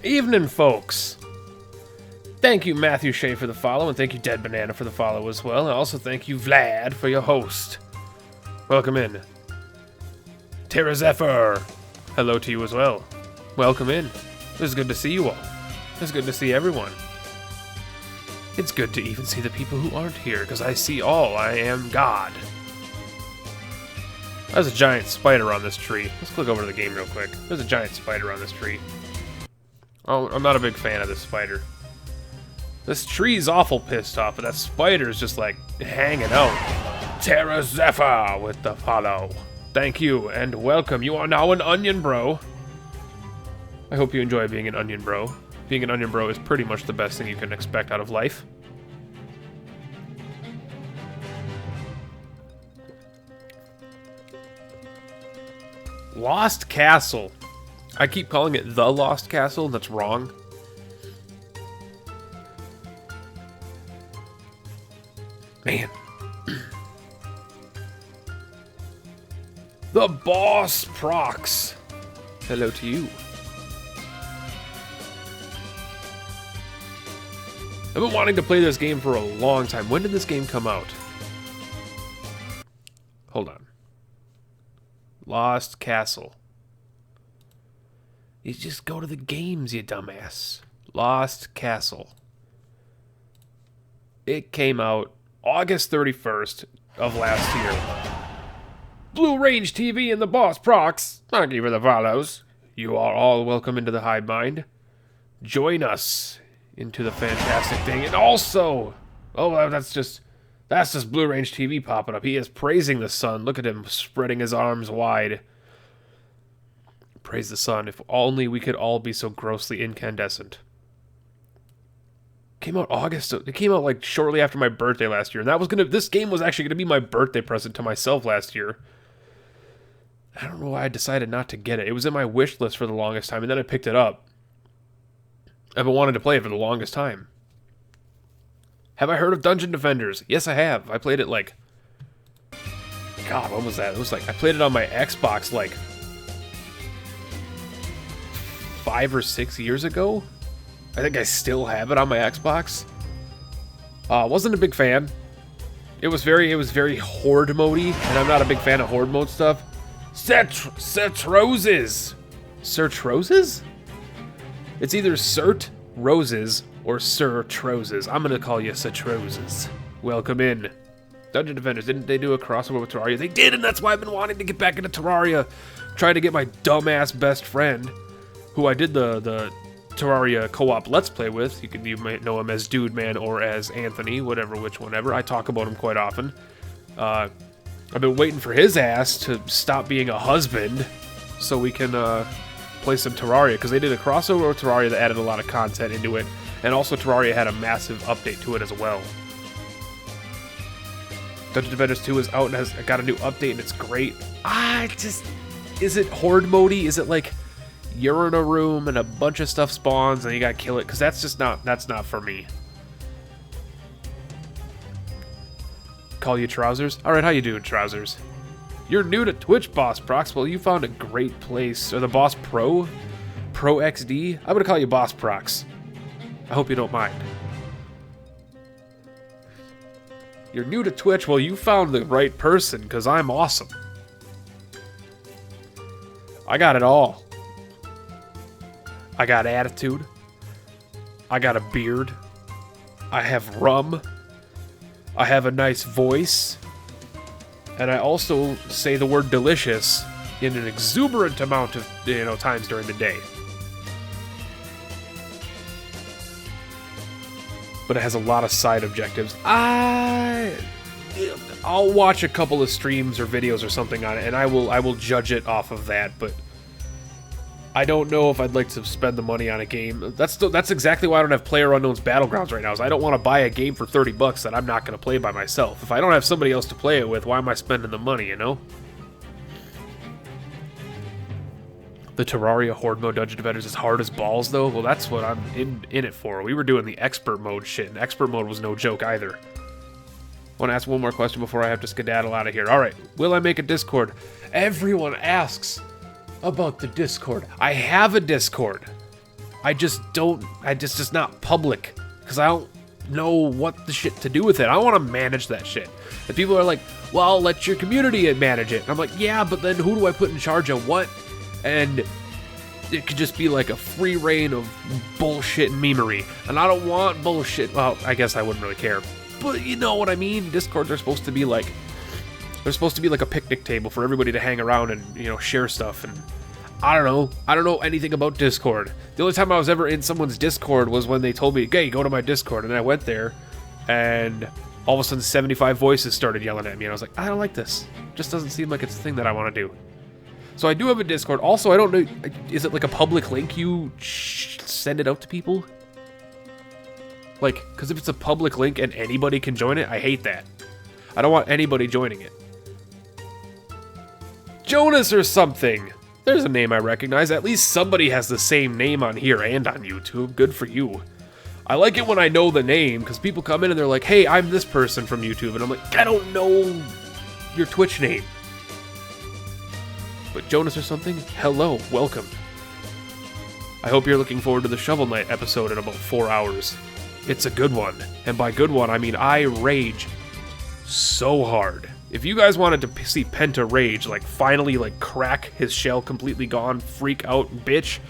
Evening, folks. Thank you, Matthew Shea, for the follow, and thank you, Dead Banana, for the follow as well. And also thank you, Vlad, for your host. Welcome in. Terra Zephyr. Hello to you as well. Welcome in. It's good to see you all. It's good to see everyone. It's good to even see the people who aren't here, because I see all. I am God. There's a giant spider on this tree. Let's click over to the game real quick. There's a giant spider on this tree. Oh, I'm not a big fan of this spider. This tree's awful pissed off, but that spider's just like hanging out. Terra Zephyr with the follow. Thank you and welcome. You are now an onion bro. I hope you enjoy being an onion bro. Being an onion bro is pretty much the best thing you can expect out of life. Lost Castle. I keep calling it The Lost Castle, and that's wrong. Man. The Boss Prox. Hello to you. I've been wanting to play this game for a long time. When did this game come out? Hold on. Lost Castle. You just go to the games, you dumbass. Lost Castle. It came out August 31st of last year. Blue Range TV and the Boss Prox. Thank you for the follows. You are all welcome into the hive mind. Join us into the fantastic thing. And also, oh, that's just Blue Range TV popping up. He is praising the sun. Look at him spreading his arms wide. Praise the sun. If only we could all be so grossly incandescent. Came out August. It came out like shortly after my birthday last year, and this game was actually gonna be my birthday present to myself last year. I don't know why I decided not to get it. It was in my wish list for the longest time, and then I picked it up. I've been wanting to play it for the longest time. Have I heard of Dungeon Defenders? Yes, I have. I played it like... God, when was that? It was like... I played it on my Xbox like... 5 or 6 years ago? I think I still have it on my Xbox. Wasn't a big fan. It was very horde mode-y, and I'm not a big fan of horde mode stuff. Cert Roses! Cert Roses? It's either Cert Roses or Sir Troses. I'm gonna call you Cert Roses. Welcome in. Dungeon Defenders, didn't they do a crossover with Terraria? They did, and that's why I've been wanting to get back into Terraria. Trying to get my dumbass best friend, who I did the Terraria co-op Let's Play with. You might know him as Dude Man or as Anthony, whenever. I talk about him quite often. I've been waiting for his ass to stop being a husband so we can play some Terraria, because they did a crossover with Terraria that added a lot of content into it, and also Terraria had a massive update to it as well. Dungeon Defenders 2 is out and has got a new update, and it's great. Is it horde mode-y? Is it like you're in a room and a bunch of stuff spawns and you gotta kill it? Because that's not for me. Call you Trousers? Alright, how you doing, Trousers? You're new to Twitch, Boss Prox. Well, you found a great place. Or the Boss Pro? Pro XD? I'm gonna call you Boss Prox. I hope you don't mind. You're new to Twitch? Well, you found the right person, because I'm awesome. I got it all. I got attitude. I got a beard. I have rum. I have a nice voice. And I also say the word delicious in an exuberant amount of, times during the day. But it has a lot of side objectives. I'll watch a couple of streams or videos or something on it, and I will judge it off of that, but I don't know if I'd like to spend the money on a game. That's exactly why I don't have PlayerUnknown's Battlegrounds right now, is I don't want to buy a game for $30 that I'm not going to play by myself. If I don't have somebody else to play it with, why am I spending the money, The Terraria Horde mode Dungeon Defenders is hard as balls, though? Well, that's what I'm in it for. We were doing the Expert mode shit, and Expert mode was no joke either. Want to ask one more question before I have to skedaddle out of here. Alright, will I make a Discord? Everyone asks about the Discord. I have a Discord. It's just not public, because I don't know what the shit to do with it. I want to manage that shit. And people are like, well, let your community manage it. And I'm like, yeah, but then who do I put in charge of what? And it could just be like a free reign of bullshit and memery. And I don't want bullshit. Well, I guess I wouldn't really care. But you know what I mean? Discords are supposed to be like, a picnic table for everybody to hang around and, you know, share stuff. And I don't know anything about Discord. The only time I was ever in someone's Discord was when they told me, hey, go to my Discord. And I went there, and all of a sudden 75 voices started yelling at me. And I was like, I don't like this. It just doesn't seem like it's a thing that I want to do. So I do have a Discord. Also, I don't know, is it like a public link you send it out to people? Like, because if it's a public link and anybody can join it, I hate that. I don't want anybody joining it. Jonas or something. There's a name I recognize. At least somebody has the same name on here and on YouTube. Good for you. I like it when I know the name, because people come in and they're like, hey, I'm this person from YouTube. And I'm like, I don't know your Twitch name. But Jonas or something, hello, welcome. I hope you're looking forward to the Shovel Knight episode in about 4 hours. It's a good one. And by good one, I mean I rage so hard. If you guys wanted to see Penta rage, like finally like crack his shell completely gone, freak out, bitch,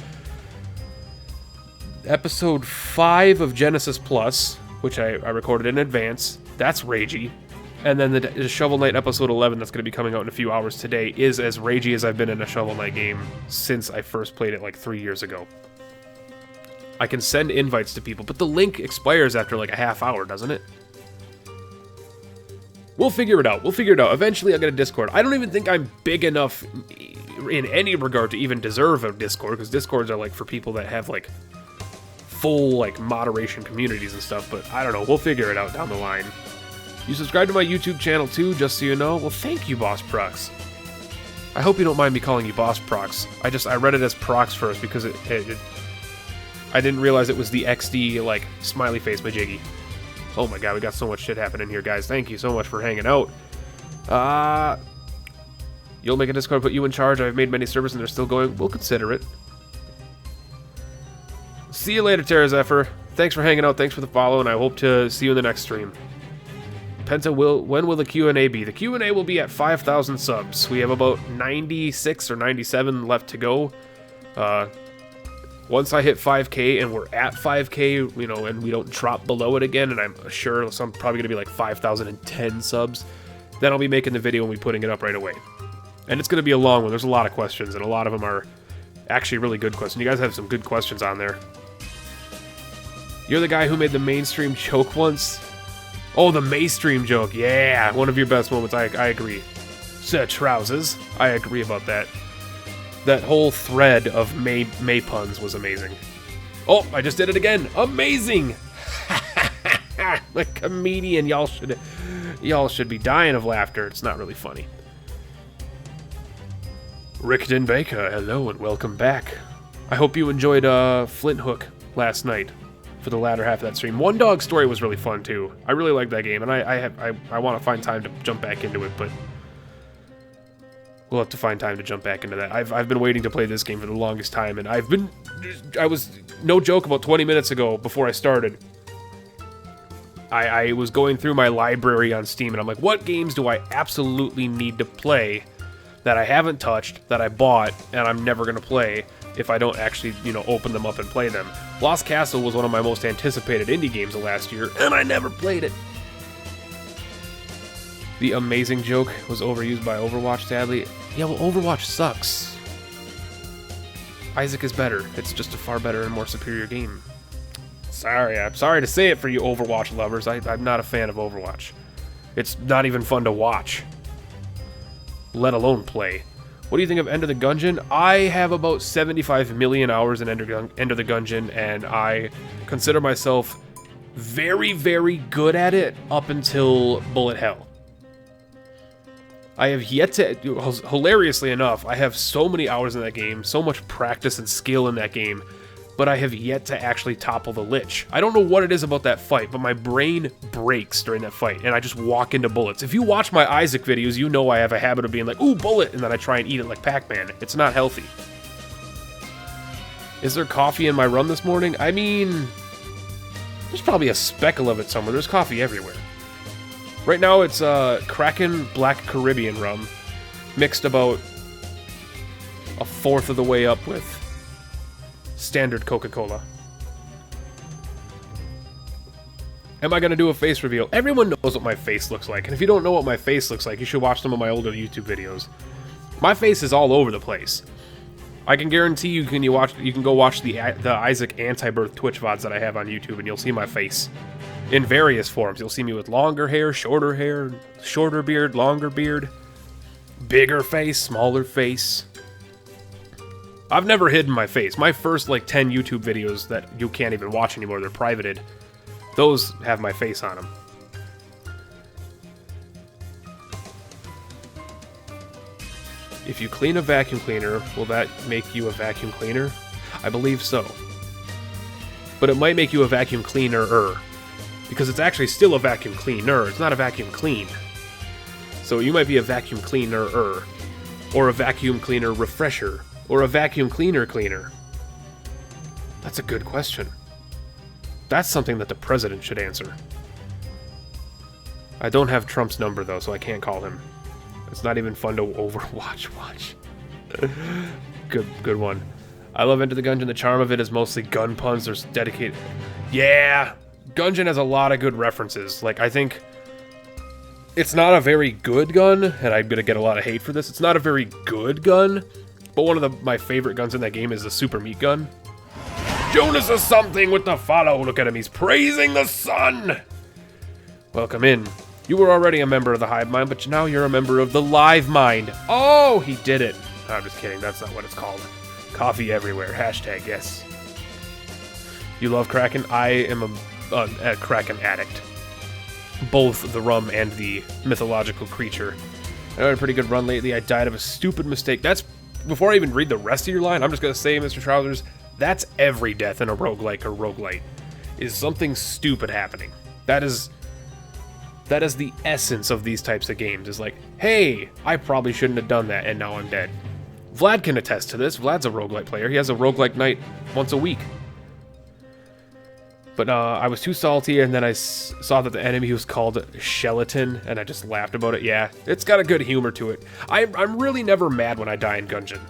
episode 5 of Genesis Plus, which I recorded in advance, that's ragey. And then the Shovel Knight episode 11 that's going to be coming out in a few hours today is as ragey as I've been in a Shovel Knight game since I first played it like 3 years ago. I can send invites to people, but the link expires after like a half hour, doesn't it? We'll figure it out. Eventually I'll get a Discord. I don't even think I'm big enough in any regard to even deserve a Discord, because Discords are like for people that have like full like moderation communities and stuff, but I don't know. We'll figure it out down the line. You subscribe to my YouTube channel too, just so you know? Well, thank you, Boss Prox. I hope you don't mind me calling you Boss Prox. I read it as Prox first because I didn't realize it was the XD, like, smiley face majiggy. Oh my god, we got so much shit happening here, guys. Thank you so much for hanging out. You'll make a Discord, put you in charge. I've made many servers and they're still going. We'll consider it. See you later, Terra Zephyr. Thanks for hanging out. Thanks for the follow, and I hope to see you in the next stream. Penta, when will the Q&A be? The Q&A will be at 5,000 subs. We have about 96 or 97 left to go. Once I hit 5k and we're at 5k, you know, and we don't drop below it again, and I'm sure I'm probably going to be like 5,010 subs, then I'll be making the video and we putting it up right away. And it's going to be a long one. There's a lot of questions, and a lot of them are actually really good questions. You guys have some good questions on there. You're the guy who made the mainstream joke once? Oh, the mainstream joke. Yeah, one of your best moments. I agree. Sir Trousers. I agree about that. That whole thread of May puns was amazing. Oh, I just did it again. Amazing! A comedian. Y'all should be dying of laughter. It's not really funny. Rickton Baker, hello and welcome back. I hope you enjoyed Flint Hook last night for the latter half of that stream. One Dog Story was really fun too. I really like that game, and I want to find time to jump back into it, but we'll have to find time to jump back into that. I've been waiting to play this game for the longest time, and I was, no joke, about 20 minutes ago before I started, I was going through my library on Steam, and I'm like, what games do I absolutely need to play that I haven't touched, that I bought, and I'm never going to play if I don't actually, you know, open them up and play them. Lost Castle was one of my most anticipated indie games of last year, and I never played it. The amazing joke was overused by Overwatch, sadly. Yeah, well, Overwatch sucks. Isaac is better. It's just a far better and more superior game. I'm sorry to say it for you Overwatch lovers. I'm not a fan of Overwatch. It's not even fun to watch, let alone play. What do you think of Enter the Gungeon? I have about 75 million hours in Enter the Gungeon, and I consider myself very, very good at it up until Bullet Hell. I have yet to, hilariously enough, I have so many hours in that game, so much practice and skill in that game, but I have yet to actually topple the Lich. I don't know what it is about that fight, but my brain breaks during that fight, and I just walk into bullets. If you watch my Isaac videos, you know I have a habit of being like, ooh, bullet, and then I try and eat it like Pac-Man. It's not healthy. Is there coffee in my rum this morning? I mean, there's probably a speckle of it somewhere. There's coffee everywhere. Right now it's Kraken Black Caribbean rum, mixed about a fourth of the way up with standard Coca-Cola. Am I going to do a face reveal? Everyone knows what my face looks like, and if you don't know what my face looks like, you should watch some of my older YouTube videos. My face is all over the place. I can guarantee you can go watch the Isaac Anti-Birth Twitch VODs that I have on YouTube, and you'll see my face in various forms. You'll see me with longer hair, shorter beard, longer beard, bigger face, smaller face. I've never hidden my face. My first, like, 10 YouTube videos that you can't even watch anymore, they're privated. Those have my face on them. If you clean a vacuum cleaner, will that make you a vacuum cleaner? I believe so. But it might make you a vacuum cleaner-er. Because it's actually still a vacuum cleaner. It's not a vacuum clean. So you might be a vacuum cleaner-er. Or a vacuum cleaner refresher. Or a vacuum cleaner cleaner. That's a good question. That's something that the president should answer. I don't have Trump's number, though, so I can't call him. It's not even fun to watch. Good one. I love Enter the Gungeon. The charm of it is mostly gun puns. There's dedicated... Yeah! Gungeon has a lot of good references. Like, I think... It's not a very good gun, and I'm gonna get a lot of hate for this. It's not a very good gun, but one of my favorite guns in that game is the Super Meat Gun. Jonas is something with the follow. Look at him, he's praising the sun! Welcome in. You were already a member of the Hive Mind, but now you're a member of the Live Mind. Oh, he did it. I'm just kidding, that's not what it's called. Coffee everywhere, hashtag yes. You love Kraken? I am a Kraken addict. Both the rum and the mythological creature. I had a pretty good run lately. I died of a stupid mistake. That's, before I even read the rest of your line, I'm just going to say, Mr. Trousers, that's every death in a roguelike or roguelite. Is something stupid happening. That is the essence of these types of games. Is like, hey, I probably shouldn't have done that, and now I'm dead. Vlad can attest to this. Vlad's a roguelite player. He has a roguelike night once a week. But I was too salty, and then I saw that the enemy was called Skeleton, and I just laughed about it. Yeah, it's got a good humor to it. I'm really never mad when I die in Gungeon.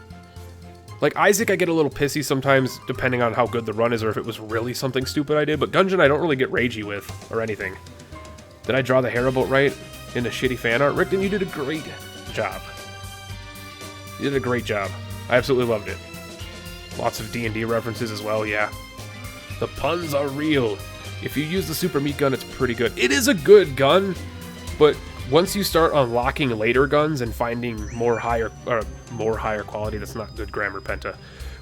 Like, Isaac, I get a little pissy sometimes, depending on how good the run is, or if it was really something stupid I did, but Gungeon I don't really get ragey with, or anything. Did I draw the Haribo right in the shitty fan art? Rickton, you did a great job. You did a great job. I absolutely loved it. Lots of D&D references as well, yeah. The puns are real. If you use the Super Meat Gun, it's pretty good. It is a good gun, but once you start unlocking later guns and finding more higher quality, that's not good grammar, Penta.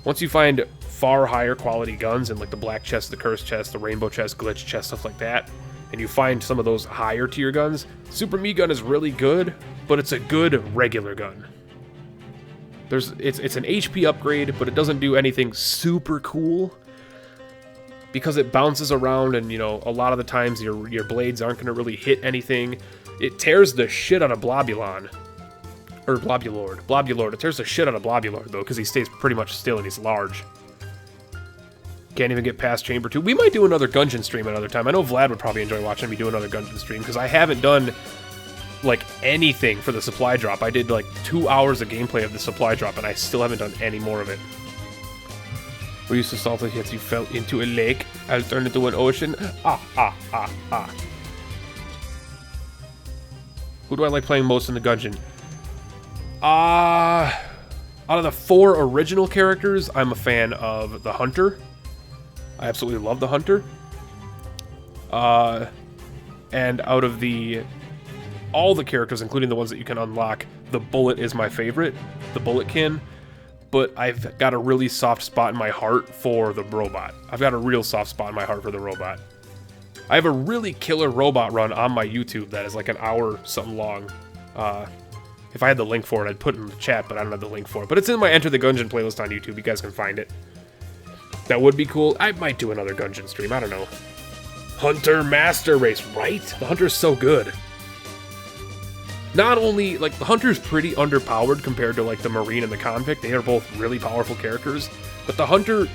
Once you find far higher quality guns, and like the black chest, the cursed chest, the rainbow chest, glitch chest, stuff like that, and you find some of those higher tier guns, Super Meat Gun is really good, but it's a good regular gun. It's an HP upgrade, but it doesn't do anything super cool. Because it bounces around, and, you know, a lot of the times your blades aren't going to really hit anything. It tears the shit out of Blobulon. Or Blobulord. Blobulord. It tears the shit out of Blobulord, though, because he stays pretty much still and he's large. Can't even get past Chamber 2. We might do another Gungeon stream another time. I know Vlad would probably enjoy watching me do another Gungeon stream, because I haven't done, like, anything for the supply drop. I did, like, 2 hours of gameplay of the supply drop, and I still haven't done any more of it. Were you so salty that you fell into a lake? I'll turn it into an ocean. Who do I like playing most in the Gungeon? Out of the 4 original characters, I'm a fan of the Hunter. I absolutely love the Hunter. And out of all the characters, including the ones that you can unlock, the Bullet is my favorite. The Bulletkin. But I've got a really soft spot in my heart for the robot. I've got a real soft spot in my heart for the robot. I have a really killer robot run on my YouTube that is like an hour something long. If I had the link for it, I'd put it in the chat, but I don't have the link for it. But it's in my Enter the Gungeon playlist on YouTube. You guys can find it. That would be cool. I might do another Gungeon stream. I don't know. Hunter Master Race, right? The Hunter's so good. Not only, like, the Hunter's pretty underpowered compared to, like, the Marine and the Convict. They are both really powerful characters. But the Hunter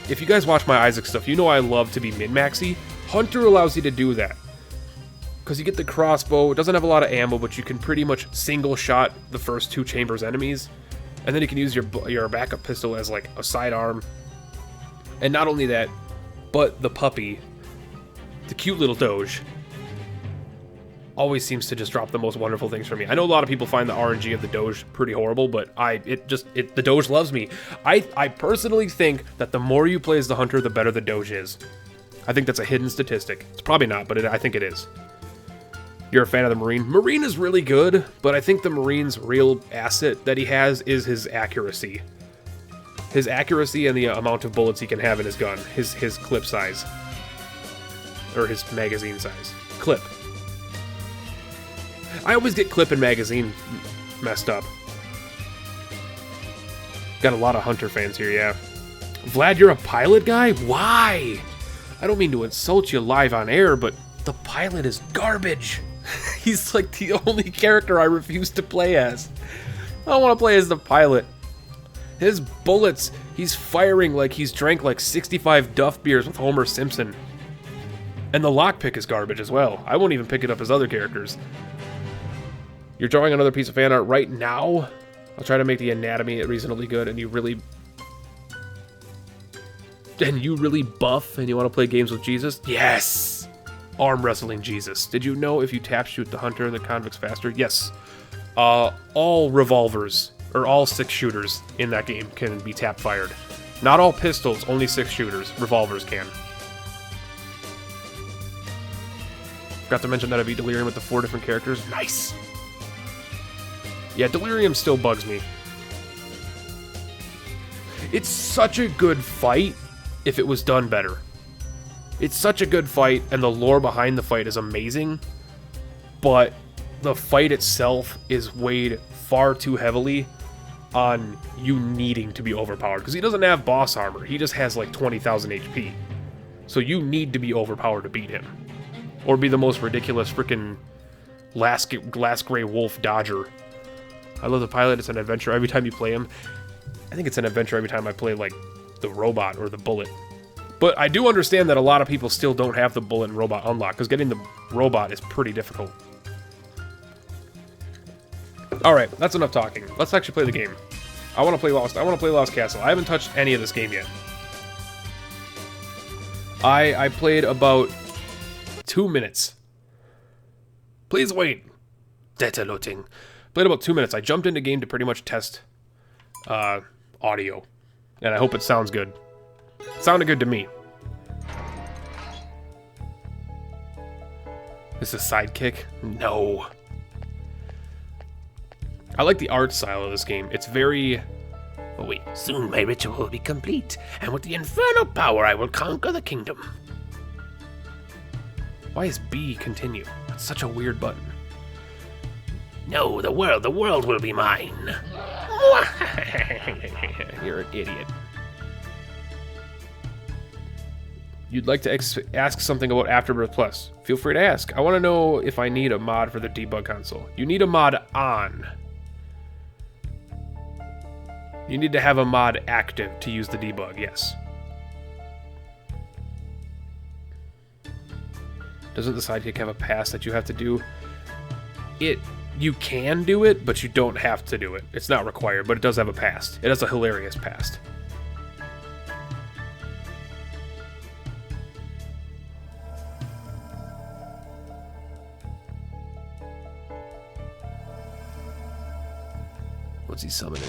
if you guys watch my Isaac stuff, you know I love to be min-maxy. Hunter allows you to do that. Because you get the crossbow, it doesn't have a lot of ammo, but you can pretty much single shot the first 2 chambers enemies. And then you can use your backup pistol as like a sidearm. And not only that, but the puppy, the cute little Doge, always seems to just drop the most wonderful things for me. I know a lot of people find the RNG of the Doge pretty horrible, but the Doge loves me. I personally think that the more you play as the Hunter, the better the Doge is. I think that's a hidden statistic. It's probably not, but I think it is. You're a fan of the Marine? Marine is really good, but I think the Marine's real asset that he has is his accuracy. His accuracy and the amount of bullets he can have in his gun. His clip size. Or his magazine size. Clip. I always get clip and magazine messed up. Got a lot of Hunter fans here, yeah. Vlad, you're a pilot guy? Why? I don't mean to insult you live on air, but the pilot is garbage. He's like the only character I refuse to play as. I don't want to play as the pilot. His bullets, he's firing like he's drank like 65 Duff beers with Homer Simpson. And the lockpick is garbage as well. I won't even pick it up as other characters. You're drawing another piece of fan art right now? I'll try to make the anatomy reasonably good, and you really buff and you want to play games with Jesus? Yes! Arm wrestling Jesus. Did you know if you tap shoot the Hunter, the convict's faster? Yes. All revolvers, or all 6 shooters in that game can be tap fired. Not all pistols, only 6 shooters. Revolvers can. Forgot to mention that I beat Delirium with the 4 different characters. Nice! Yeah, Delirium still bugs me. It's such a good fight if it was done better. It's such a good fight, and the lore behind the fight is amazing, but the fight itself is weighed far too heavily on you needing to be overpowered, because he doesn't have boss armor. He just has like 20,000 HP. So you need to be overpowered to beat him. Or be the most ridiculous freaking last gray wolf dodger. I love the pilot. It's an adventure every time you play him. I think it's an adventure every time I play like the robot or the bullet. But I do understand that a lot of people still don't have the bullet and robot unlocked, because getting the robot is pretty difficult. Alright, that's enough talking. Let's actually play the game. I want to play Lost Castle. I haven't touched any of this game yet. I played about 2 minutes. Please wait. Data loading. Played about 2 minutes. I jumped into game to pretty much test audio. And I hope it sounds good. Sounded good to me. This is a sidekick? No. I like the art style of this game. It's very... Oh wait. Soon my ritual will be complete, and with the infernal power I will conquer the kingdom. Why is B continue? That's such a weird button. No, the world will be mine. You're an idiot. You'd like to ask something about Afterbirth Plus. Feel free to ask. I want to know if I need a mod for the debug console. You need a mod on. You need to have a mod active to use the debug, yes. Doesn't the sidekick have a pass that you have to do? You can do it, but you don't have to do it. It's not required, but it does have a past. It has a hilarious past. What's he summoning?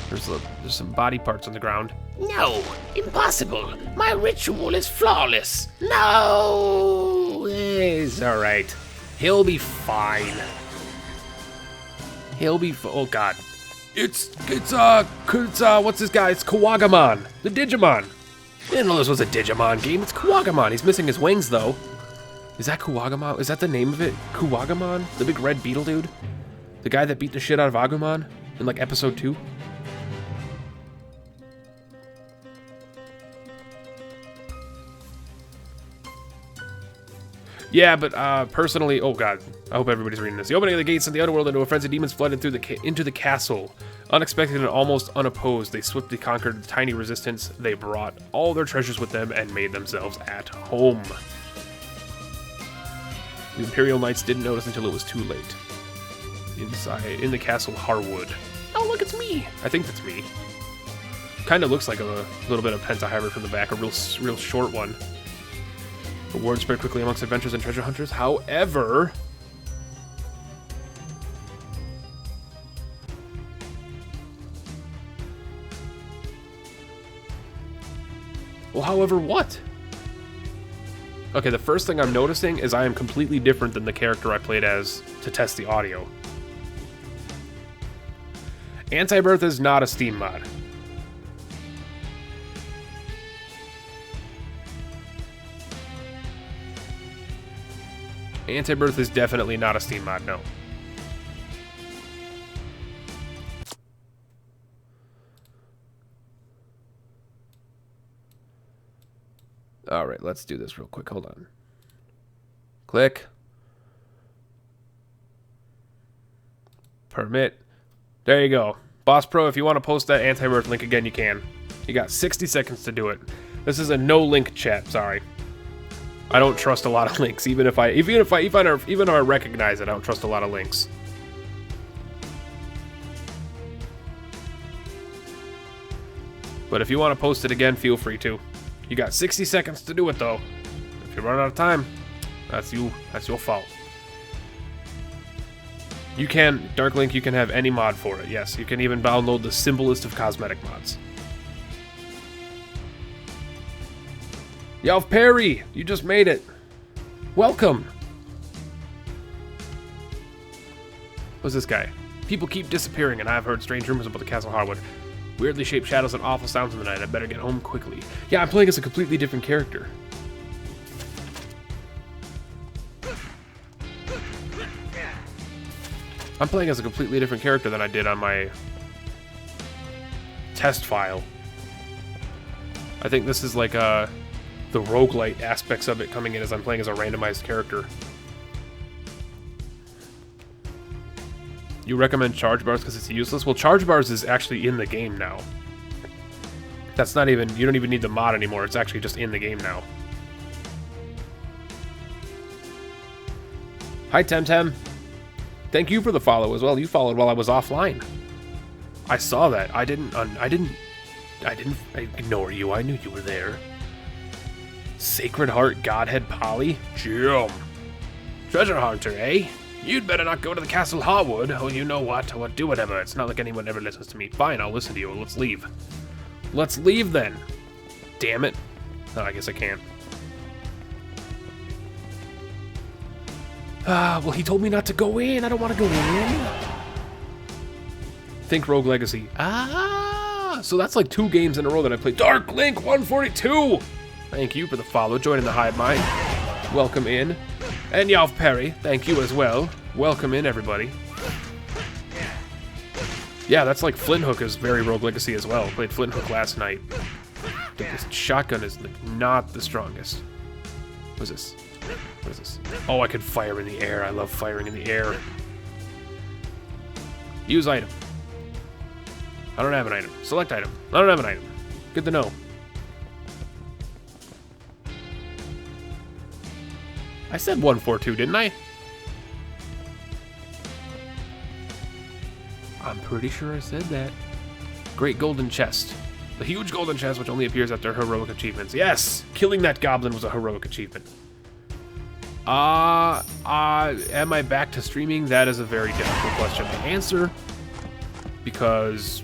There's some body parts on the ground. No, impossible. My ritual is flawless. No. It's all right. He'll be fine. Oh god. It's what's this guy? It's Kawagamon, the Digimon. I didn't know this was a Digimon game. It's Kawagamon. He's missing his wings though. Is that Kawagamon? Is that the name of it? Kawagamon? The big red beetle dude? The guy that beat the shit out of Agumon in like episode 2? Yeah, but personally, oh god, I hope everybody's reading this. The opening of the gates in the underworld into a frenzy, demons flooded through into the castle. Unexpected and almost unopposed, they swiftly conquered the tiny resistance. They brought all their treasures with them and made themselves at home. The Imperial Knights didn't notice until it was too late. Inside, in the castle Harwood. Oh, look, it's me! I think that's me. Kind of looks like a little bit of PentaHybrid from the back, a real short one. The word spread quickly amongst adventurers and treasure hunters. However, what? Okay, the first thing I'm noticing is I am completely different than the character I played as to test the audio. Anti-Birth is not a Steam mod. Anti-Birth is definitely not a Steam mod, no. Alright, let's do this real quick. Hold on. Click. Permit. There you go. Boss Pro, if you want to post that Anti-Birth link again, you can. You got 60 seconds to do it. This is a no-link chat, sorry. I don't trust a lot of links, even if I recognize it, I don't trust a lot of links. But if you want to post it again, feel free to. You got 60 seconds to do it, though. If you run out of time, that's you. That's your fault. You can, Dark Link, you can have any mod for it. Yes, you can even download the simplest of cosmetic mods. Yelf Perry, you just made it. Welcome. Who's this guy? People keep disappearing, and I've heard strange rumors about the Castle Harwood. Weirdly shaped shadows and awful sounds in the night. I better get home quickly. Yeah, I'm playing as a completely different character. I'm playing as a completely different character than I did on my test file. I think this is like the roguelite aspects of it coming in as I'm playing as a randomized character. You recommend charge bars because it's useless? Well, charge bars is actually in the game now. That's not even, you don't even need the mod anymore. It's actually just in the game now. Hi, Temtem. Thank you for the follow as well. You followed while I was offline. I saw that. I didn't ignore you. I knew you were there. Sacred Heart Godhead Polly? Jim. Treasure Hunter, eh? You'd better not go to the Castle Harwood. Oh, you know what? Do whatever. It's not like anyone ever listens to me. Fine, I'll listen to you. Let's leave. Let's leave then. Damn it. Oh, I guess I can't. Well, he told me not to go in. I don't want to go in. Think Rogue Legacy. So that's like 2 games in a row that I played. Dark Link 142. Thank you for the follow. Joining the hive mind. Welcome in. And Yalf Perry, thank you as well. Welcome in, everybody. Yeah, that's like Flint Hook is very Rogue Legacy as well. Played Flint Hook last night. This shotgun is like not the strongest. What's this? What is this? Oh, I could fire in the air. I love firing in the air. Use item. I don't have an item. Select item. I don't have an item. Good to know. I said 142, didn't I? I'm pretty sure I said that. Great golden chest. The huge golden chest which only appears after heroic achievements. Yes! Killing that goblin was a heroic achievement. Am I back to streaming? That is a very difficult question to answer. Because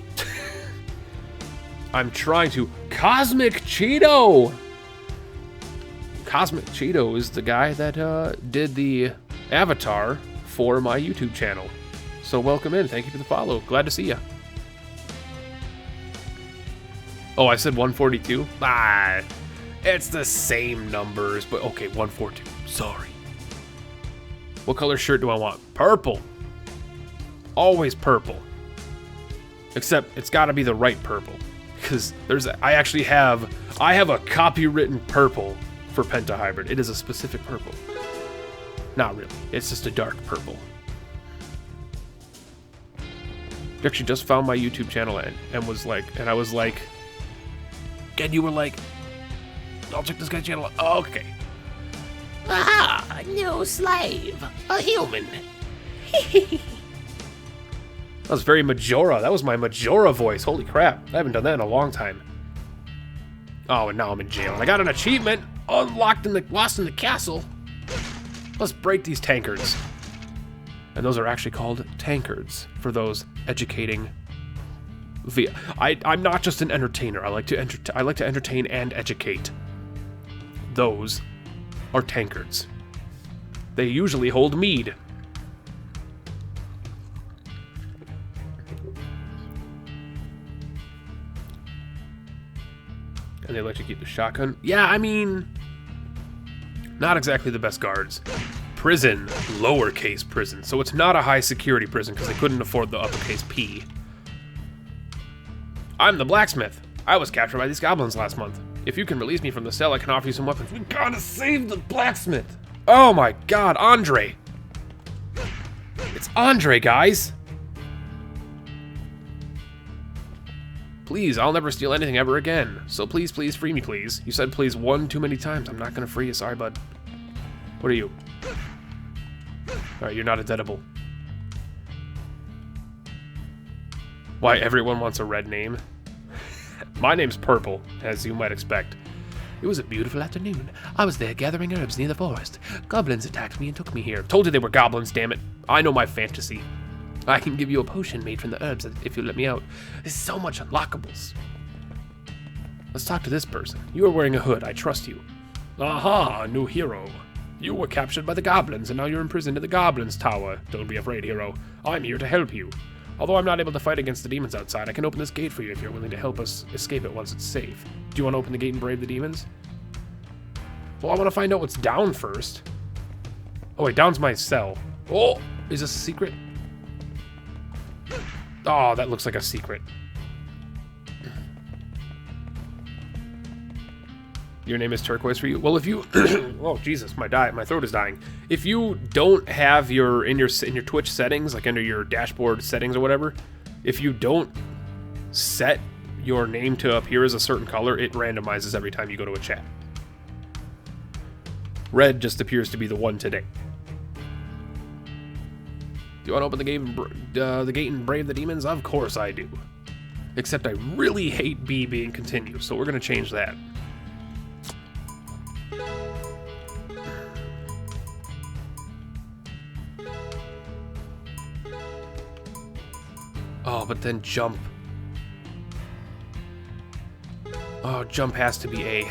I'm trying to... Cosmic Cheeto! Cosmic Cheeto is the guy that did the avatar for my YouTube channel. So welcome in. Thank you for the follow. Glad to see you. Oh, I said 142? Ah, it's the same numbers, but okay, 142. Sorry. What color shirt do I want? Purple. Always purple. Except it's got to be the right purple, because I have a copywritten purple for PentaHybrid. It is a specific purple. Not really. It's just a dark purple. You actually just found my YouTube channel and was like, and I was like, and you were like, I'll check this guy's channel out. Oh, okay. Aha! New slave. A human. That was very Majora. That was my Majora voice. Holy crap. I haven't done that in a long time. Oh, and now I'm in jail. And I got an achievement. Lost in the castle. Let's break these tankards. And those are actually called tankards for those educating via. I'm not just an entertainer. I like to entertain and educate. Those are tankards. They usually hold mead. And they let you keep the shotgun. Yeah, I mean, not exactly the best guards. Prison, lowercase prison. So it's not a high security prison because they couldn't afford the uppercase P. I'm the blacksmith. I was captured by these goblins last month. If you can release me from the cell, I can offer you some weapons. We gotta save the blacksmith. Oh my god, Andre. It's Andre, guys. Please, I'll never steal anything ever again. So please, please, free me, please. You said please one too many times. I'm not gonna free you. Sorry, bud. What are you? Alright, you're not a deadable. Why, everyone wants a red name? My name's Purple, as you might expect. It was a beautiful afternoon. I was there gathering herbs near the forest. Goblins attacked me and took me here. Told you they were goblins, damn it. I know my fantasy. I can give you a potion made from the herbs if you let me out. There's so much unlockables. Let's talk to this person. You are wearing a hood. I trust you. Aha, new hero. You were captured by the goblins, and now you're imprisoned in the goblins' tower. Don't be afraid, hero. I'm here to help you. Although I'm not able to fight against the demons outside, I can open this gate for you if you're willing to help us escape it once it's safe. Do you want to open the gate and brave the demons? Well, I want to find out what's down first. Oh, wait, down's my cell. Oh, is this a secret? Oh, that looks like a secret. Your name is turquoise for you? Well, if you... oh, Jesus, my throat is dying. If you don't have in your Twitch settings, like under your dashboard settings or whatever, if you don't set your name to appear as a certain color, it randomizes every time you go to a chat. Red just appears to be the one today. Do you want to open the gate and brave the demons? Of course I do. Except I really hate B being continued, so we're going to change that. Oh, but then jump. Oh, jump has to be A.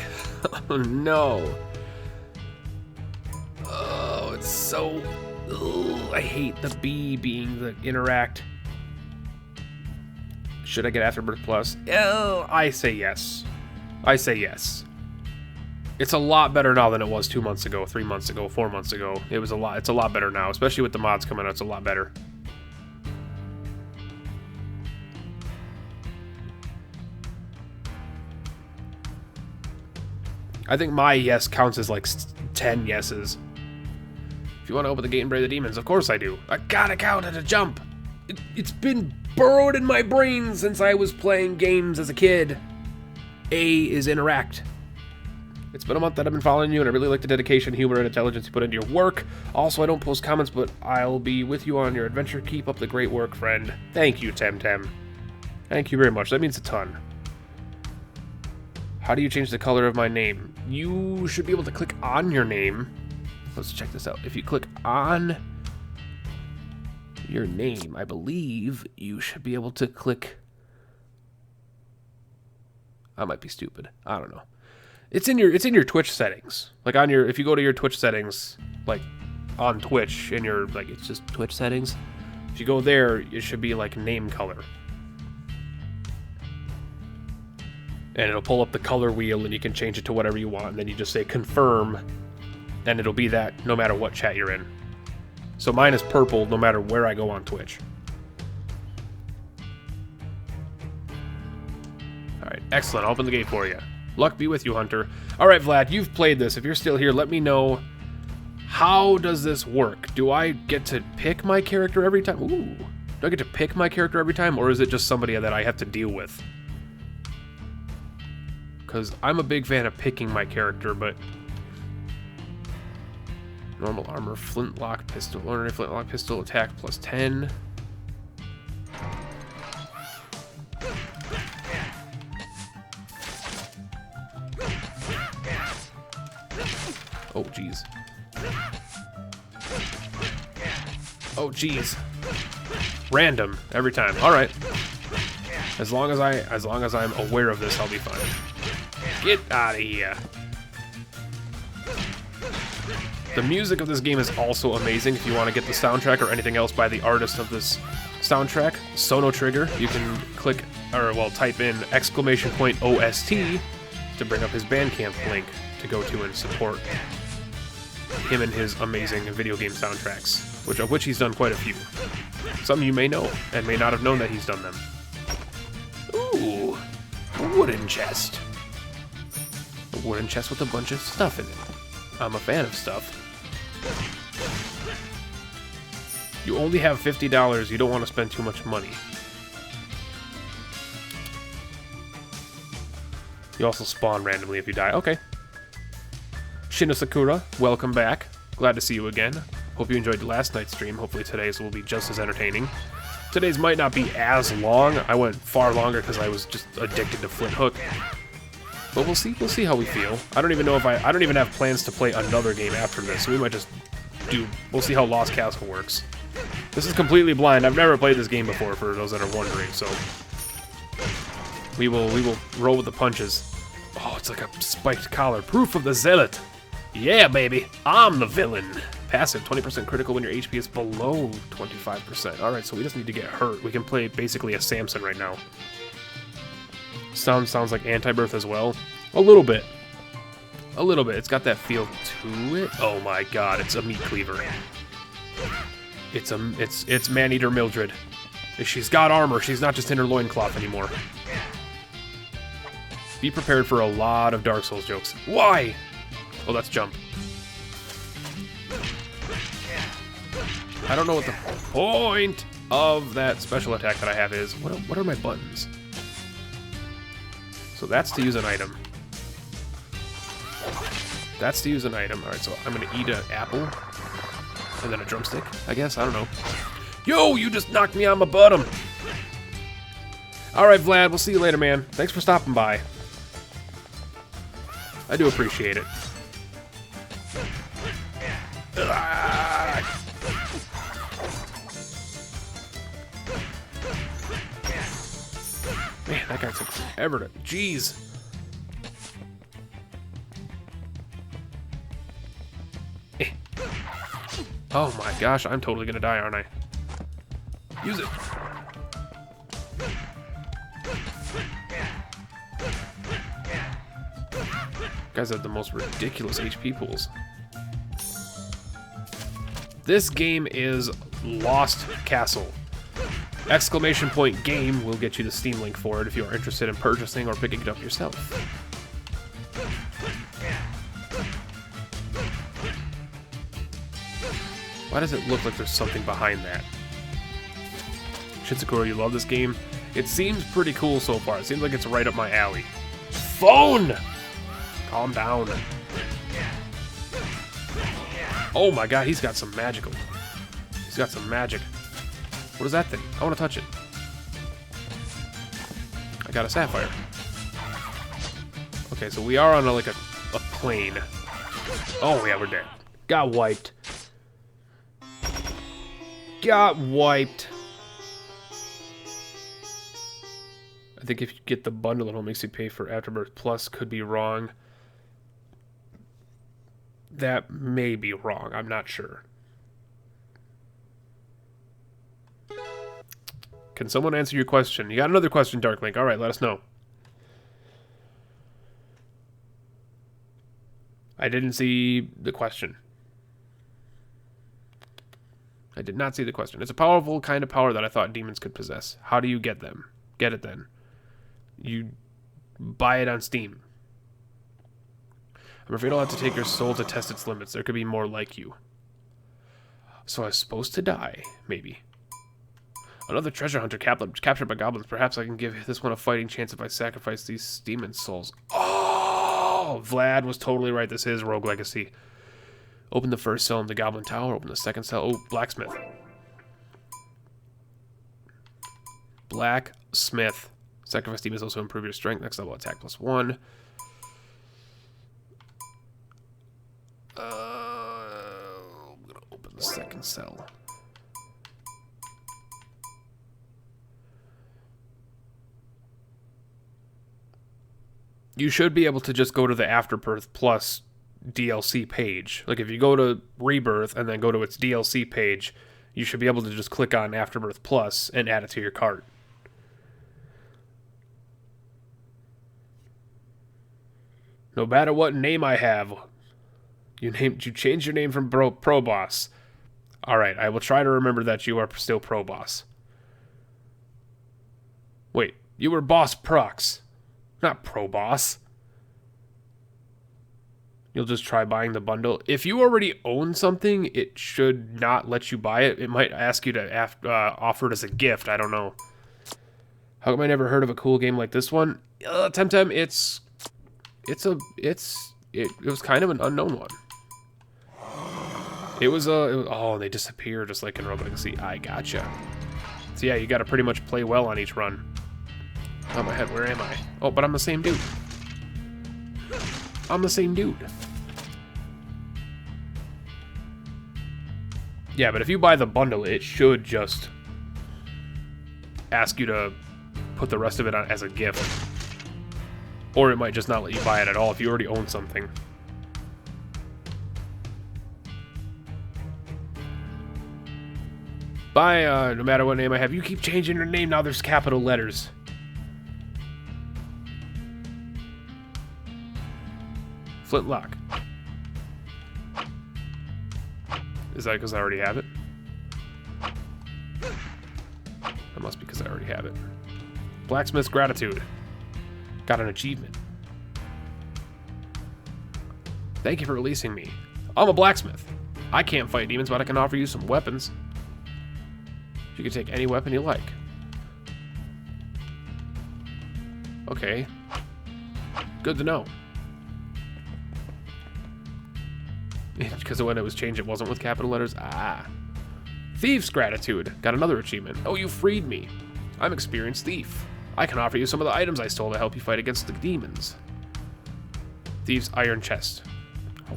Oh, no. Oh, it's so... Ugh, I hate the B being the interact. Should I get Afterbirth Plus? Oh, I say yes. I say yes. It's a lot better now than it was 2 months ago, 3 months ago, 4 months ago. It's a lot better now, especially with the mods coming out. It's a lot better. I think my yes counts as like 10 yeses. If you want to open the gate and brave the demons, of course I do. I gotta count at a jump. It's been burrowed in my brain since I was playing games as a kid. A is interact. It's been a month that I've been following you, and I really like the dedication, humor, and intelligence you put into your work. Also, I don't post comments, but I'll be with you on your adventure. Keep up the great work, friend. Thank you, Temtem. Thank you very much. That means a ton. How do you change the color of my name? You should be able to click on your name. Let's check this out. If you click on your name, I believe you should be able to click... I might be stupid. I don't know. It's in your Twitch settings. Like on your, if you go to your Twitch settings, like on Twitch, in your, like, it's just Twitch settings. If you go there, it should be like name color. And it'll pull up the color wheel and you can change it to whatever you want. And then you just say confirm, and it'll be that no matter what chat you're in. So mine is purple no matter where I go on Twitch. Alright, excellent. I'll open the gate for you. Luck be with you, Hunter. Alright, Vlad, you've played this. If you're still here, let me know How does this work? Do I get to pick my character every time? Ooh. Do I get to pick my character every time, or is it just somebody that I have to deal with? Because I'm a big fan of picking my character, but... Normal armor, flintlock pistol, ordinary flintlock pistol, attack plus 10. Oh, jeez. Oh, jeez. Random every time. All right. As long as I'm aware of this, I'll be fine. Get out of here. The music of this game is also amazing. If you want to get the soundtrack or anything else by the artist of this soundtrack, Sono Trigger, you can click, or well, type in !OST to bring up his Bandcamp link to go to and support him and his amazing video game soundtracks, of which he's done quite a few. Some you may know, and may not have known that he's done them. Ooh, a wooden chest. A wooden chest with a bunch of stuff in it. I'm a fan of stuff. You only have $50, you don't want to spend too much money. You also spawn randomly if you die. Okay. Shinosakura, welcome back. Glad to see you again. Hope you enjoyed last night's stream. Hopefully today's will be just as entertaining. Today's might not be as long. I went far longer because I was just addicted to Flint Hook. But we'll see. We'll see how we feel. I don't even know if I don't even have plans to play another game after this. So we might just do. We'll see how Lost Castle works. This is completely blind. I've never played this game before. For those that are wondering, so we will roll with the punches. Oh, it's like a spiked collar. Proof of the zealot. Yeah, baby. I'm the villain. Passive, 20% critical when your HP is below 25%. Alright, so we just need to get hurt. We can play basically a Samson right now. Sounds like Anti-Birth as well. A little bit. A little bit. It's got that feel to it. Oh my god, it's a meat cleaver. It's Maneater Mildred. She's got armor. She's not just in her loincloth anymore. Be prepared for a lot of Dark Souls jokes. Why? Oh, that's jump. I don't know what the point of that special attack that I have is. What are my buttons? So that's to use an item. That's to use an item. Alright, so I'm going to eat an apple. And then a drumstick, I guess. I don't know. Yo, you just knocked me on my bottom. Alright, Vlad. We'll see you later, man. Thanks for stopping by. I do appreciate it. Man, that guy took forever to... Jeez. Oh my gosh, I'm totally gonna die, aren't I? Use it. Guys have the most ridiculous HP pools. This game is Lost Castle. !Game will get you the Steam link for it if you are interested in purchasing or picking it up yourself. Why does it look like there's something behind that? Shinsakura, you love this game? It seems pretty cool so far. It seems like it's right up my alley. Phone! Calm down. Oh my god, he's got some magical. He's got some magic. What is that thing? I want to touch it. I got a sapphire. Okay, so we are on a plane. Oh yeah, we're dead. Got wiped. Got wiped. I think if you get the bundle, it'll make you pay for Afterbirth Plus. Could be wrong. That may be wrong. I'm not sure. Can someone answer your question? You got another question, Darklink. All right, let us know. I didn't see the question. I did not see the question. It's a powerful kind of power that I thought demons could possess. How do you get them? Get it then. You buy it on Steam. I'm afraid I'll have to take your soul to test its limits. There could be more like you. So I was supposed to die, maybe. Another treasure hunter captured by goblins. Perhaps I can give this one a fighting chance if I sacrifice these demon souls. Oh, Vlad was totally right. This is Rogue Legacy. Open the first cell in the Goblin Tower. Open the second cell. Oh, blacksmith. Blacksmith. Sacrifice demons also improve your strength. Next level attack +1. I'm gonna open the second cell. You should be able to just go to the Afterbirth Plus DLC page. Like if you go to Rebirth and then go to its DLC page, you should be able to just click on Afterbirth Plus and add it to your cart. No matter what name I have, you change your name from Pro Boss. Alright, I will try to remember that you are still Pro Boss. Wait, you were Boss Prox, not Pro Boss. You'll just try buying the bundle. If you already own something, it should not let you buy it. It might ask you to offer it as a gift. I don't know. How come I never heard of a cool game like this one? Temtem, it was kind of an unknown one. Oh, they disappear just like in Rogue Legacy. I gotcha. So yeah, you got to pretty much play well on each run. Oh my head, where am I? Oh, but I'm the same dude. I'm the same dude. Yeah, but if you buy the bundle, it should just ask you to put the rest of it on as a gift. Or it might just not let you buy it at all if you already own something. Bye, no matter what name I have. You keep changing your name, now there's capital letters. Flintlock. Is that because I already have it? That must be because I already have it. Blacksmith's Gratitude. Got an achievement. Thank you for releasing me. I'm a blacksmith. I can't fight demons, but I can offer you some weapons. You can take any weapon you like. Okay. Good to know. Because when it was changed, it wasn't with capital letters. Ah. Thief's Gratitude. Got another achievement. Oh, you freed me. I'm experienced thief. I can offer you some of the items I stole to help you fight against the demons. Thieves' Iron Chest.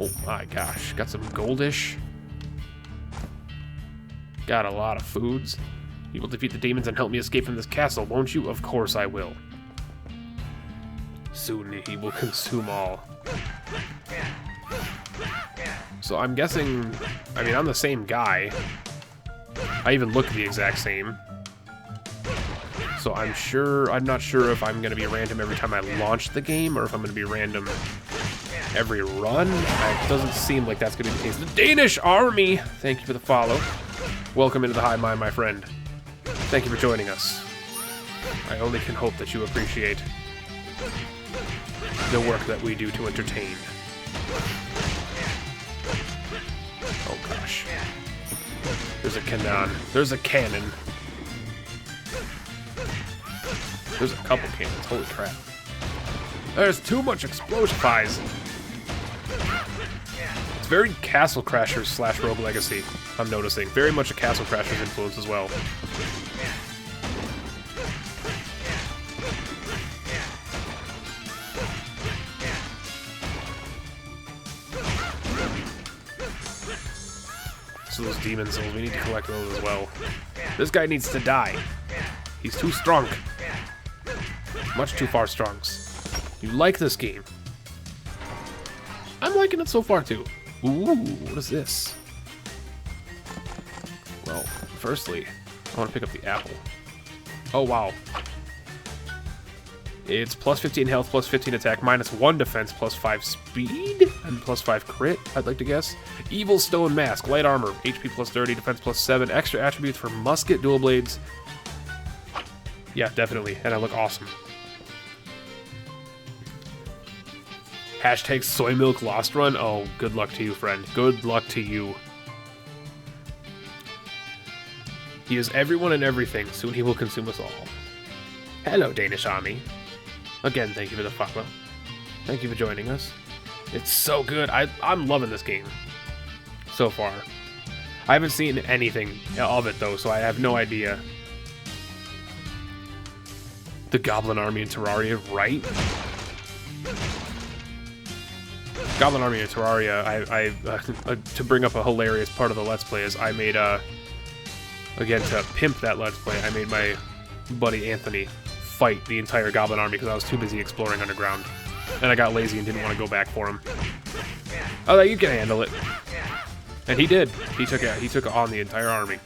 Oh my gosh. Got some goldish. Got a lot of foods. You will defeat the demons and help me escape from this castle, won't you? Of course I will. Soon he will consume all. So I'm guessing, I mean, I'm the same guy. I even look the exact same. So I'm not sure if I'm going to be random every time I launch the game, or if I'm going to be random every run. It doesn't seem like that's going to be the case. The Danish Army! Thank you for the follow. Welcome into the hive mind, my friend. Thank you for joining us. I only can hope that you appreciate the work that we do to entertain. Oh gosh. There's a cannon. There's a cannon. There's a couple cannons. Holy crap. There's too much explosion pies. It's very Castle Crashers / Rogue Legacy, I'm noticing. Very much a Castle Crashers influence as well. So those demon souls, we need to collect those as well. This guy needs to die. He's too strong. Much too far strong. You like this game? I'm liking it so far too. Ooh, what is this? Well, firstly, I want to pick up the apple. Oh wow. It's plus 15 health, plus 15 attack, minus 1 defense, plus 5 speed, and plus 5 crit, I'd like to guess. Evil Stone Mask, light armor, HP plus 30, defense plus 7, extra attributes for musket, dual blades. Yeah, definitely, and I look awesome. Hashtag soy milk lost run? Oh, good luck to you, friend. Good luck to you. He is everyone and everything. Soon he will consume us all. Hello, Danish army. Again, thank you for the follow. Thank you for joining us. It's so good. I'm loving this game so far. I haven't seen anything of it, though, so I have no idea. The Goblin Army in Terraria, right? Goblin Army in Terraria, to bring up a hilarious part of the Let's Play is I made, again, to pimp that Let's Play, I made my buddy Anthony fight the entire Goblin Army because I was too busy exploring underground. And I got lazy and didn't want to go back for him. Oh, you can handle it. And he did. He took on the entire army.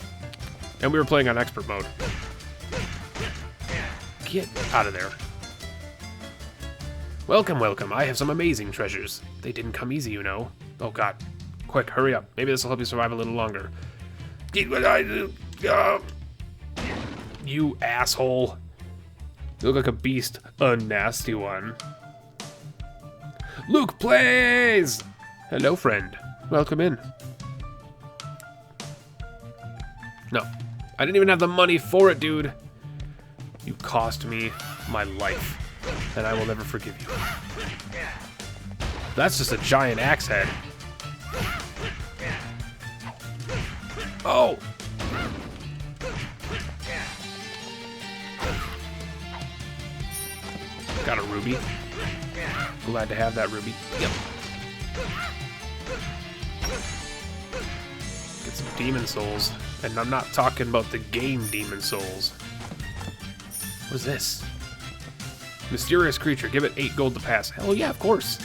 And we were playing on expert mode. Get out of there. Welcome, welcome. I have some amazing treasures. They didn't come easy, you know. Oh, God. Quick, hurry up. Maybe this will help you survive a little longer. Get what I do. You asshole. You look like a beast. A nasty one. Luke plays! Hello, friend. Welcome in. No. I didn't even have the money for it, dude. You cost me my life, and I will never forgive you. That's just a giant axe head. Oh! Got a ruby. Glad to have that ruby. Yep. Get some demon souls. And I'm not talking about the game Demon Souls. What is this? Mysterious creature. Give it 8 gold to pass. Hell yeah, of course.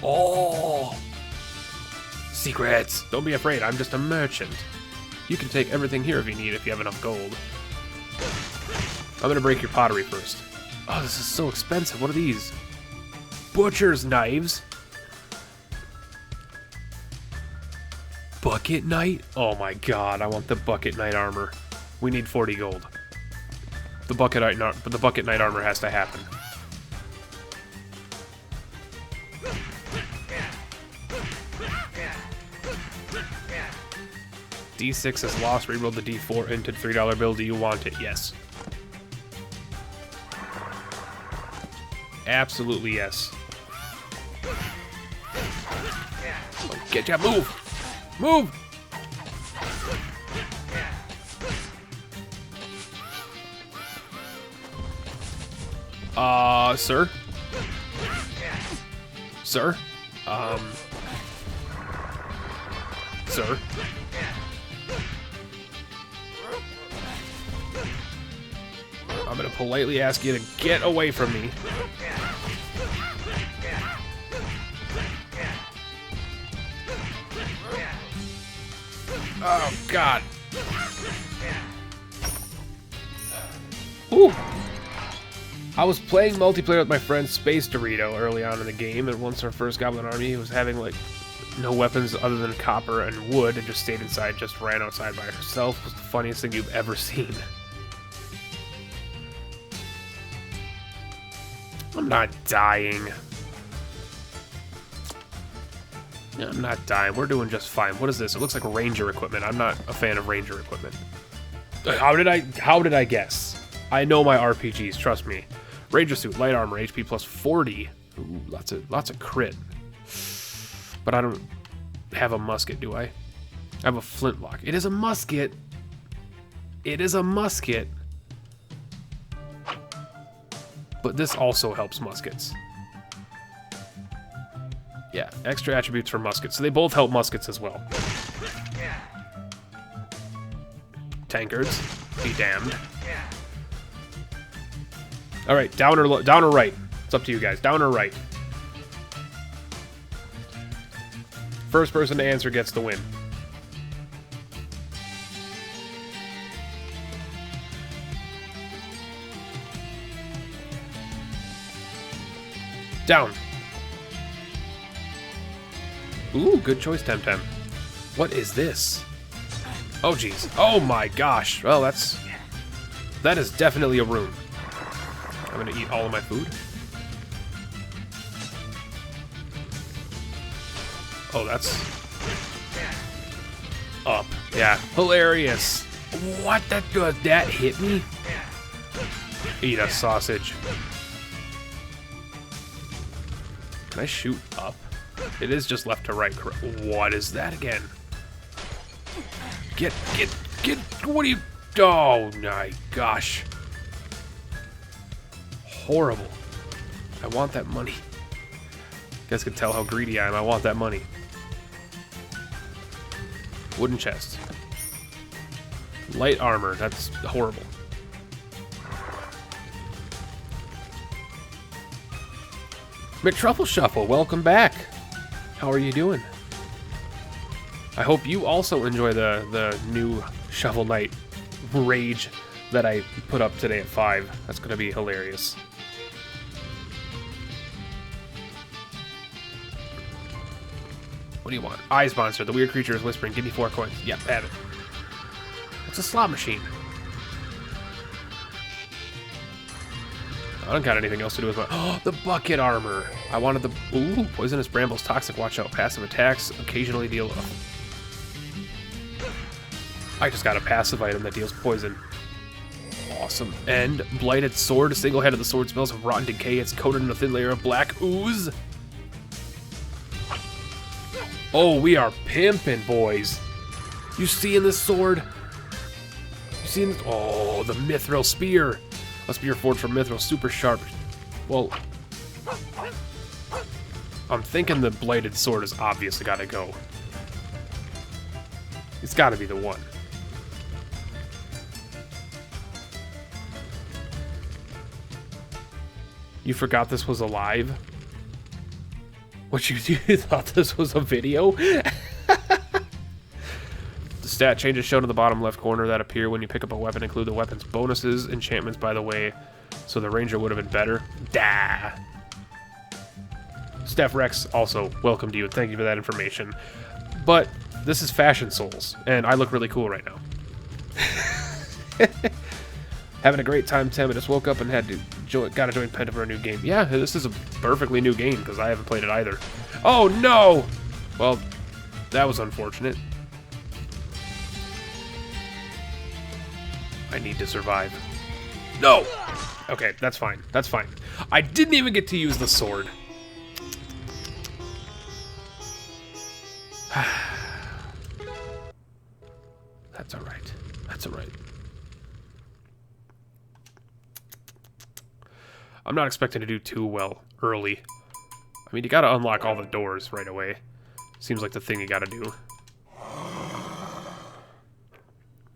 Oh! Secrets! Don't be afraid, I'm just a merchant. You can take everything here if you need, if you have enough gold. I'm gonna break your pottery first. Oh, this is so expensive. What are these? Butcher's knives. Bucket Knight? Oh my god, I want the Bucket Knight armor. We need 40 gold. The Bucket Knight armor has to happen. D6 is lost. Reroll the D4 into $3 bill. Do you want it? Yes. Absolutely yes. Oh, get ya! Move! Move! Sir? Sir? Sir? I'm gonna politely ask you to get away from me. Oh, God. Ooh. I was playing multiplayer with my friend Space Dorito early on in the game, and once our first Goblin Army was having, like, no weapons other than copper and wood, and just stayed inside, just ran outside by herself, was the funniest thing you've ever seen. I'm not dying. I'm not dying. We're doing just fine. What is this? It looks like ranger equipment. I'm not a fan of ranger equipment. How did I guess? I know my RPGs, trust me. Ranger suit, light armor, HP plus 40. Ooh, lots of crit. But I don't have a musket, do I? I have a flintlock. It is a musket. It is a musket. But this also helps muskets. Yeah, extra attributes for muskets. So they both help muskets as well. Tankards, be damned. All right, down or right? It's up to you guys. Down or right? First person to answer gets the win. Down. Ooh, good choice, Temtem. What is this? Oh, jeez. Oh, my gosh. Well, that is definitely a room. I'm gonna eat all of my food. Oh, that's up. Yeah, hilarious. What? That hit me? Eat a sausage. Can I shoot up? It is just left to right. What is that again? Get. What are you? Oh my gosh. Horrible. I want that money. You guys can tell how greedy I am. I want that money. Wooden chest. Light armor. That's horrible. McTruffle Shuffle, welcome back. How are you doing? I hope you also enjoy the new Shovel Knight rage that I put up today at 5. That's going to be hilarious. What do you want? Eyes monster. The weird creature is whispering. Give me 4 coins. Yep, have it. It's a slot machine. I don't got anything else to do with my... Oh, the bucket armor. I wanted the... Ooh, poisonous brambles. Toxic. Watch out. Passive attacks. Occasionally deal... I just got a passive item that deals poison. Awesome. And blighted sword. A single head of the sword smells of rotten decay. It's coated in a thin layer of black ooze. Oh, we are pimping, boys. You seeing this sword? You seeing this? Oh, the mithril spear. A spear forged from mithril, super sharp. Well, I'm thinking the bladed sword has obviously got to go. It's got to be the one. You forgot this was alive? What, you thought this was a video? The stat changes shown in the bottom left corner that appear when you pick up a weapon include the weapon's bonuses, enchantments, by the way, so the ranger would have been better. Dah! Steph Rex, also, welcome to you, and thank you for that information. But this is Fashion Souls, and I look really cool right now. Having a great time, Tim. I just woke up and had to gotta join Penta for a new game. Yeah, this is a perfectly new game, because I haven't played it either. Oh, no! Well, that was unfortunate. I need to survive. No! Okay, that's fine. That's fine. I didn't even get to use the sword. That's alright. That's alright. I'm not expecting to do too well early. I mean, you gotta unlock all the doors right away. Seems like the thing you gotta do.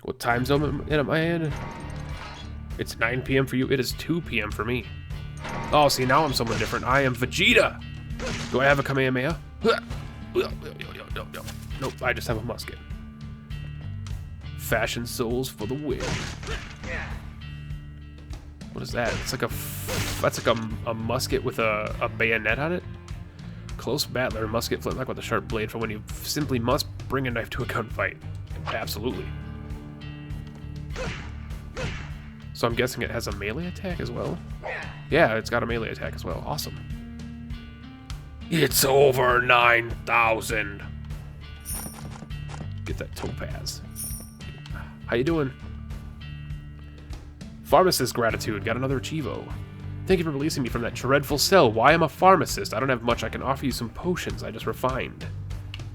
What time zone am I in? It's 9 p.m. for you. It is 2 p.m. for me. Oh, see, now I'm someone different. I am Vegeta. Do I have a Kamehameha? Nope, I just have a musket. Fashion Souls for the win. What is that? It's like that's like a musket with a bayonet on it. Close battler, musket flintlock with a sharp blade for when you simply must bring a knife to a gunfight. Absolutely. So I'm guessing it has a melee attack as well? Yeah, it's got a melee attack as well. Awesome. It's over 9,000. Get that topaz. How you doing? Pharmacist gratitude. Got another Chivo. Thank you for releasing me from that dreadful cell. Why am a pharmacist? I don't have much. I can offer you some potions I just refined.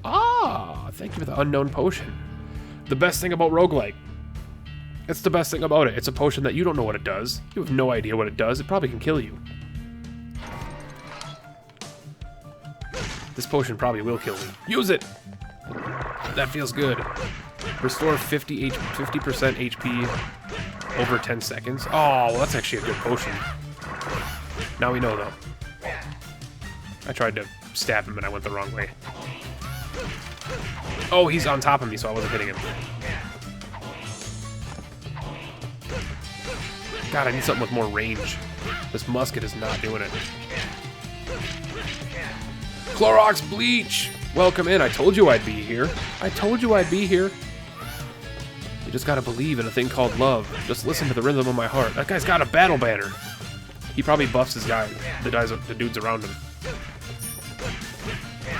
Ah, thank you for the unknown potion. The best thing about roguelike. It's the best thing about it. It's a potion that you don't know what it does. You have no idea what it does. It probably can kill you. This potion probably will kill me. Use it! That feels good. Restore 50% HP over 10 seconds. Oh, well, that's actually a good potion. Now we know, though. I tried to stab him, and I went the wrong way. Oh, he's on top of me, so I wasn't hitting him. God, I need something with more range. This musket is not doing it. Clorox Bleach! Welcome in. I told you I'd be here. I told you I'd be here. You just gotta believe in a thing called love. Just listen to the rhythm of my heart. That guy's got a battle banner. He probably buffs his guy, the dudes around him.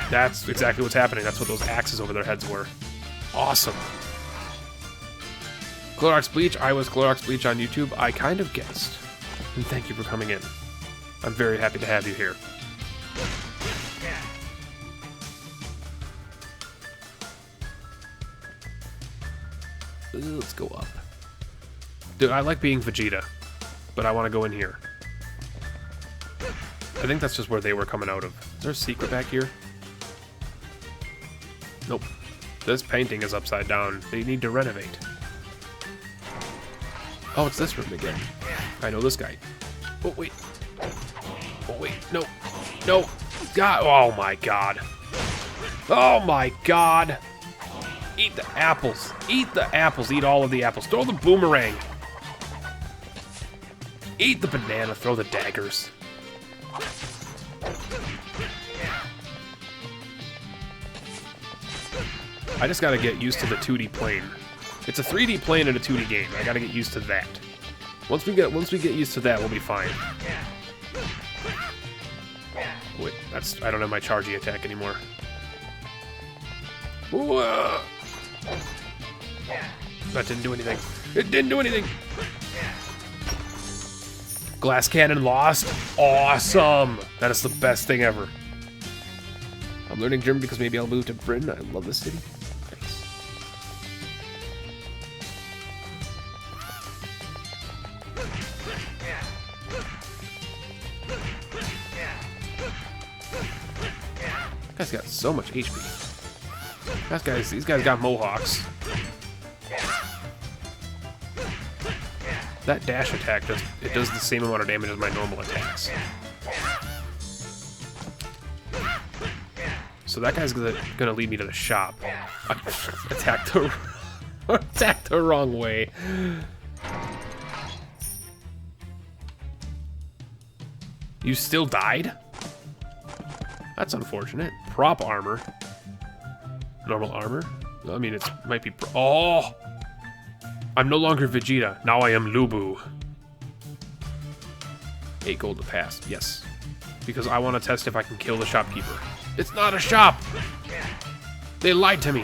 That's exactly what's happening. That's what those axes over their heads were. Awesome. Clorox Bleach, I was Clorox Bleach on YouTube. I kind of guessed. And thank you for coming in. I'm very happy to have you here. Let's go up. Dude, I like being Vegeta, but I want to go in here. I think that's just where they were coming out of. Is there a secret back here? Nope. This painting is upside down. They need to renovate. Oh, it's this room again. I know this guy. Oh, wait. Oh, wait. No. No. God. Oh, my God. Oh, my God. Eat the apples. Eat the apples. Eat all of the apples. Throw the boomerang. Eat the banana. Throw the daggers. I just gotta get used to the 2D plane. It's a 3D plane in a 2D game. I gotta get used to that. Once we get used to that, we'll be fine. Wait, I don't have my chargey attack anymore. Whoa. That didn't do anything. It didn't do anything. Glass cannon lost. Awesome. That is the best thing ever. I'm learning German because maybe I'll move to Britain. I love this city. Nice. Guy's got so much HP. These guys got mohawks. That dash attack does the same amount of damage as my normal attacks. So that guy's gonna lead me to the shop. Attacked the wrong way. You still died? That's unfortunate. Prop armor. Normal armor? I mean, it might be... Oh! I'm no longer Vegeta. Now I am Lubu. 8 gold to pass. Yes. Because I want to test if I can kill the shopkeeper. It's not a shop! They lied to me.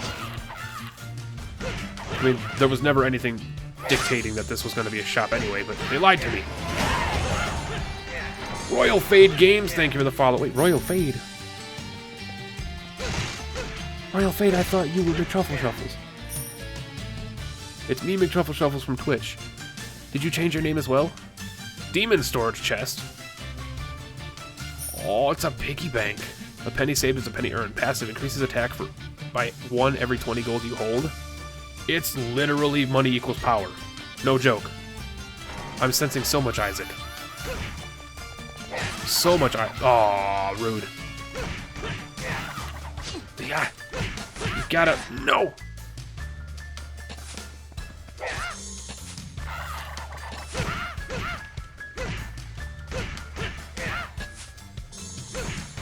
I mean, there was never anything dictating that this was going to be a shop anyway, but they lied to me. Royal Fade Games, thank you for the follow. Wait, Royal Fade? Royal Fade, I thought you were McTruffle Shuffles. It's me, McTruffle Shuffles from Twitch. Did you change your name as well? Demon Storage Chest. Oh, it's a piggy bank. A penny saved is a penny earned. Passive increases attack by 1 every 20 gold you hold. It's literally money equals power. No joke. I'm sensing so much Isaac. So much Isaac. Aw, rude. Yeah. You gotta... No!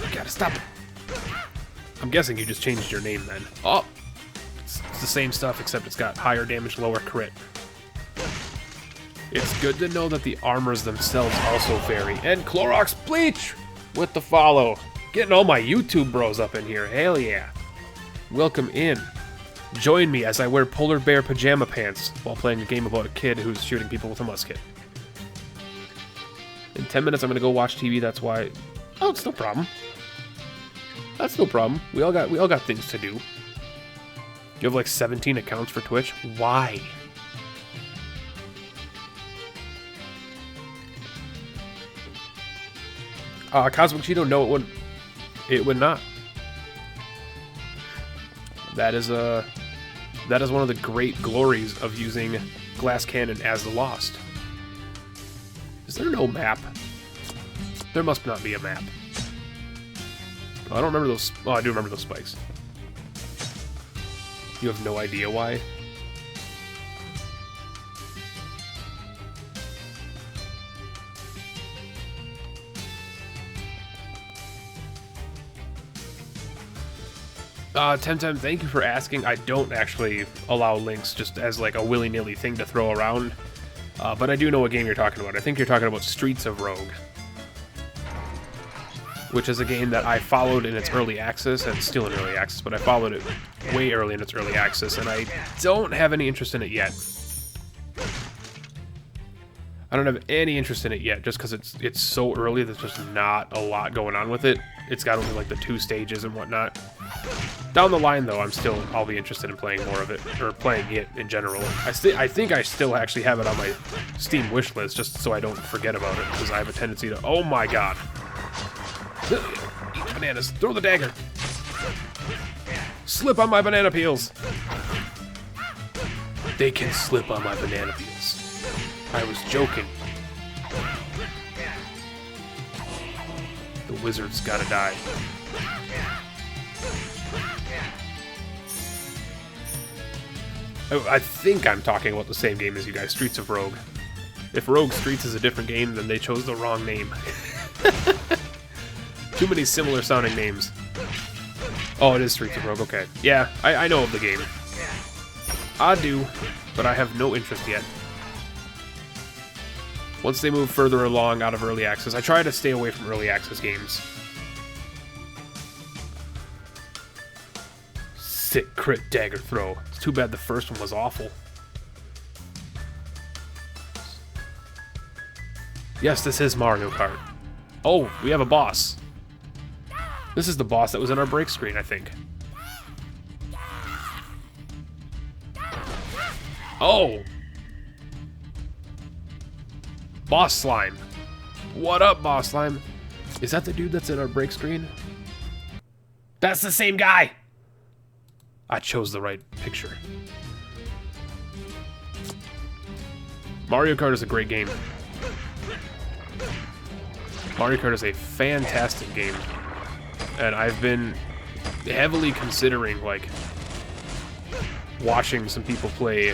You gotta stop. I'm guessing you just changed your name then. Oh! It's the same stuff, except it's got higher damage, lower crit. It's good to know that the armors themselves also vary. And Clorox Bleach with the follow. Getting all my YouTube bros up in here. Hell yeah. Welcome in. Join me as I wear polar bear pajama pants while playing a game about a kid who's shooting people with a musket. In 10 minutes I'm gonna go watch TV, that's why... Oh, it's no problem. That's no problem. We all got things to do. You have like 17 accounts for Twitch? Why? Cosmic Cheeto, no, it wouldn't. It would not. That is one of the great glories of using Glass Cannon as the Lost. Is there no map? There must not be a map. Oh, I don't remember those. Oh, I do remember those spikes. You have no idea why? Temtem, thank you for asking. I don't actually allow links just as like a willy-nilly thing to throw around. But I do know what game you're talking about. I think you're talking about Streets of Rogue, which is a game that I followed in its early access, and it's still in early access, but I followed it way early in its early access, and I don't have any interest in it yet. I don't have any interest in it yet, just because it's so early. There's just not a lot going on with it. It's got only like the 2 stages and whatnot. Down the line, though, I'll be interested in playing more of it, or playing it in general. I think I still actually have it on my Steam wish list, just so I don't forget about it, because I have a tendency to. Oh my god! Eat bananas. Throw the dagger. Slip on my banana peels. They can slip on my banana peels. I was joking. The wizard's gotta die. I think I'm talking about the same game as you guys, Streets of Rogue. If Rogue Streets is a different game, then they chose the wrong name. Too many similar sounding names. Oh, it is Streets of Rogue, okay. Yeah, I know of the game. I do, but I have no interest yet. Once they move further along out of early access, I try to stay away from early access games. Sick crit dagger throw. It's too bad the first one was awful. Yes, this is Mario Kart. Oh, we have a boss. This is the boss that was in our break screen, I think. Oh! Boss Slime. What up, Boss Slime? Is that the dude that's in our break screen? That's the same guy! I chose the right picture. Mario Kart is a great game. Mario Kart is a fantastic game. And I've been heavily considering, like, watching some people play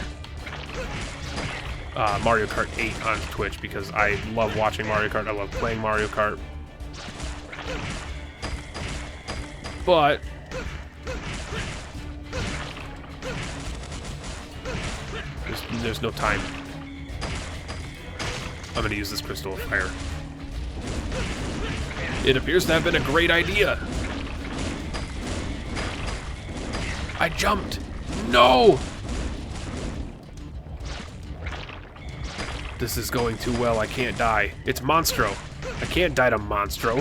Mario Kart 8 on Twitch, because I love watching Mario Kart, I love playing Mario Kart. But there's no time. I'm gonna use this Crystal of Fire. It appears to have been a great idea. I jumped. No! This is going too well. I can't die. It's Monstro. I can't die to Monstro.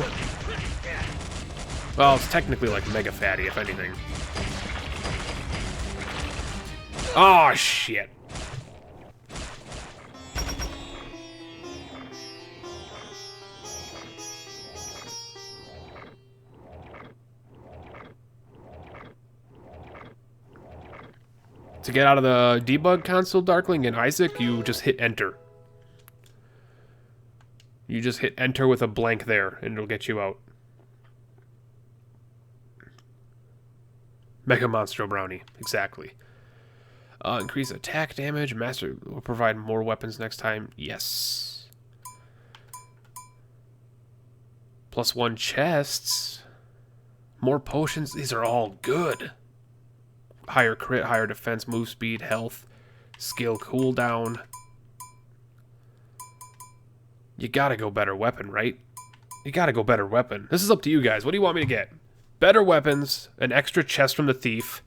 Well, it's technically like Mega Fatty, if anything. Oh, shit. To get out of the debug console, Darkling and Isaac, you just hit enter. You just hit enter with a blank there, and it'll get you out. Mega Monstro Brownie, exactly. Increase attack damage. Master will provide more weapons next time. Yes. +1 chests. More potions. These are all good. Higher crit, higher defense, move speed, health, skill cooldown. You gotta go better weapon, right? You gotta go better weapon. This is up to you guys. What do you want me to get? Better weapons, an extra chest from the thief,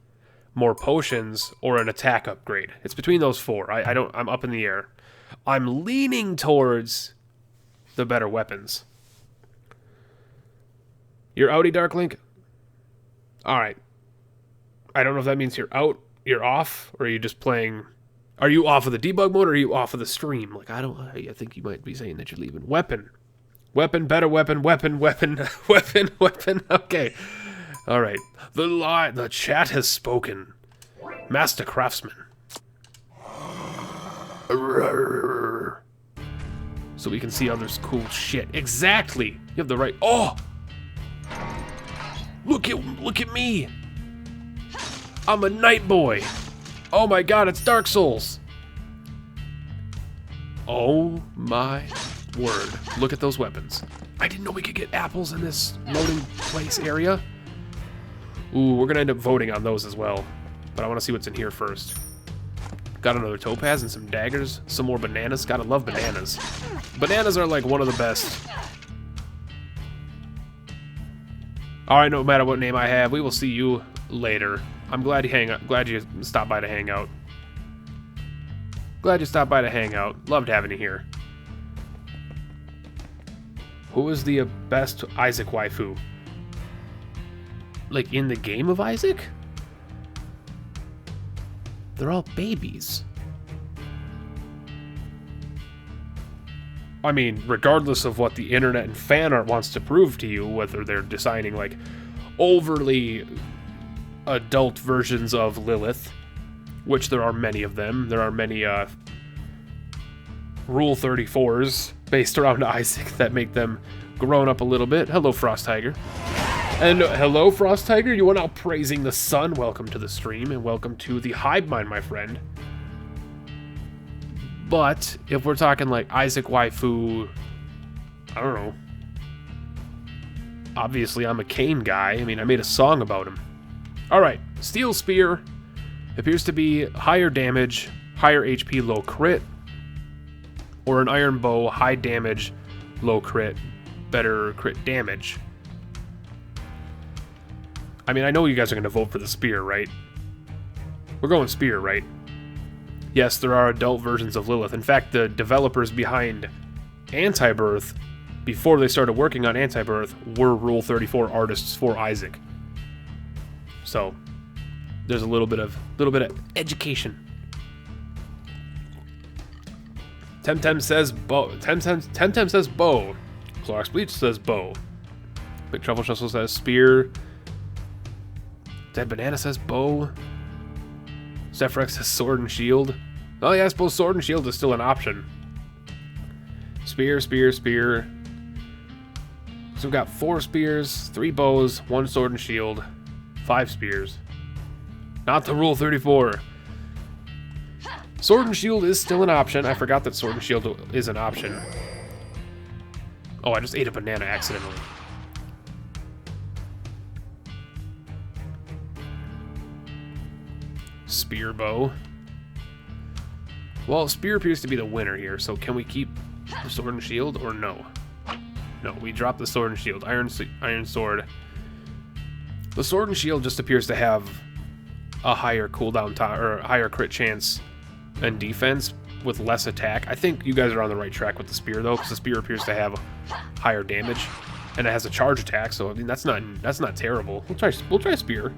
more potions, or an attack upgrade. It's between those 4. I'm up in the air. I'm leaning towards the better weapons. You're outie, Darklink? Alright. I don't know if that means you're out, you're off, or are you just playing... Are you off of the debug mode, or are you off of the stream? Like, I think you might be saying that you're leaving. Weapon. Weapon, better weapon, weapon, weapon, weapon, weapon. Okay. Alright. The chat has spoken. Master Craftsman. So we can see others' cool shit. Exactly! You have the right... Oh! Look at me! I'm a night boy! Oh my god, it's Dark Souls! Oh my word. Look at those weapons. I didn't know we could get apples in this loading place area. Ooh, we're gonna end up voting on those as well. But I want to see what's in here first. Got another topaz and some daggers. Some more bananas. Gotta love bananas. Bananas are like one of the best. Alright, no matter what name I have, we will see you later. I'm glad you stopped by to hang out. Glad you stopped by to hang out. Loved having you here. Who is the best Isaac waifu? Like, in the game of Isaac? They're all babies. I mean, regardless of what the internet and fan art wants to prove to you, whether they're designing, like, overly adult versions of Lilith, which there are many of them. There are many, Rule 34s based around Isaac that make them grown up a little bit. Hello, Frost Tiger. And hello, Frost Tiger. You are now praising the sun. Welcome to the stream, and welcome to the hive mind, my friend. But if we're talking like Isaac waifu, I don't know. Obviously, I'm a Kane guy. I mean, I made a song about him. All right, Steel Spear appears to be higher damage, higher HP, low crit, or an Iron Bow, high damage, low crit, better crit damage. I mean, I know you guys are going to vote for the Spear, right? We're going Spear, right? Yes, there are adult versions of Lilith. In fact, the developers behind Anti-Birth, before they started working on Anti-Birth, were Rule 34 artists for Isaac. So, there's a little bit of education. Temtem says bow. Temtem says bow. Clorox Bleach says bow. Big Truffle Shuffle says spear. Dead Banana says bow. Sephiroth says sword and shield. Oh yeah, I suppose sword and shield is still an option. Spear, spear, spear. So we've got 4 spears, 3 bows, 1 sword and shield, 5 spears. Not the Rule 34. Sword and shield is still an option. I forgot that sword and shield is an option. Oh, I just ate a banana accidentally. Spear bow. Well, spear appears to be the winner here, so can we keep the sword and shield or no? No, we drop the sword and shield. Iron sword. The sword and shield just appears to have a higher cooldown time or a higher crit chance and defense with less attack. I think you guys are on the right track with the spear though, because the spear appears to have higher damage and it has a charge attack. So I mean that's not terrible. We'll try spear.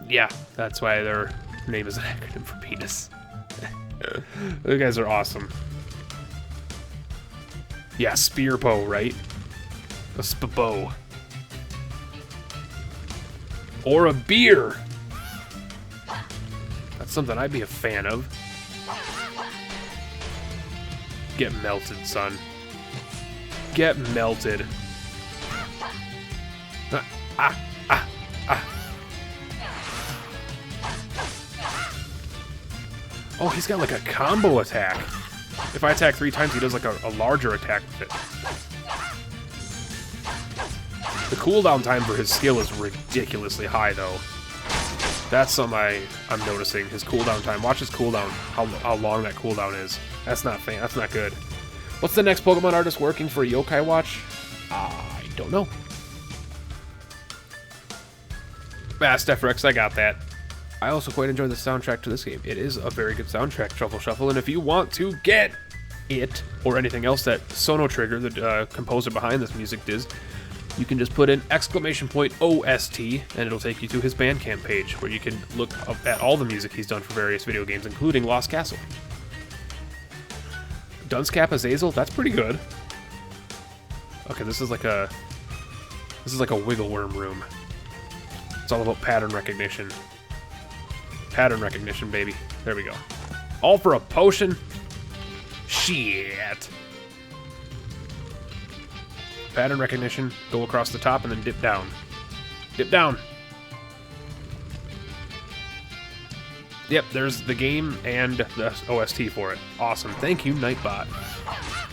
Yeah, that's why their name is an acronym for penis. You guys are awesome. Yeah, spear bow, right? A bow. Or a beer. That's something I'd be a fan of. Get melted, son. Get melted. Oh, he's got like a combo attack. If I attack 3 times, he does like a larger attack with it. The cooldown time for his skill is ridiculously high, though. That's something I'm noticing. His cooldown time. Watch his cooldown. How long that cooldown is. That's not That's not good. What's the next Pokemon artist working for a Yokai Watch? I don't know. Steph Rex, I got that. I also quite enjoy the soundtrack to this game. It is a very good soundtrack, Truffle Shuffle, and if you want to get it, or anything else that Sono Trigger, the composer behind this music, does, you can just put in !OST, and it'll take you to his Bandcamp page, where you can look up at all the music he's done for various video games, including Lost Castle. Dunscap Azazel, that's pretty good. Okay, this is like a wiggle worm room. It's all about pattern recognition. Pattern recognition, baby. There we go. All for a potion? Shit. Pattern recognition. Go across the top and then dip down. Dip down. Yep, there's the game and the OST for it. Awesome. Thank you, Nightbot.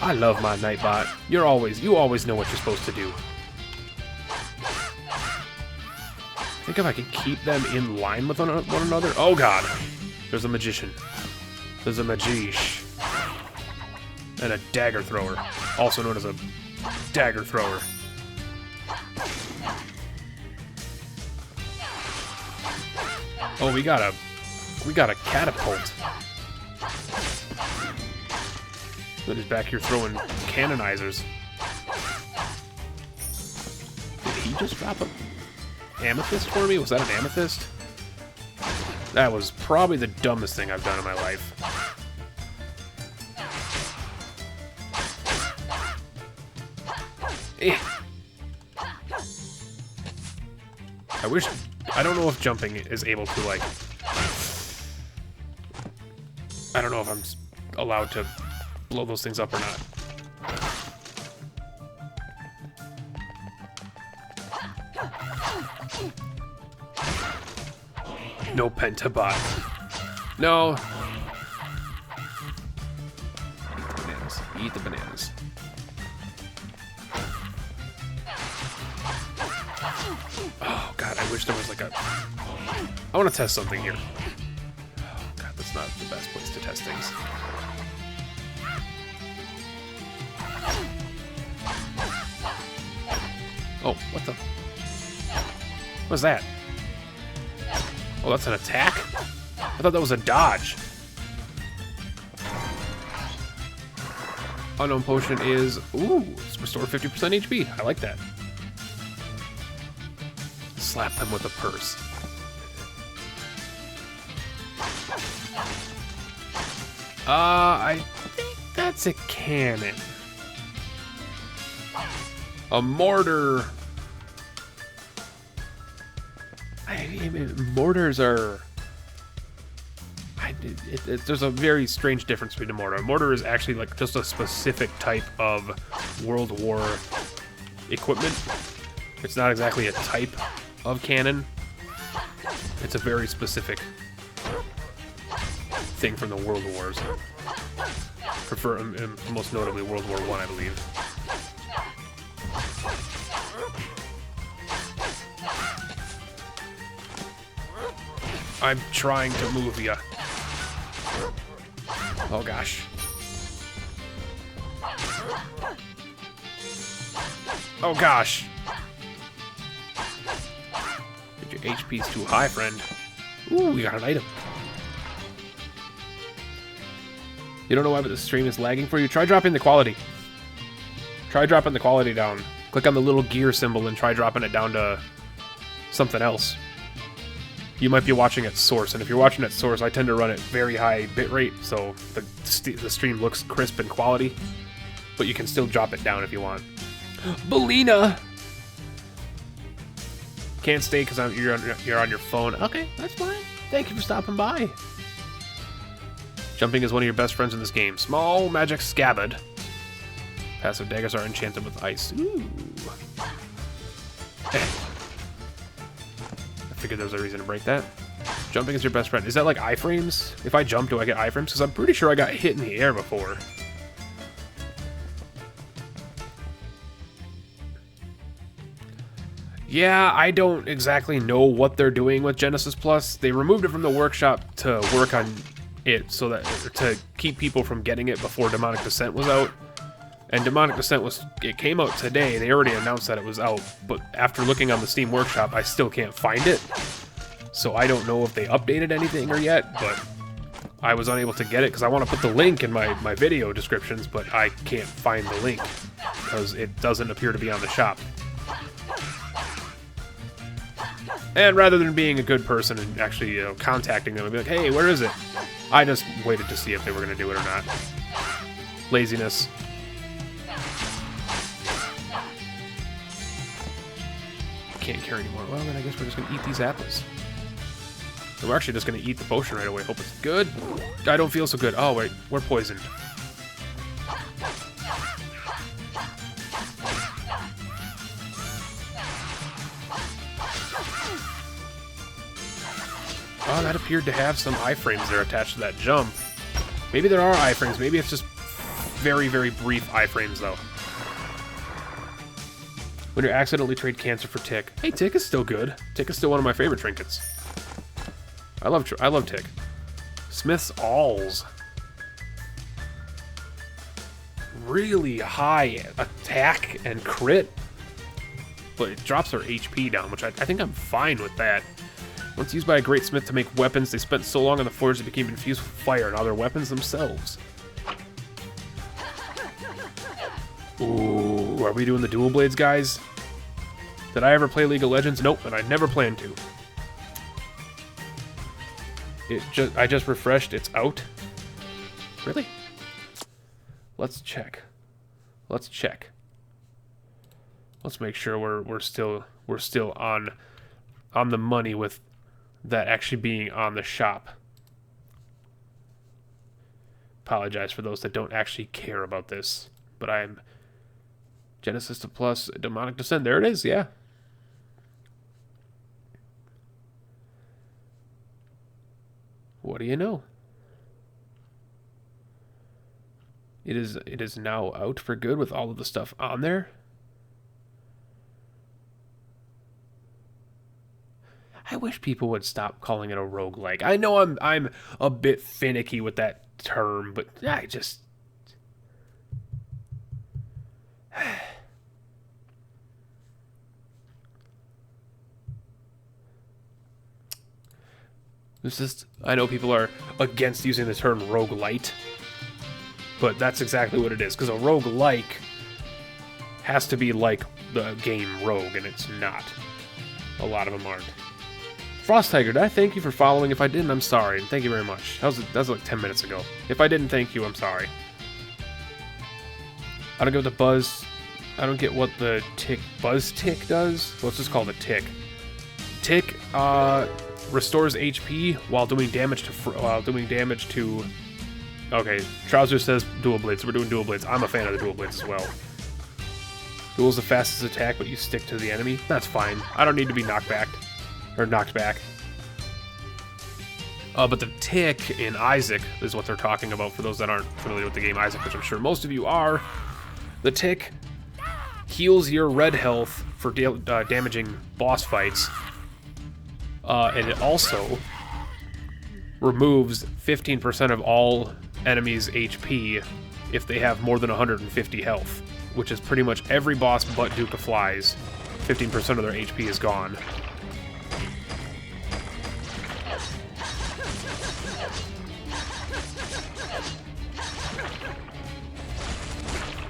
I love my Nightbot. You always know what you're supposed to do. I think if I can keep them in line with one another. Oh god. There's a magician. There's a magish. And a dagger thrower. Also known as a dagger thrower. Oh, we got a We got a catapult. But he's back here throwing cannonizers. Did he just drop an amethyst for me? Was that an amethyst? That was probably the dumbest thing I've done in my life. Eh. I don't know if jumping is able to, like... I don't know if I'm allowed to blow those things up or not. No pentabot. No. Bananas. Eat the bananas. Oh god, I wish there was like a... I want to test something here. Oh god, that's not the best place to test things. Oh, what the... What's that? Oh, that's an attack? I thought that was a dodge. Unknown potion is... Ooh, it's restore 50% HP. I like that. Slap them with a purse. I think that's a cannon. A mortar. Mortars are... there's a very strange difference between a mortar. A mortar is actually like just a specific type of World War equipment. It's not exactly a type of cannon. It's a very specific thing from the World Wars. Most notably World War I believe. I'm trying to move ya. Oh gosh. Oh gosh. Your HP's too high, friend. Ooh, we got an item. You don't know why, but the stream is lagging for you? Try dropping the quality. Try dropping the quality down. Click on the little gear symbol and try dropping it down to something else. You might be watching at source, and if you're watching at source, I tend to run at very high bitrate, so the stream looks crisp and quality, but you can still drop it down if you want. Belina! Can't stay because you're on your phone. Okay, that's fine. Thank you for stopping by. Jumping is one of your best friends in this game. Small magic scabbard. Passive daggers are enchanted with ice. Ooh. I figured there was a reason to break that. Jumping is your best friend. Is that like iframes? If I jump, do I get iframes? Because I'm pretty sure I got hit in the air before. Yeah, I don't exactly know what they're doing with Genesis Plus. They removed it from the workshop to work on it so that to keep people from getting it before Demonic Descent was out. And Demonic Descent it came out today. They already announced that it was out, but after looking on the Steam Workshop, I still can't find it. So I don't know if they updated anything or yet, but I was unable to get it because I want to put the link in my video descriptions, but I can't find the link because it doesn't appear to be on the shop. And rather than being a good person and actually, contacting them and be like, hey, where is it? I just waited to see if they were going to do it or not. Laziness. Can't carry anymore. Well, then I guess we're just going to eat these apples. And we're actually just going to eat the potion right away. Hope it's good. I don't feel so good. Oh, wait. We're poisoned. Oh, that appeared to have some iframes there attached to that jump. Maybe there are iframes. Maybe it's just very, very brief iframes, though. When you accidentally trade cancer for tick. Hey, tick is still good. Tick is still one of my favorite trinkets. I love tick. Smith's Awls. Really high attack and crit, but it drops her HP down, which I think I'm fine with that. Once used by a great smith to make weapons, they spent so long on the forge they became infused with fire, now they're weapons themselves. Ooh, are we doing the dual blades, guys? Did I ever play League of Legends? Nope, and I never plan to. I just refreshed, it's out. Really? Let's check. Let's check. Let's make sure we're still on the money with that actually being on the shop. Apologize for those that don't actually care about this, but I'm Genesis to Plus Demonic Descent. There it is, yeah. What do you know? It is now out for good with all of the stuff on there. I wish people would stop calling it a roguelike. I know I'm a bit finicky with that term, but I just it's just, I know people are against using the term roguelite, but that's exactly what it is, because a roguelike has to be like the game Rogue, and it's not. A lot of them aren't. Frost Tiger, did I thank you for following? If I didn't, I'm sorry, and thank you very much. That was like 10 minutes ago. If I didn't thank you, I'm sorry. I don't get what the buzz... I don't get what the tick... Buzz tick does? Let's just call it a tick. Tick, restores HP while doing damage to... Okay, Trouser says dual blades, so we're doing dual blades. I'm a fan of the dual blades as well. Duel's the fastest attack, but you stick to the enemy. That's fine. I don't need to be knocked back. Or knocked back. But the tick in Isaac is what they're talking about for those that aren't familiar with the game Isaac, which I'm sure most of you are. The tick heals your red health for damaging boss fights. And it also removes 15% of all enemies' HP if they have more than 150 health, which is pretty much every boss but Duke of Flies. 15% of their HP is gone.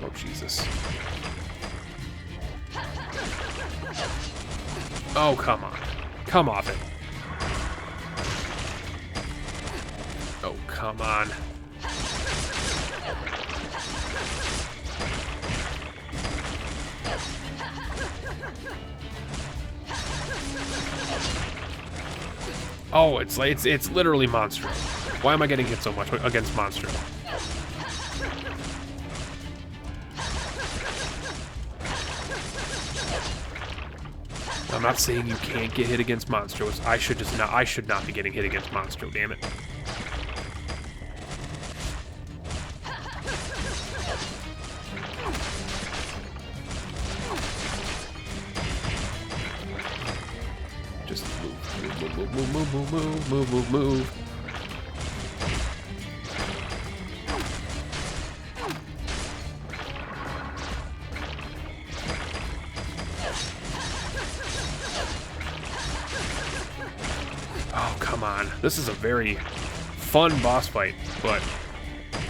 Oh, Jesus. Oh, come on. Come off it. Oh, come on. Oh, it's literally Monstro. Why am I getting hit so much against Monstro? I'm not saying you can't get hit against Monstro. I should not be getting hit against Monstro, damn it. Just move. Oh, come on. This is a very fun boss fight, but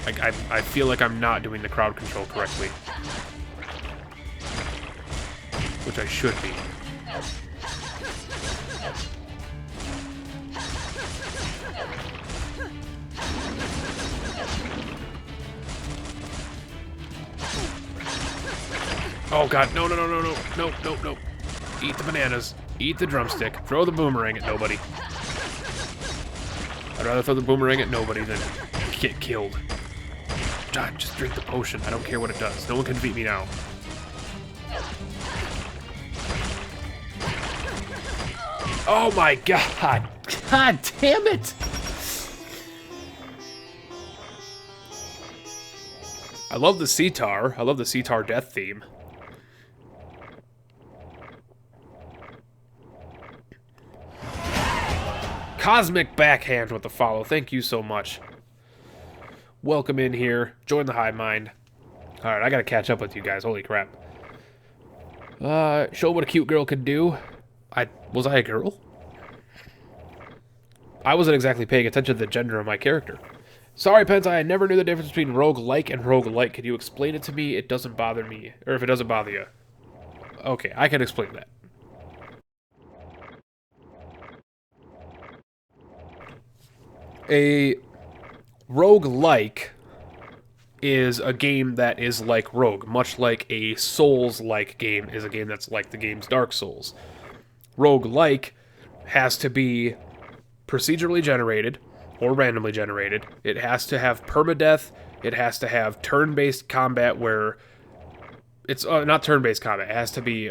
I feel like I'm not doing the crowd control correctly. Which I should be. Oh god, no. Eat the bananas. Eat the drumstick. Throw the boomerang at nobody. I'd rather throw the boomerang at nobody than get killed. God, just drink the potion. I don't care what it does. No one can beat me now. Oh my god! God damn it! I love the sitar. I love the sitar death theme. Cosmic Backhand with the follow. Thank you so much. Welcome in here. Join the hive mind. Alright, I gotta catch up with you guys. Holy crap. Show what a cute girl could do. Was I a girl? I wasn't exactly paying attention to the gender of my character. Sorry, Penta, I never knew the difference between roguelike and roguelite. Can you explain it to me? It doesn't bother me. Or if it doesn't bother you. Okay, I can explain that. A roguelike is a game that is like Rogue, much like a Souls-like game is a game that's like the game's Dark Souls. Roguelike has to be procedurally generated or randomly generated. It has to have permadeath. It has to have turn-based combat where it's not turn-based combat. It has to be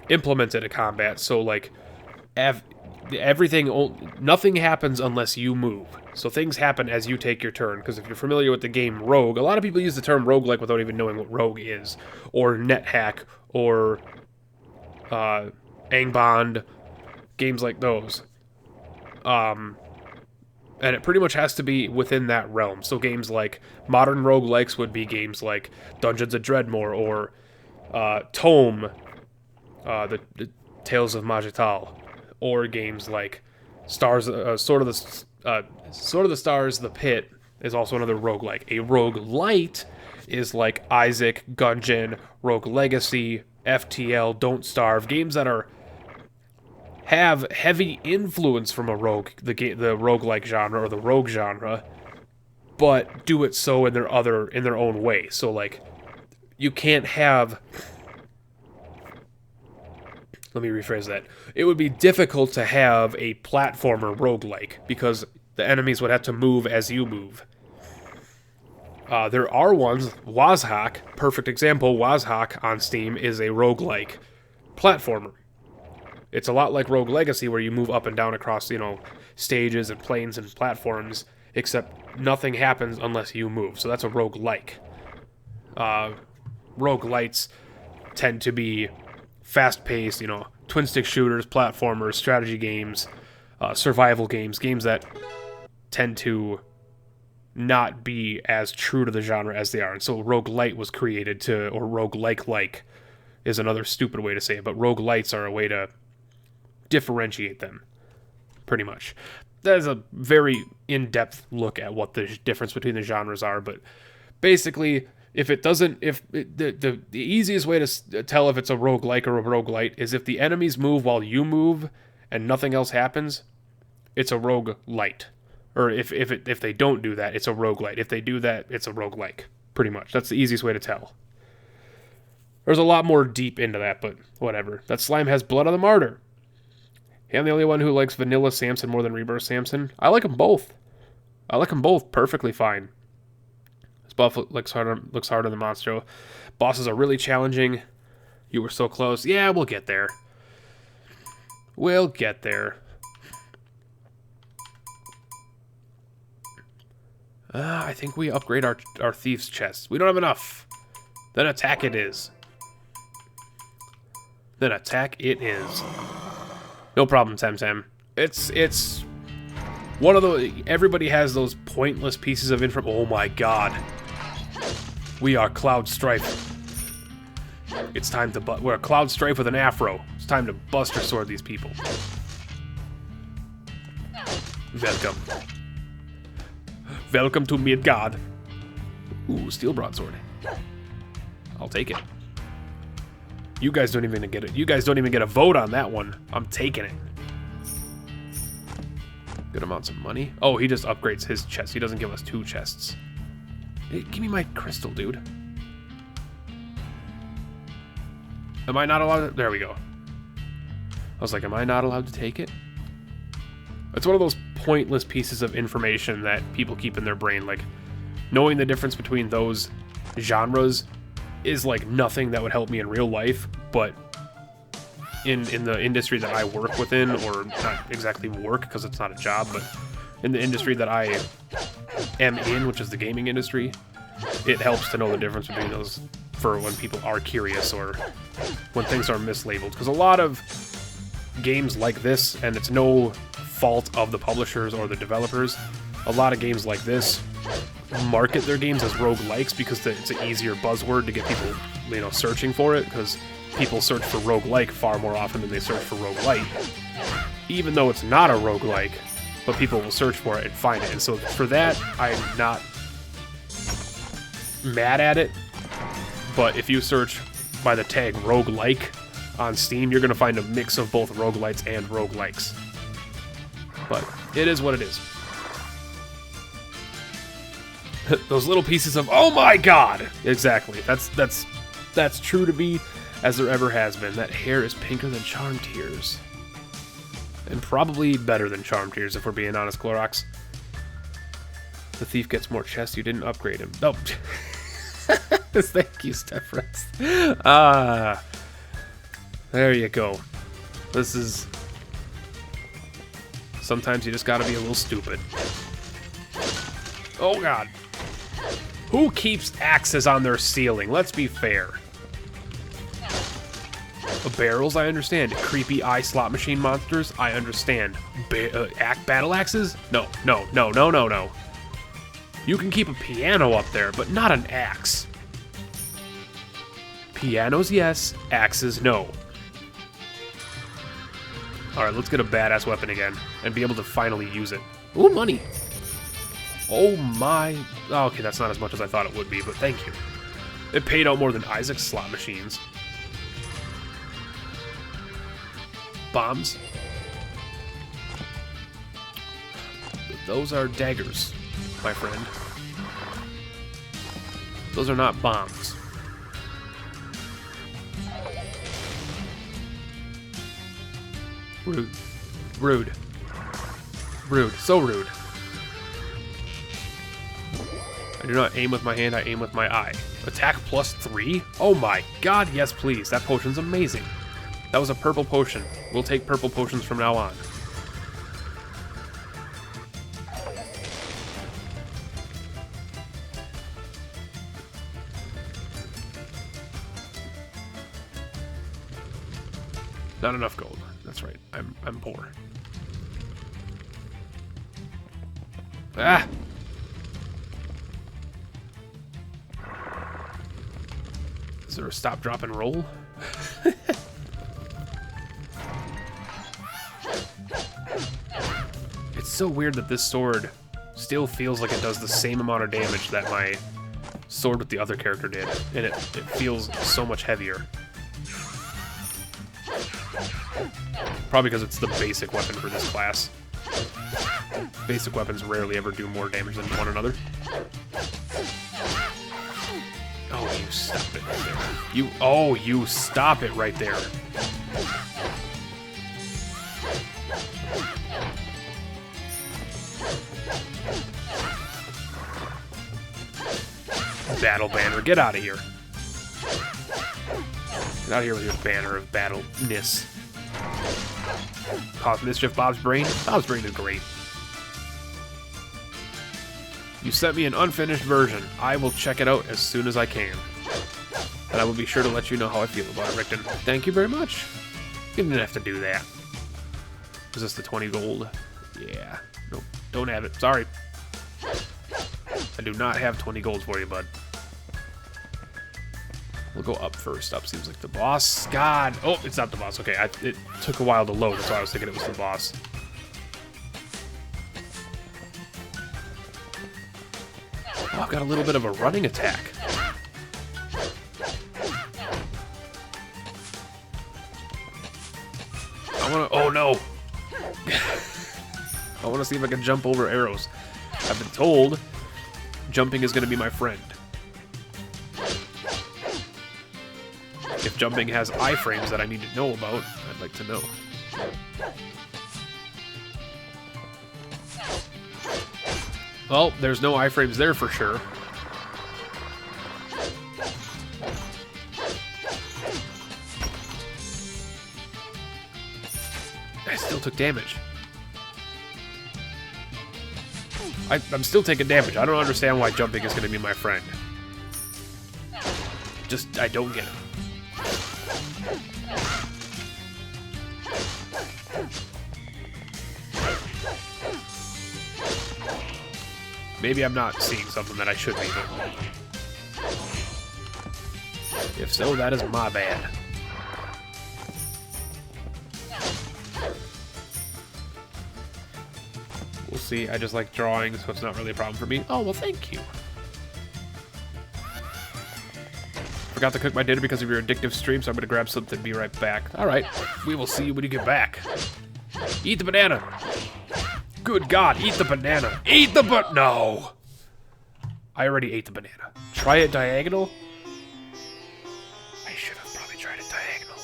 implemented in combat. So like nothing happens unless you move. So things happen as you take your turn, because if you're familiar with the game Rogue, a lot of people use the term roguelike without even knowing what Rogue is, or NetHack, or Angband, games like those. And it pretty much has to be within that realm. So games like modern roguelikes would be games like Dungeons of Dreadmore, or Tome, the Tales of Magital, or games like Sword of the Stars, The Pit is also another roguelike. A roguelite is like Isaac, Gungeon, Rogue Legacy, FTL, Don't Starve, games that have heavy influence from the roguelike genre or the rogue genre, but do it so in their own way. So like you can't have, let me rephrase that. It would be difficult to have a platformer roguelike because the enemies would have to move as you move. There are ones, Wazhak, perfect example, Wazhak on Steam is a roguelike platformer. It's a lot like Rogue Legacy where you move up and down across, stages and planes and platforms, except nothing happens unless you move. So that's a roguelike. Roguelites tend to be fast-paced, twin-stick shooters, platformers, strategy games, survival games, games that tend to not be as true to the genre as they are. And so roguelite was created or roguelike is another stupid way to say it, but roguelites are a way to differentiate them, pretty much. That is a very in-depth look at what the difference between the genres are, but basically, the easiest way to tell if it's a roguelike or a roguelite is if the enemies move while you move and nothing else happens, it's a roguelite. Or if they don't do that, it's a roguelite. If they do that, it's a roguelike. Pretty much. That's the easiest way to tell. There's a lot more deep into that, but whatever. That slime has blood on the martyr. Hey, I'm the only one who likes vanilla Samson more than Rebirth Samson. I like them both. I like them both perfectly fine. This buff looks harder than Monstro. Bosses are really challenging. You were so close. Yeah, we'll get there. We'll get there. I think we upgrade our Thief's Chest. We don't have enough. Then attack it is. Then attack it is. No problem, Temtem. It's one of the... Everybody has those pointless pieces of information. Oh my god. We are Cloud Strife. It's time to... We're Cloud Strife with an afro. It's time to Buster Sword these people. Welcome. Welcome to Midgard. Ooh, steel broadsword. I'll take it. You guys don't even get it. You guys don't even get a vote on that one. I'm taking it. Good amounts of money. Oh, he just upgrades his chest. He doesn't give us 2 chests. Hey, give me my crystal, dude. Am I not allowed to... There we go. I was like, am I not allowed to take it? It's one of those pointless pieces of information that people keep in their brain. Like, knowing the difference between those genres is like nothing that would help me in real life, but in the industry that I work within, or not exactly work because it's not a job, but in the industry that I am in, which is the gaming industry, it helps to know the difference between those for when people are curious or when things are mislabeled. Because a lot of games like this, and it's no fault of the publishers or the developers, a lot of games like this market their games as roguelikes because it's an easier buzzword to get people, searching for it, because people search for roguelike far more often than they search for roguelite. Even though it's not a roguelike, but people will search for it and find it. And so for that, I'm not mad at it. But if you search by the tag roguelike on Steam, you're going to find a mix of both roguelites and roguelikes. But it is what it is. Those little pieces of, oh my god! Exactly. That's true to me as there ever has been. That hair is pinker than Charm Tears. And probably better than Charm Tears, if we're being honest, Clorox. The thief gets more chests, you didn't upgrade him. Nope. Thank you, Stepfriends. There you go. This is... Sometimes you just gotta be a little stupid. Oh god. Who keeps axes on their ceiling? Let's be fair. Barrels, I understand. Creepy eye slot machine monsters, I understand. Battle axes? No. You can keep a piano up there, but not an axe. Pianos, yes. Axes, no. Alright, let's get a badass weapon again, and be able to finally use it. Ooh, money! Oh my... Oh, okay, that's not as much as I thought it would be, but thank you. It paid out more than Isaac's slot machines. Bombs. Those are daggers, my friend. Those are not bombs. Rude. Rude. Rude. So rude. I do not aim with my hand, I aim with my eye. Attack +3? Oh my god, yes please. That potion's amazing. That was a purple potion. We'll take purple potions from now on. Not enough gold. That's right. I'm poor. Ah! Is there a stop, drop, and roll? It's so weird that this sword still feels like it does the same amount of damage that my sword with the other character did, and it feels so much heavier. Probably because it's the basic weapon for this class. Basic weapons rarely ever do more damage than one another. Oh, you stop it right there. You stop it right there. Battle banner, get out of here. Get out of here with your banner of battleness. Cause mischief, Bob's brain. Bob's brain is great. You sent me an unfinished version. I will check it out as soon as I can. And I will be sure to let you know how I feel about it, Rickton. Thank you very much. You didn't have to do that. Is this the 20 gold? Yeah. Nope. Don't have it. Sorry. I do not have 20 gold for you, bud. We'll go up first. Up seems like the boss. God. Oh, it's not the boss. Okay, it took a while to load. That's why I was thinking it was the boss. Oh, I've got a little bit of a running attack. I want to... Oh, no. I want to see if I can jump over arrows. I've been told jumping is going to be my friend. If jumping has iframes that I need to know about, I'd like to know. Well, there's no iframes there for sure. I still took damage. I'm still taking damage. I don't understand why jumping is going to be my friend. Just, I don't get it. Maybe I'm not seeing something that I should be, but if so, that is my bad. We'll see. I just like drawing, so it's not really a problem for me. Oh, well, thank you. Forgot to cook my dinner because of your addictive stream, so I'm going to grab something and be right back. All right. We will see you when you get back. Eat the banana. Good God, eat the banana. Eat the no. I already ate the banana. Try it diagonal. I should have probably tried it diagonal.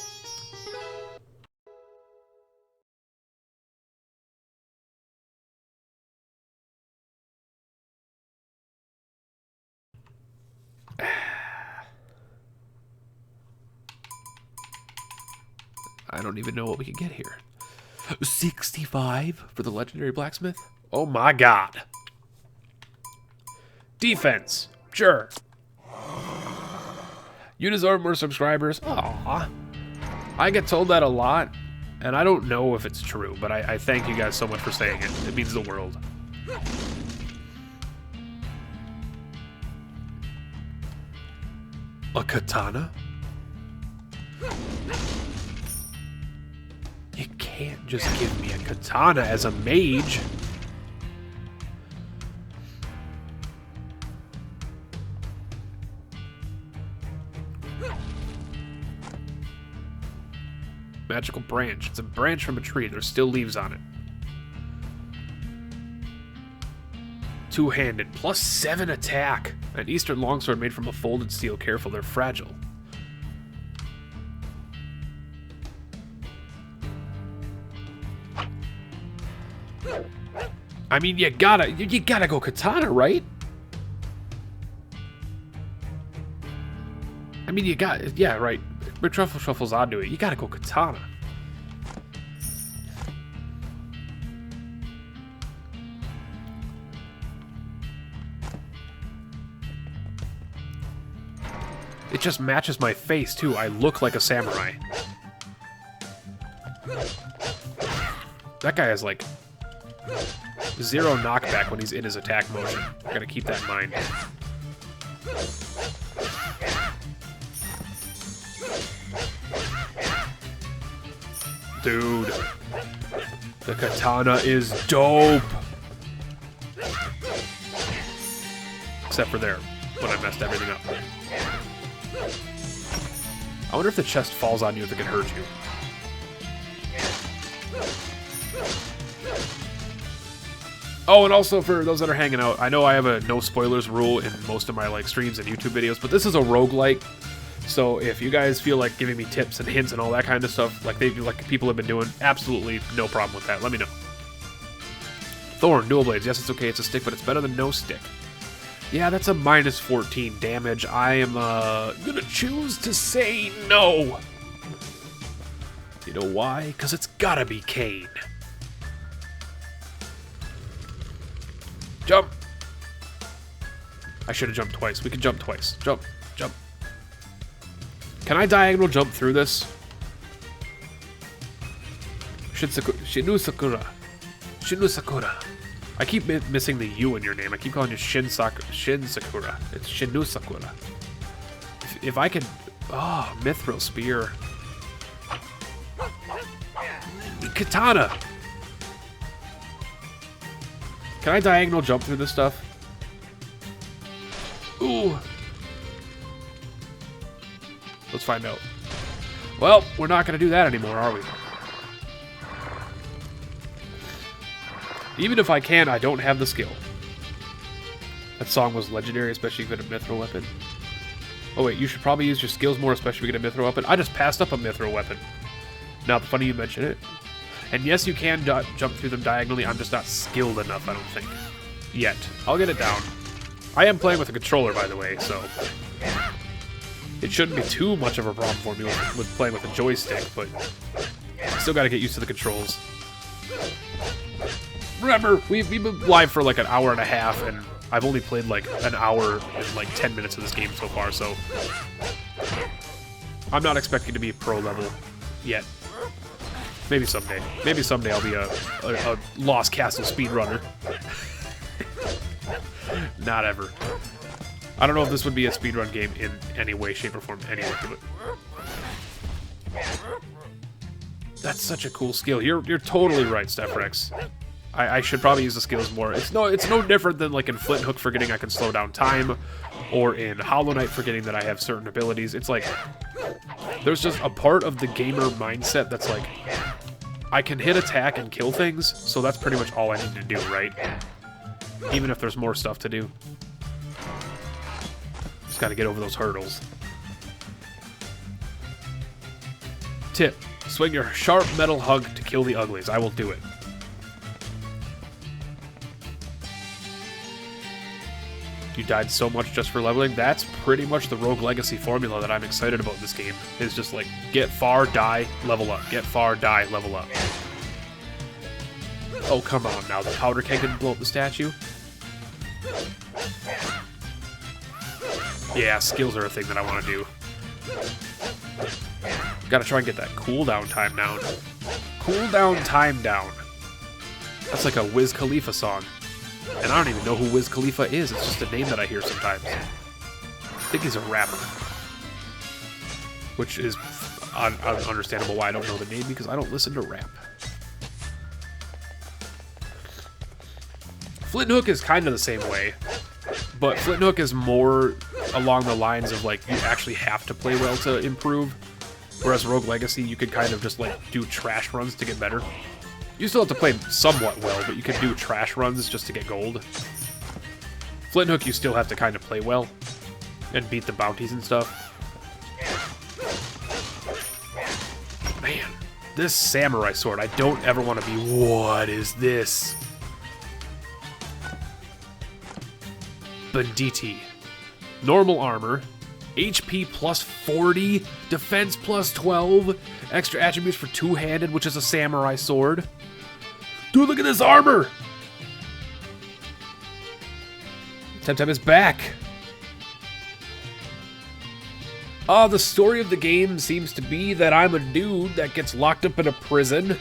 I don't even know what we can get here. 65 for the legendary blacksmith? Oh my God. Defense. Sure. You deserve more subscribers. Aww. I get told that a lot, and I don't know if it's true, but I thank you guys so much for saying it. It means the world. A katana? You can't just give me a katana as a mage. Magical branch. It's a branch from a tree. There's still leaves on it. Two-handed. +7 attack. An Eastern longsword made from a folded steel. Careful, they're fragile. I mean, you gotta go katana, right? I mean, yeah, right. But Truffle Shuffle's onto it. You gotta go katana. It just matches my face, too. I look like a samurai. That guy has, like, 0 knockback when he's in his attack motion. I gotta keep that in mind. Dude, the katana is dope. Except for there, when I messed everything up. I wonder if the chest falls on you if it can hurt you. Oh, and also for those that are hanging out, I know I have a no spoilers rule in most of my like streams and YouTube videos, but this is a roguelike. So if you guys feel like giving me tips and hints and all that kind of stuff, like people have been doing, absolutely no problem with that. Let me know. Thorn, dual blades. Yes, it's okay. It's a stick, but it's better than no stick. Yeah, that's a -14 damage. I am gonna choose to say no. You know why? Because it's gotta be Kane. Jump. I should have jumped twice. We can jump twice. Jump. Jump. Can I diagonal jump through this? Shinu Sakura. Shinu Sakura. I keep missing the U in your name. I keep calling you Shin Sakura. It's Shinu Sakura. If I could... Oh, Mithril Spear. Katana! Can I diagonal jump through this stuff? Ooh. Let's find out. Well, we're not going to do that anymore, are we? Even if I can, I don't have the skill. That song was legendary, especially if you get a mithril weapon. Oh wait, you should probably use your skills more, especially if you get a mithril weapon. I just passed up a mithril weapon. Now, funny you mention it. And yes, you can jump through them diagonally. I'm just not skilled enough, I don't think. Yet. I'll get it down. I am playing with a controller, by the way, so... It shouldn't be too much of a problem for me with playing with a joystick, but... I still gotta get used to the controls. Remember, we've been live for like an hour and a half, and I've only played like an hour and like 10 minutes of this game so far, so... I'm not expecting to be pro level yet. Maybe someday. Maybe someday I'll be a Lost Castle speedrunner. Not ever. I don't know if this would be a speedrun game in any way, shape, or form anyway, but... That's such a cool skill. You're totally right, Steph Rex. I should probably use the skills more. It's no different than like in Flint Hook forgetting I can slow down time, or in Hollow Knight forgetting that I have certain abilities. It's like there's just a part of the gamer mindset that's like I can hit attack and kill things, so that's pretty much all I need to do, right? Even if there's more stuff to do. Just gotta get over those hurdles. Tip: swing your sharp metal hug to kill the uglies. I will do it. You died so much just for leveling. That's pretty much the Rogue Legacy formula that I'm excited about this game. Is just like, get far, die, level up. Get far, die, level up. Oh, come on now. The powder keg didn't blow up the statue? Yeah, skills are a thing that I want to do. Gotta try and get that cooldown time down. Cooldown time down. That's like a Wiz Khalifa song. And I don't even know who Wiz Khalifa is. It's just a name that I hear sometimes. I think he's a rapper. Which is understandable why I don't know the name, because I don't listen to rap. Flint Hook is kind of the same way. But Flint Hook is more along the lines of, like, you actually have to play well to improve. Whereas Rogue Legacy, you could kind of just, like, do trash runs to get better. You still have to play somewhat well, but you can do trash runs just to get gold. Flint Hook, you still have to kind of play well and beat the bounties and stuff. Man, this samurai sword, I don't ever want to be... What is this? Banditi. Normal armor. HP plus 40. Defense plus 12. Extra attributes for two-handed, which is a samurai sword. Dude, look at this armor! Temtem is back. The story of the game seems to be that I'm a dude that gets locked up in a prison.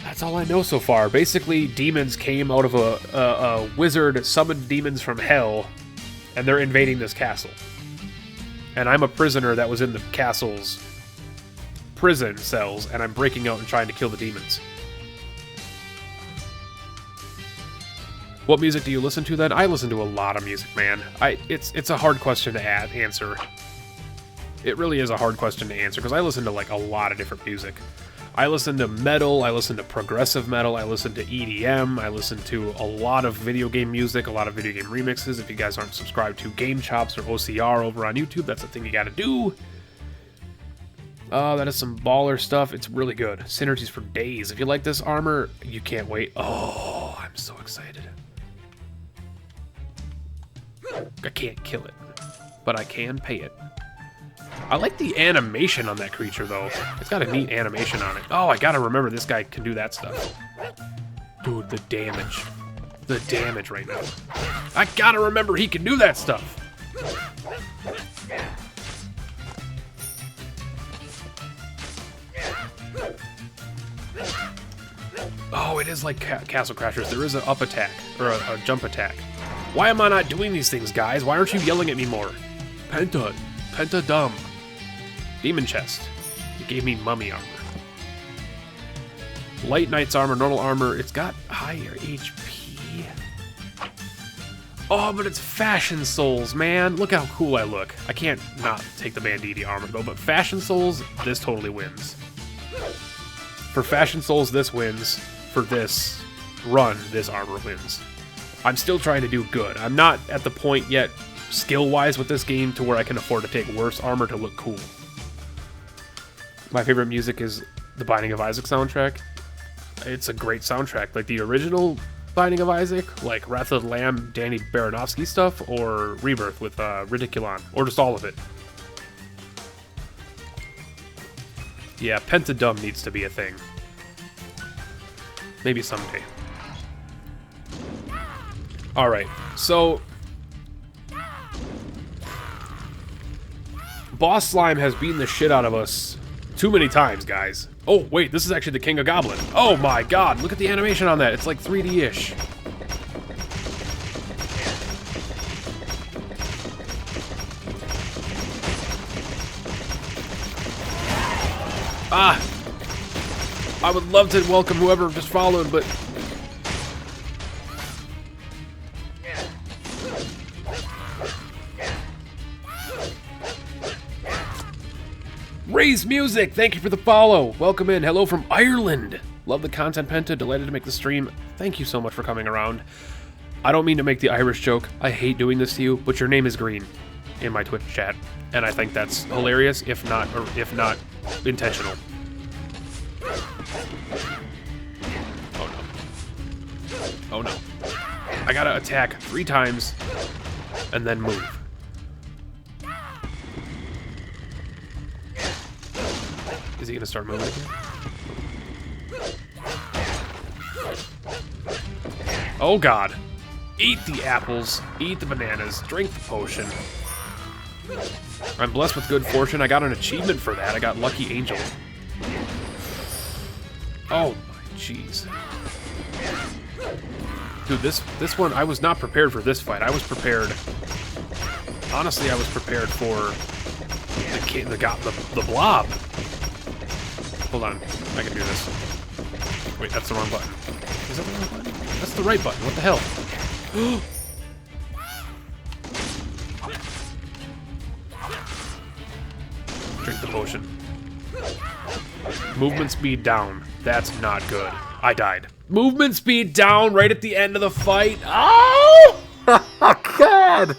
That's all I know so far. Basically, demons came out of a wizard summoned demons from hell, and they're invading this castle. And I'm a prisoner that was in the castle's prison cells, and I'm breaking out and trying to kill the demons. What music do you listen to then? I listen to a lot of music, man. It's a hard question to answer. It really is a hard question to answer, because I listen to like a lot of different music. I listen to metal, I listen to progressive metal, I listen to EDM, I listen to a lot of video game music, a lot of video game remixes. If you guys aren't subscribed to Game Chops or OCR over on YouTube, that's the thing you gotta do. That is some baller stuff. It's really good. Synergies for days. If you like this armor, you can't wait. Oh, I'm so excited. I can't kill it, but I can pay it. I like the animation on that creature, though. It's got a neat animation on it. Oh, I gotta remember this guy can do that stuff. Dude, the damage. The damage right now. I gotta remember he can do that stuff. Oh, it is like Castle Crashers. There is an up attack, or a jump attack. Why am I not doing these things, guys? Why aren't you yelling at me more? Penta dumb. Demon chest. It gave me mummy armor. Light Knight's armor, normal armor. It's got higher HP. Oh, but it's Fashion Souls, man. Look how cool I look. I can't not take the Banditi armor, though, but Fashion Souls, this totally wins. For Fashion Souls, this wins. For this run, this armor wins. I'm still trying to do good. I'm not at the point yet, skill-wise, with this game to where I can afford to take worse armor to look cool. My favorite music is the Binding of Isaac soundtrack. It's a great soundtrack. Like the original Binding of Isaac, like Wrath of the Lamb, Danny Baranowski stuff, or Rebirth with Ridiculon, or just all of it. Yeah, Pentadum needs to be a thing. Maybe someday. Alright, so Boss Slime has beaten the shit out of us too many times, guys. Oh, wait, this is actually the King of Goblin. Oh my god, look at the animation on that. It's like 3D-ish. I would love to welcome whoever just followed, but Ray's Music, thank you for the follow. Welcome in. Hello from Ireland. Love the content, Penta. Delighted to make the stream. Thank you so much for coming around. I don't mean to make the Irish joke. I hate doing this to you, but your name is green in my Twitch chat, and I think that's hilarious, if not intentional. Oh no. Oh no. I gotta attack 3 times and then move. Is he gonna start moving again? Oh god. Eat the apples, eat the bananas, drink the potion. I'm blessed with good fortune. I got an achievement for that. I got Lucky Angel. Oh my jeez. Dude, this one, I was not prepared for this fight. I was prepared. Honestly, I was prepared for the blob. Hold on, I can do this. Wait, that's the wrong button. Is that the wrong button? That's the right button. What the hell? Drink the potion. Movement speed down. That's not good. I died. Movement speed down right at the end of the fight. Oh! God!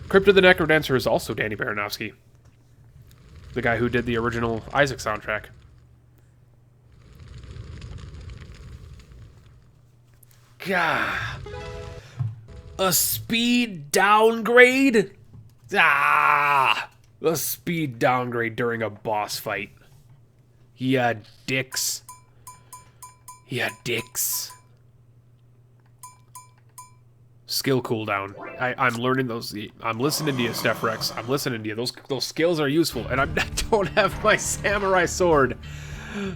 Crypt of the Necrodancer is also Danny Baranovsky, the guy who did the original Isaac soundtrack. Gah. A speed downgrade? Ah! A speed downgrade during a boss fight. Yeah, dicks. Yeah, dicks. Skill cooldown. I'm learning those. I'm listening to you, Steph Rex. I'm listening to you. Those skills are useful, and I don't have my samurai sword.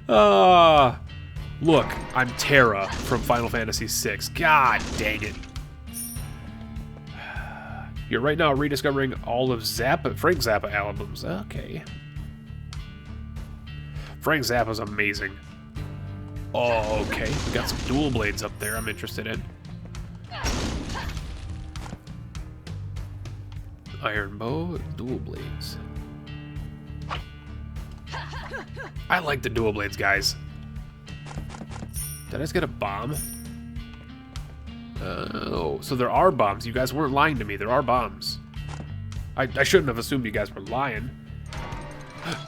Look, I'm Terra from Final Fantasy VI. God dang it. You're right now rediscovering all of Frank Zappa albums. Okay. Frank Zappa's amazing. Oh, okay. We got some dual blades up there I'm interested in. Iron bow, dual blades. I like the dual blades, guys. Did I just get a bomb? Oh, so there are bombs. You guys weren't lying to me. There are bombs. I shouldn't have assumed you guys were lying.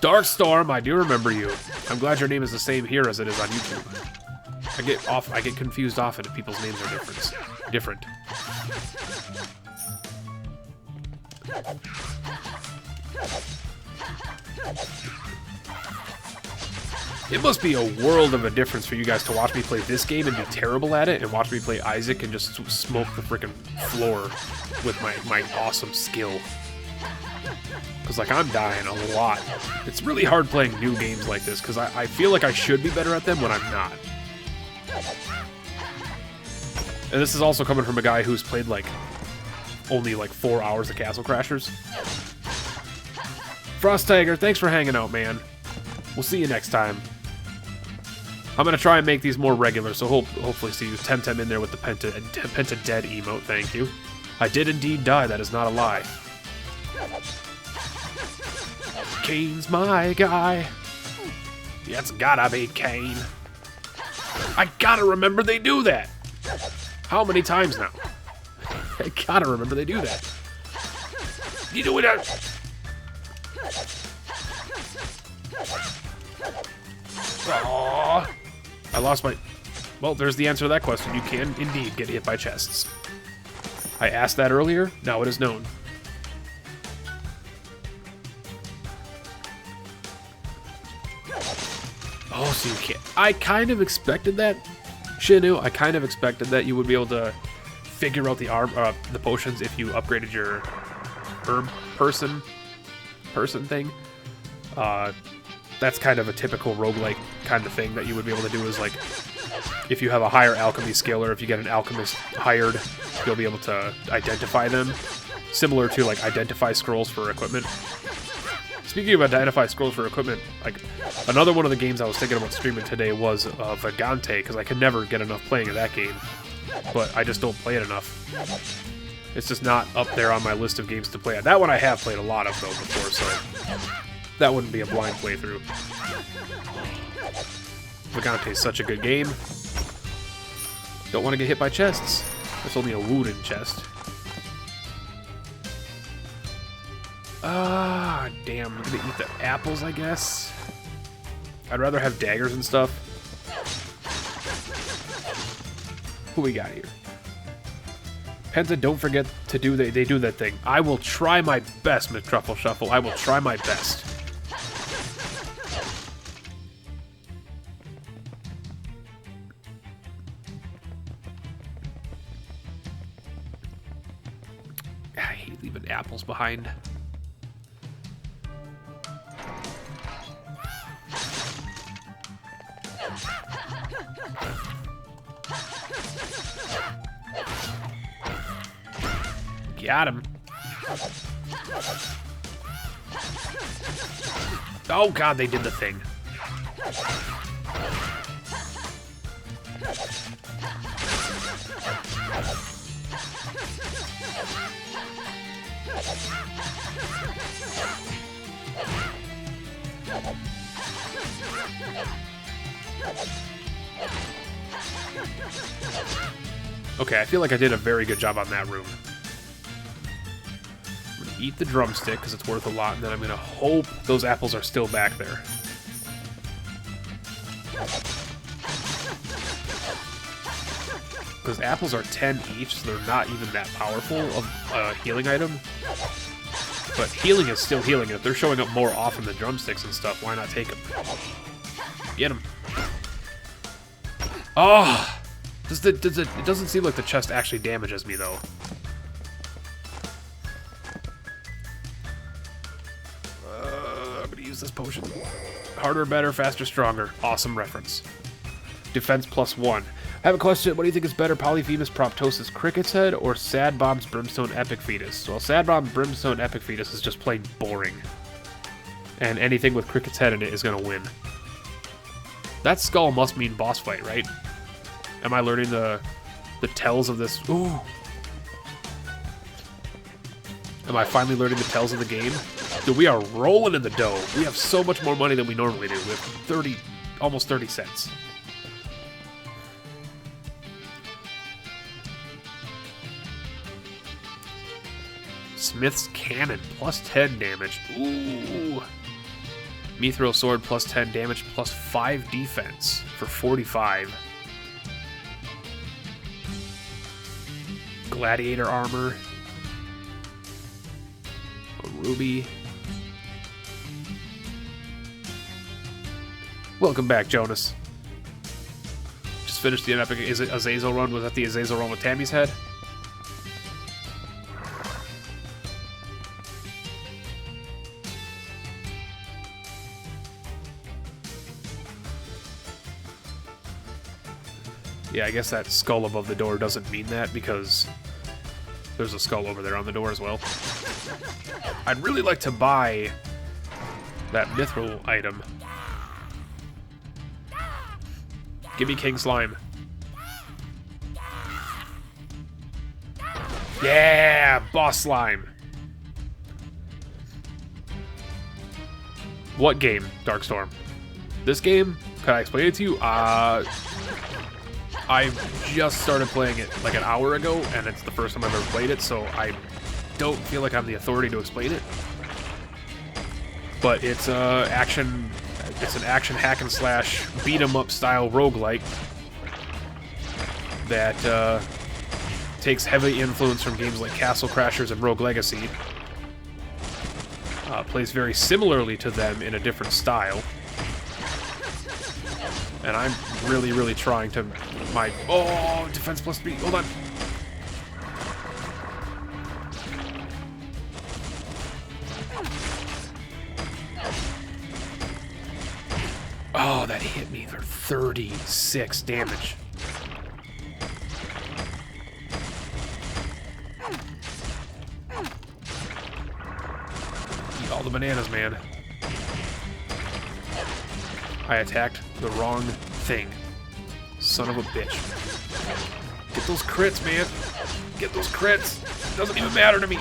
Darkstorm, I do remember you. I'm glad your name is the same here as it is on YouTube. I get confused often if people's names are different. It must be a world of a difference for you guys to watch me play this game and be terrible at it, and watch me play Isaac and just smoke the freaking floor with my awesome skill. Because, like, I'm dying a lot. It's really hard playing new games like this, because I feel like I should be better at them when I'm not. And this is also coming from a guy who's played, like, only, like, 4 hours of Castle Crashers. Frost Tiger, thanks for hanging out, man. We'll see you next time. I'm going to try and make these more regular, so hopefully see you. Temtem in there with the Penta Dead emote, thank you. I did indeed die, that is not a lie. Kane's my guy. Yeah, it's gotta be Kane. I gotta remember they do that. How many times now? I gotta remember they do that. You do it. Aww. I lost my... Well, there's the answer to that question. You can indeed get hit by chests. I asked that earlier. Now it is known. Oh, so you can't... I kind of expected that, Shinu. I kind of expected that you would be able to figure out the potions if you upgraded your herb person thing. That's kind of a typical roguelike kind of thing that you would be able to do, is like, if you have a higher alchemy skill, or if you get an alchemist hired, you'll be able to identify them. Similar to, like, identify scrolls for equipment. Speaking of identify scrolls for equipment, like, another one of the games I was thinking about streaming today was Vagante, because I could never get enough playing of that game. but I just don't play it enough. It's just not up there on my list of games to play. That one I have played a lot of, though, before, so that wouldn't be a blind playthrough. Vagante's such a good game. Don't want to get hit by chests. That's only a wooden chest. Ah, damn. I'm gonna eat the apples, I guess. I'd rather have daggers and stuff. Who we got here? Penta, don't forget to do they do that thing. I will try my best, McTruffle Shuffle. I will try my best. I hate leaving apples behind. Got him. Oh god, they did the thing. Okay, I feel like I did a very good job on that room. I'm gonna eat the drumstick because it's worth a lot, and then I'm gonna hope those apples are still back there. Because apples are 10 each, so they're not even that powerful of a healing item. But healing is still healing. If they're showing up more often than drumsticks and stuff, why not take them? Get them. Oh! It doesn't seem like the chest actually damages me, though. I'm gonna use this potion. Harder, better, faster, stronger. Awesome reference. Defense +1. I have a question. What do you think is better, Polyphemus Proptosis Cricket's Head or Sad Bomb's Brimstone Epic Fetus? Well, Sad Bomb's Brimstone Epic Fetus is just plain boring. And anything with Cricket's Head in it is gonna win. That skull must mean boss fight, right? Am I learning the tells of this? Ooh. Am I finally learning the tells of the game? Dude, we are rolling in the dough. We have so much more money than we normally do. We have almost 30 cents. Smith's Cannon, +10 damage. Ooh. Mithril Sword, +10 damage, +5 defense for 45. Gladiator armor. A ruby. Welcome back, Jonas. Just finished the epic Azazel run. Was that the Azazel run with Tammy's head? Yeah, I guess that skull above the door doesn't mean that because there's a skull over there on the door as well. I'd really like to buy that mithril item. Give me King Slime. Yeah, Boss Slime. What game, Darkstorm? This game? Can I explain it to you? I just started playing it like an hour ago, and it's the first time I've ever played it, so I don't feel like I'm the authority to explain it. But it's an action hack and slash beat 'em up style roguelike that takes heavy influence from games like Castle Crashers and Rogue Legacy. Plays very similarly to them in a different style. And I'm really, really trying to... Oh, defense +3. Hold on. Oh, that hit me for 36 damage. Eat all the bananas, man. I attacked the wrong thing. Son of a bitch. Get those crits, man. Get those crits. Doesn't even matter to me.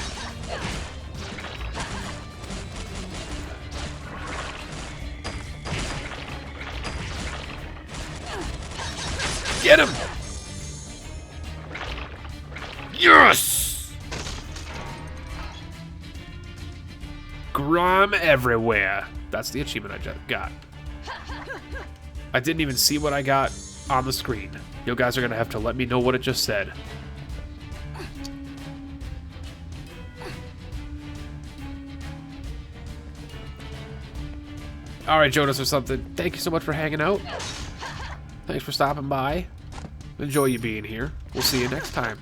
Get him! Yes! Grime everywhere. That's the achievement I just got. I didn't even see what I got on the screen. You guys are gonna have to let me know what it just said. Alright, Jonas or something. Thank you so much for hanging out. Thanks for stopping by. Enjoy you being here. We'll see you next time.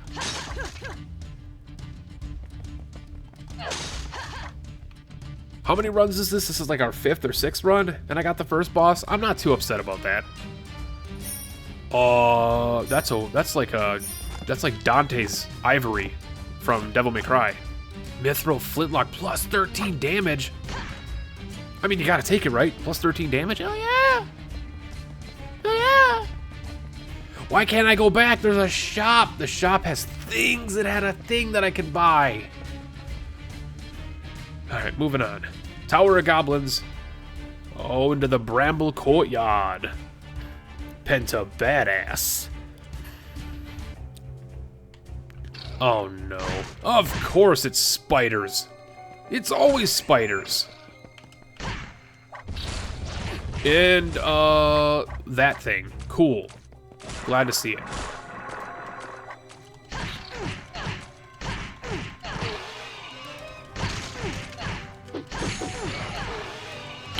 How many runs is this? This is like our 5th or 6th run, and I got the first boss. I'm not too upset about that. That's like Dante's Ivory from Devil May Cry. Mithril Flintlock plus 13 damage. I mean, you gotta take it, right? Plus 13 damage? Oh yeah! Oh yeah! Why can't I go back? There's a shop. The shop has things. It had a thing that I can buy. Alright, moving on. Tower of Goblins. Oh, into the Bramble Courtyard. Penta Badass. Oh no. Of course it's spiders. It's always spiders. And, that thing. Cool. Glad to see it.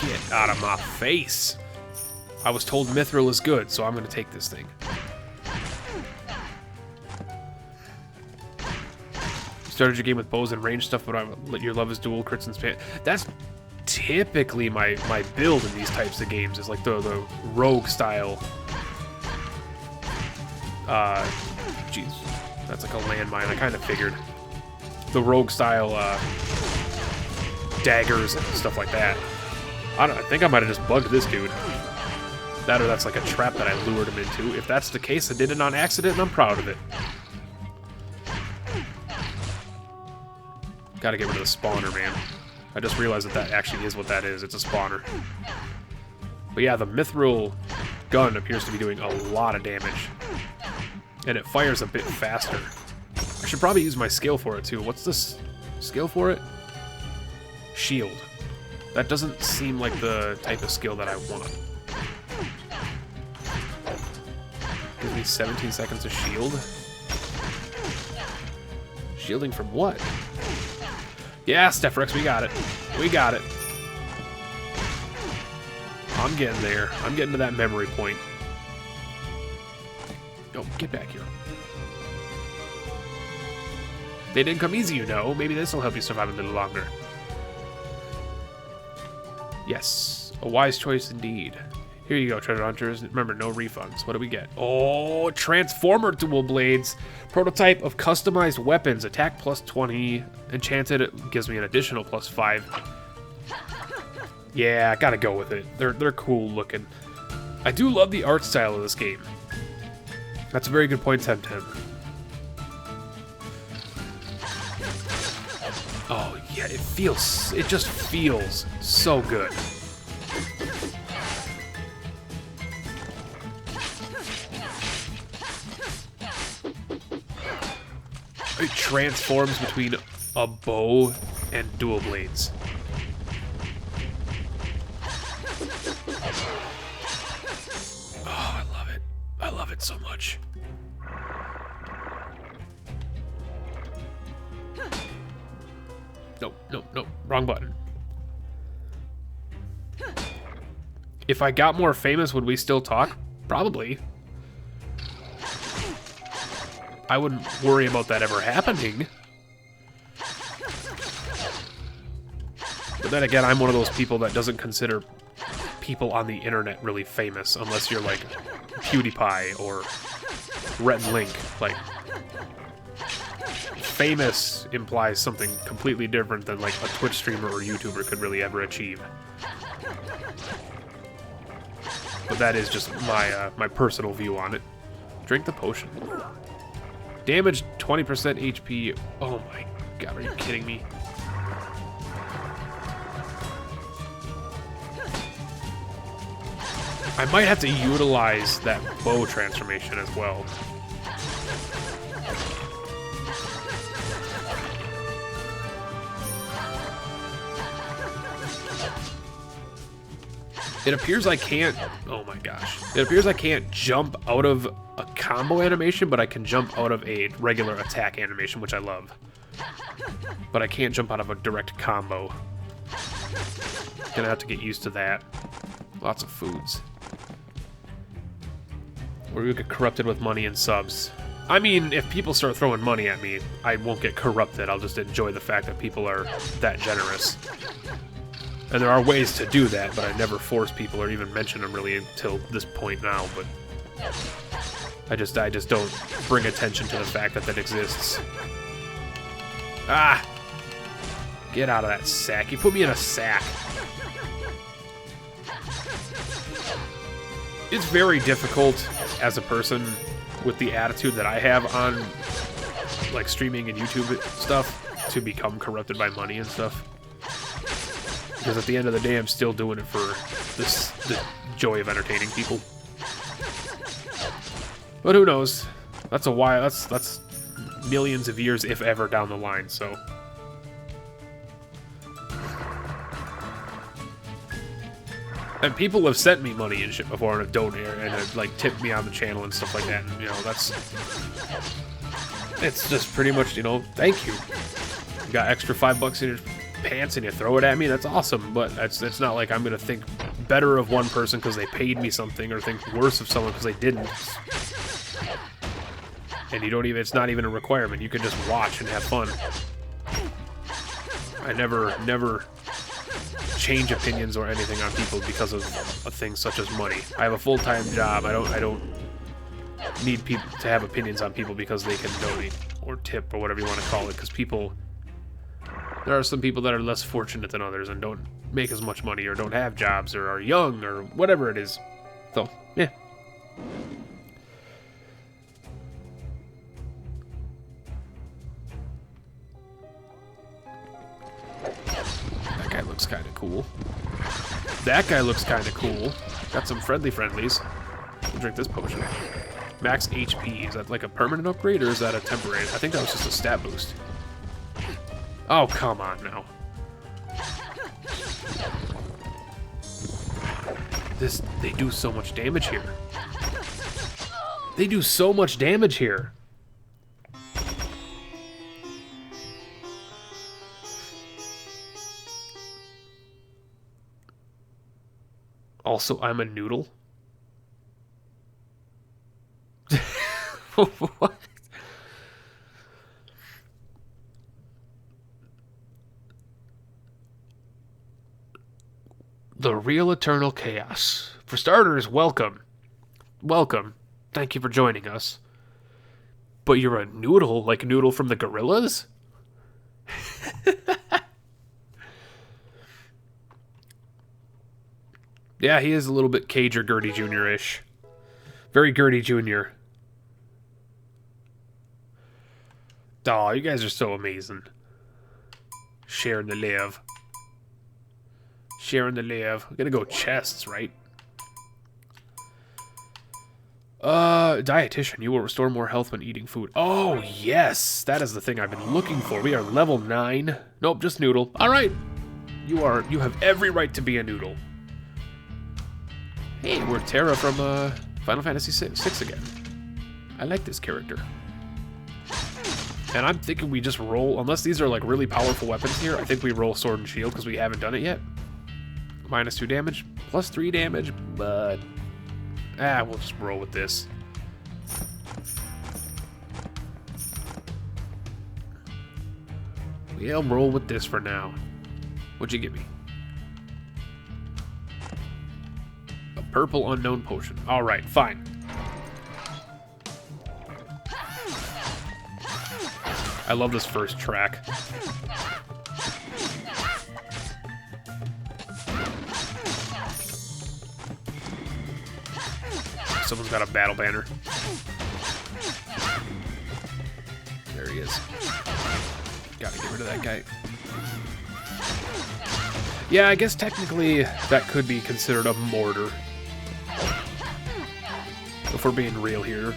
Get out of my face. I was told Mithril is good, so I'm gonna take this thing. You started your game with bows and range stuff, but your love is dual crits and spam. That's typically my build in these types of games, is like the rogue style. Jeez, that's like a landmine. I kind of figured. The rogue style daggers and stuff like that. I think I might have just bugged this dude. That or that's like a trap that I lured him into. If that's the case, I did it on accident and I'm proud of it. Gotta get rid of the spawner, man. I just realized that actually is what that is. It's a spawner. But yeah, the Mithril gun appears to be doing a lot of damage. And it fires a bit faster. I should probably use my skill for it too. What's this skill for it? Shield. That doesn't seem like the type of skill that I want. Gives me 17 seconds of shield. Shielding from what? Yeah, Stephrex, we got it. We got it. I'm getting there. I'm getting to that memory point. Oh, get back here. They didn't come easy, you know. Maybe this will help you survive a little longer. Yes, a wise choice indeed. Here you go, treasure hunters. Remember, no refunds. What do we get? Oh, Transformer dual blades. Prototype of customized weapons. Attack plus 20. Enchanted, it gives me an additional plus 5. Yeah, I gotta go with it. They're cool looking. I do love the art style of this game. That's a very good point, Temtem. Oh yeah, it just feels so good. It transforms between a bow and dual blades. Oh, I love it. I love it so much. Nope. Wrong button. If I got more famous, would we still talk? Probably. I wouldn't worry about that ever happening. But then again, I'm one of those people that doesn't consider people on the internet really famous unless you're like PewDiePie or Rhett and Link. Like, famous implies something completely different than like a Twitch streamer or YouTuber could really ever achieve. But that is just my my personal view on it. Drink the potion. Damage 20% HP. Oh my god, are you kidding me? I might have to utilize that bow transformation as well. It appears I can't... Oh my gosh. It appears I can't jump out of a combo animation, but I can jump out of a regular attack animation, which I love. But I can't jump out of a direct combo. Gonna have to get used to that. Lots of foods. Or you get corrupted with money and subs. I mean, if people start throwing money at me, I won't get corrupted. I'll just enjoy the fact that people are that generous. And there are ways to do that, but I never force people or even mention them really until this point now. But I just don't bring attention to the fact that that exists. Ah! Get out of that sack. You put me in a sack. It's very difficult as a person with the attitude that I have on like streaming and YouTube stuff to become corrupted by money and stuff. Because at the end of the day, I'm still doing it for the joy of entertaining people. But who knows? That's a while. That's millions of years, if ever, down the line. So. And people have sent me money and shit before and have donated and have, like, tipped me on the channel and stuff like that. And, you know, it's just pretty much, you know, thank you. You got extra $5 in your pants and you throw it at me, that's awesome. But it's not like I'm going to think better of one person because they paid me something or think worse of someone because they didn't. And you don't even, it's not even a requirement. You can just watch and have fun. I never change opinions or anything on people because of things such as money. I have a full-time job. I don't need people to have opinions on people because they can donate or tip or whatever you want to call it. Because there are some people that are less fortunate than others and don't make as much money or don't have jobs or are young or whatever it is. So, yeah. That guy looks kind of cool. That guy looks kind of cool. Got some friendlies. We'll drink this potion. Max HP. Is that like a permanent upgrade or is that a temporary? I think that was just a stat boost. Oh, come on now. They do so much damage here. They do so much damage here. Also, I'm a noodle. What? The real eternal chaos. For starters, welcome. Welcome. Thank you for joining us. But you're a noodle, like Noodle from the Gorillas? Yeah, he is a little bit Cage or Gertie Jr.-ish. Very Gertie Jr. Aw, you guys are so amazing. Sharing the live. Sharing the live. We're gonna go chests, right? Dietitian. You will restore more health when eating food. Oh, yes! That is the thing I've been looking for. We are level 9. Nope, just noodle. Alright. You have every right to be a noodle. Hey, we're Terra from Final Fantasy VI again. I like this character. And I'm thinking we just roll, unless these are like really powerful weapons here, I think we roll Sword and Shield because we haven't done it yet. -2 damage, +3 damage, but we'll just roll with this. We'll roll with this for now. What'd you give me? A purple unknown potion. Alright, fine. I love this first track. Someone's got a battle banner. Gotta get rid of that guy. Yeah, I guess technically that could be considered a mortar. If we're being real here.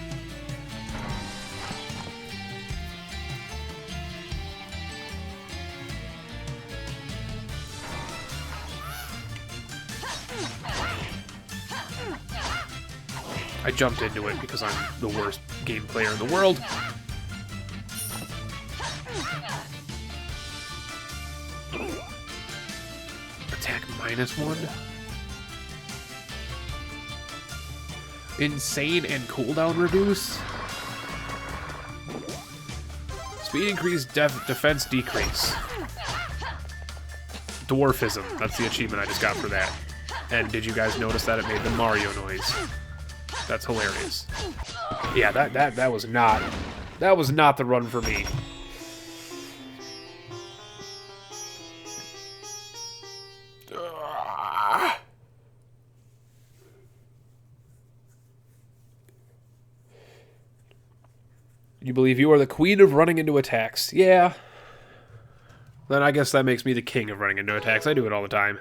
I jumped into it because I'm the worst game player in the world. Attack -1. Insane and cooldown reduce. Speed increase, defense decrease. Dwarfism. That's the achievement I just got for that. And did you guys notice that it made the Mario noise? That's hilarious. Yeah, that was not the run for me. You believe you are the queen of running into attacks. Yeah. Then I guess that makes me the king of running into attacks. I do it all the time.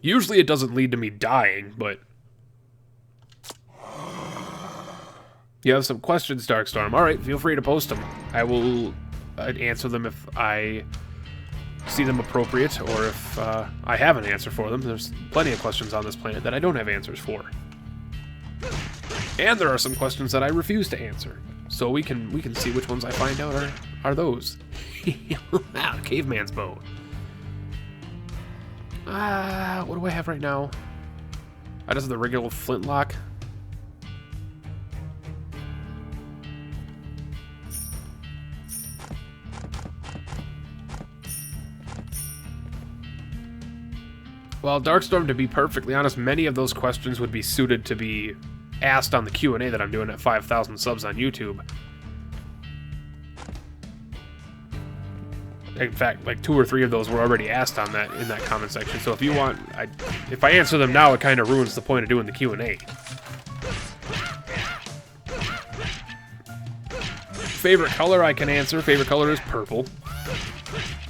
Usually it doesn't lead to me dying, but... You have some questions, Darkstorm. Alright, feel free to post them. I will answer them if I see them appropriate, or if I have an answer for them. There's plenty of questions on this planet that I don't have answers for. And there are some questions that I refuse to answer. So we can see which ones I find out are those. Ah, caveman's bow. What do I have right now? I just have the regular flintlock. Well, Darkstorm, to be perfectly honest, many of those questions would be suited to be asked on the Q&A that I'm doing at 5,000 subs on YouTube. In fact, like 2 or 3 of those were already asked on that in that comment section. So if you want, if I answer them now, it kind of ruins the point of doing the Q&A. Favorite color I can answer. Favorite color is purple.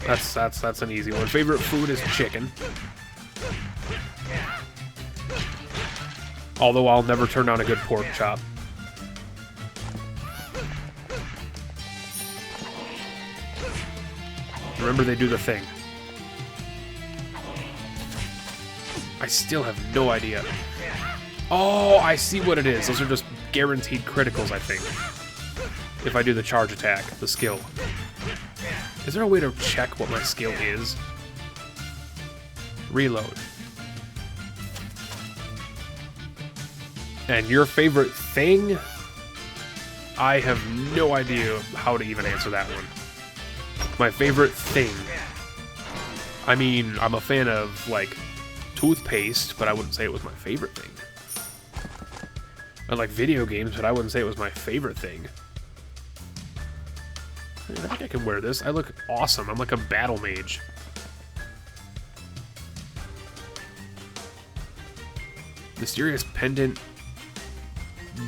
That's an easy one. Favorite food is chicken. Although I'll never turn down a good pork chop. Remember, they do the thing. I still have no idea. Oh, I see what it is. Those are just guaranteed criticals, I think. If I do the charge attack, the skill. Is there a way to check what my skill is? Reload. And your favorite thing? I have no idea how to even answer that one. My favorite thing. I mean, I'm a fan of, like, toothpaste, but I wouldn't say it was my favorite thing. I like video games, but I wouldn't say it was my favorite thing. I think I can wear this. I look awesome. I'm like a battle mage. Mysterious pendant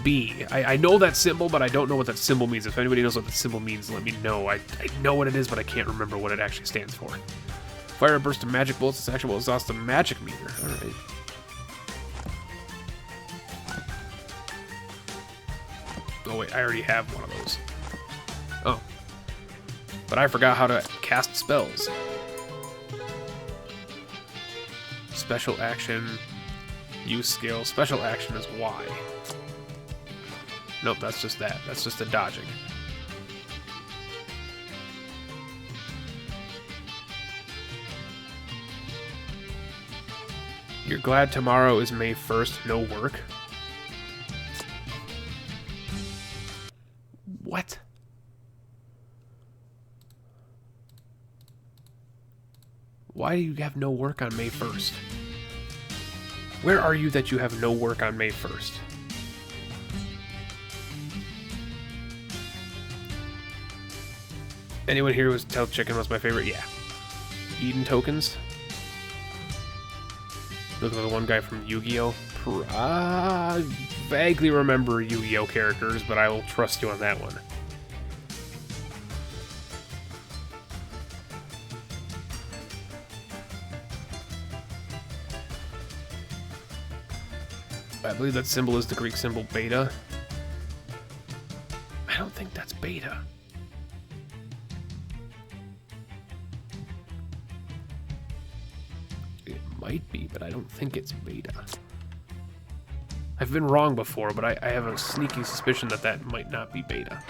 B. I know that symbol, but I don't know what that symbol means. If anybody knows what that symbol means, let me know. I know what it is, but I can't remember what it actually stands for. Fire a burst of magic bolts. This action will exhaust the magic meter. Alright. Oh wait, I already have one of those. Oh. But I forgot how to cast spells. Special action. Use skill. Special action is Y. Nope, that's just that. That's just the dodging. You're glad tomorrow is May 1st, no work? What? Why do you have no work on May 1st? Where are you that you have no work on May 1st? Anyone here who's tell chicken was my favorite? Yeah. Eden tokens. Look at the one guy from Yu-Gi-Oh! Vaguely remember Yu-Gi-Oh! Characters, but I will trust you on that one. I believe that symbol is the Greek symbol beta. I don't think that's beta. It might be, but I don't think it's beta. I've been wrong before, but I have a sneaky suspicion that that might not be beta.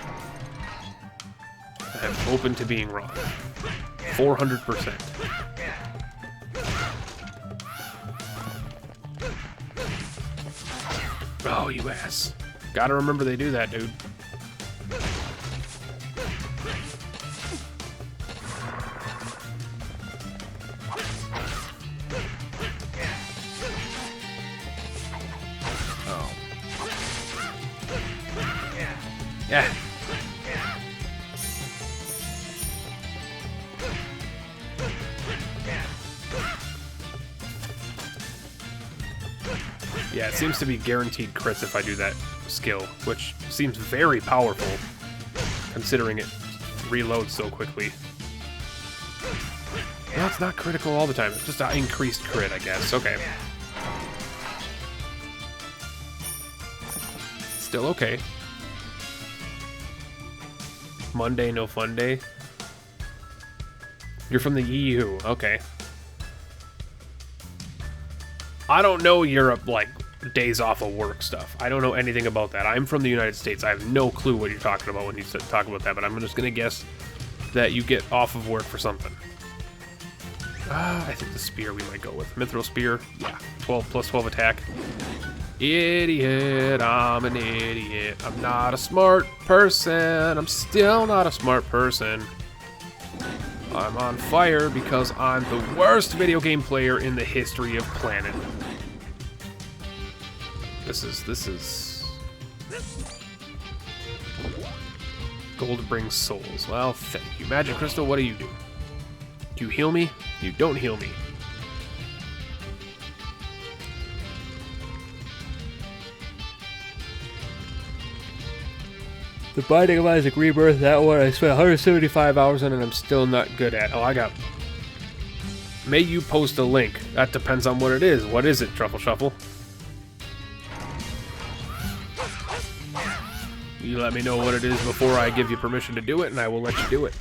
I'm open to being wrong. 400%. Oh, you ass. Gotta remember they do that, dude. Oh. Yeah. Yeah, it seems to be guaranteed crits if I do that skill, which seems very powerful, considering it reloads so quickly. No, it's not critical all the time. It's just an increased crit, I guess. Okay. Still okay. Monday, no fun day. You're from the EU. Okay. I don't know Europe, like, days off of work stuff. I don't know anything about that. I'm from the United States. I have no clue what you're talking about when you talk about that, but I'm just going to guess that you get off of work for something. I think the spear we might go with. Mithril spear. Yeah. 12 plus 12 attack. Idiot. I'm an idiot. I'm not a smart person. I'm still not a smart person. I'm on fire because I'm the worst video game player in the history of planet. This is... Gold brings souls. Well, thank you. Magic Crystal, what do? Do you heal me? You don't heal me. The Binding of Isaac Rebirth, that one I spent 175 hours on and I'm still not good at. Oh, I got... May you post a link. That depends on what it is. What is it, Truffle Shuffle? You let me know what it is before I give you permission to do it, and I will let you do it.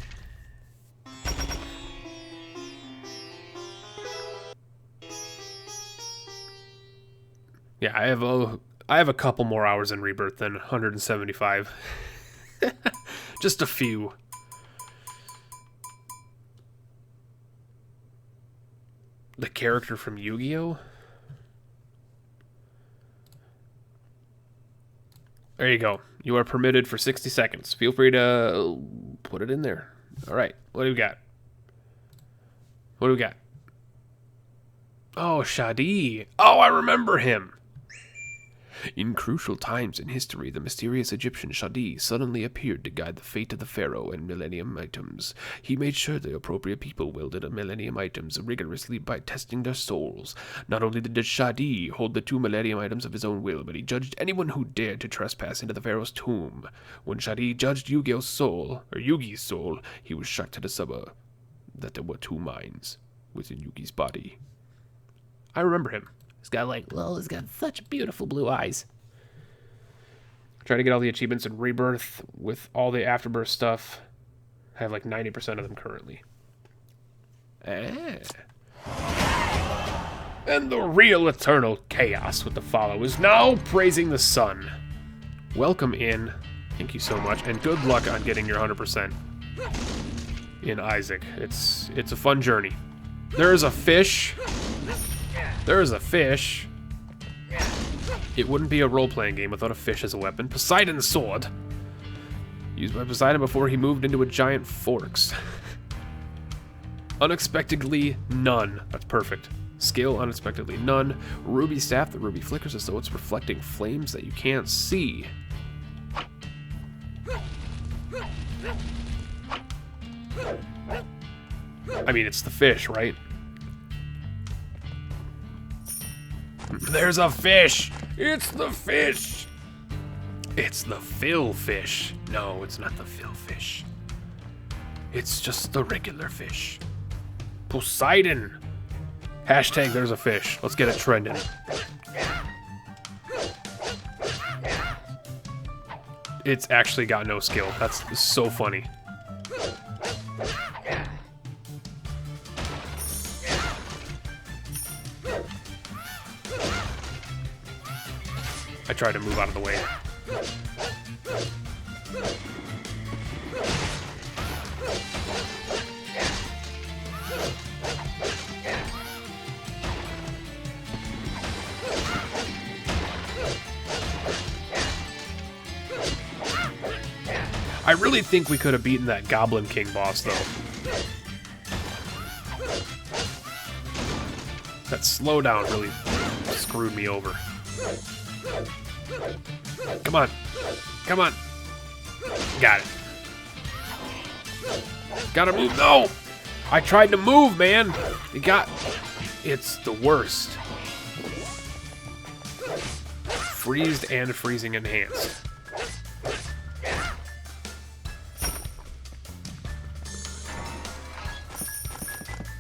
Yeah, I have a couple more hours in Rebirth than 175. Just a few. The character from Yu-Gi-Oh? There you go. You are permitted for 60 seconds. Feel free to put it in there. All right. What do we got? What do we got? Oh, Shadi. Oh, I remember him. In crucial times in history, the mysterious Egyptian Shadi suddenly appeared to guide the fate of the pharaoh and millennium items. He made sure the appropriate people wielded millennium items rigorously by testing their souls. Not only did Shadi hold the 2 millennium items of his own will, but he judged anyone who dared to trespass into the pharaoh's tomb. When Shadi judged Yu-Gi's soul, he was shocked to discover that there were 2 minds within Yugi's body. I remember him. He's got he's got such beautiful blue eyes. Try to get all the achievements in Rebirth with all the Afterbirth stuff. I have like 90% of them currently. And the real eternal chaos with the follow is now praising the sun. Welcome in. Thank you so much. And good luck on getting your 100% in Isaac. It's a fun journey. There is a fish. There is a fish. It wouldn't be a role-playing game without a fish as a weapon. Poseidon's sword. Used by Poseidon before he moved into a giant forks. Unexpectedly, none. That's perfect. Skill, unexpectedly, none. Ruby staff. The ruby flickers as though it's reflecting flames that you can't see. I mean, it's the fish, right? There's a fish! It's the fish! It's the Phil fish. No, it's not the Phil fish. It's just the regular fish. Poseidon! Hashtag there's a fish. Let's get it trending. it's actually got no skill. That's so funny. I tried to move out of the way. I really think we could have beaten that Goblin King boss, though. That slowdown really screwed me over. Come on. Come on. Got it. Gotta move. No! I tried to move, man. It's the worst. Freezed and freezing enhanced.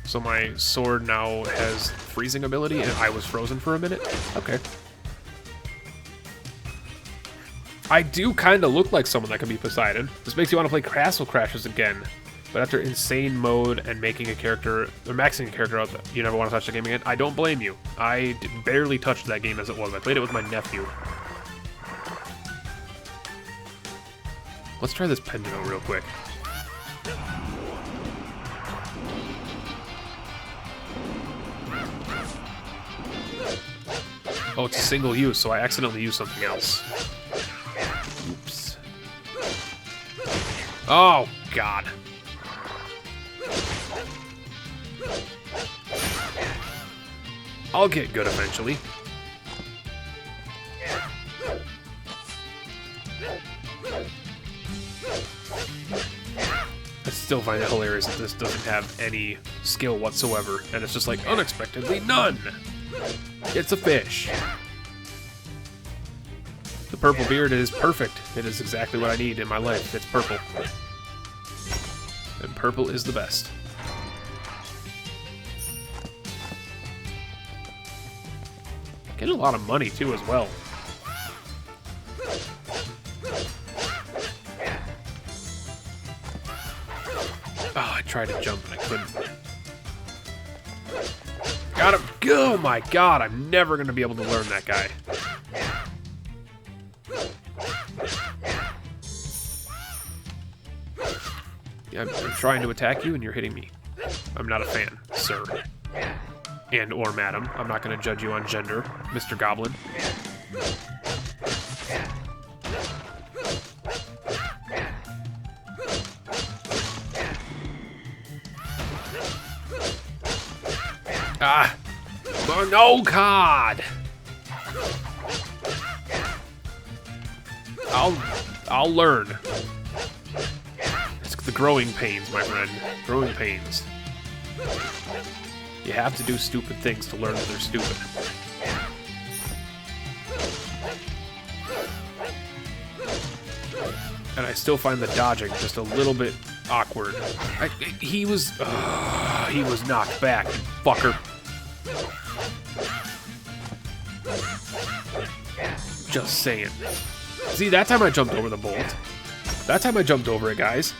So my sword now has freezing ability, and I was frozen for a minute? Okay. I do kind of look like someone that can be Poseidon. This makes you want to play Castle Crashers again. But after insane mode and making a character, or maxing a character out, you never want to touch the game again? I don't blame you. I barely touched that game as it was. I played it with my nephew. Let's try this pendulum real quick. Oh, it's a single use, so I accidentally used something else. Oops. Oh, God. I'll get good eventually. I still find it hilarious that this doesn't have any skill whatsoever, and it's just like, unexpectedly, none! It's a fish. The purple beard is perfect. It is exactly what I need in my life. It's purple. And purple is the best. Getting a lot of money, too, as well. Oh, I tried to jump and I couldn't. Got him. Oh my God, I'm never going to be able to learn that guy. Yeah, I'm trying to attack you and you're hitting me. I'm not a fan, sir. And or madam. I'm not going to judge you on gender, Mr. Goblin. Ah! Oh, no, God! I'll learn. It's the growing pains, my friend. Growing pains. You have to do stupid things to learn that they're stupid. And I still find the dodging just a little bit awkward. He was knocked back, you fucker. Just saying. See, that time I jumped over the bolt. That time I jumped over it, guys.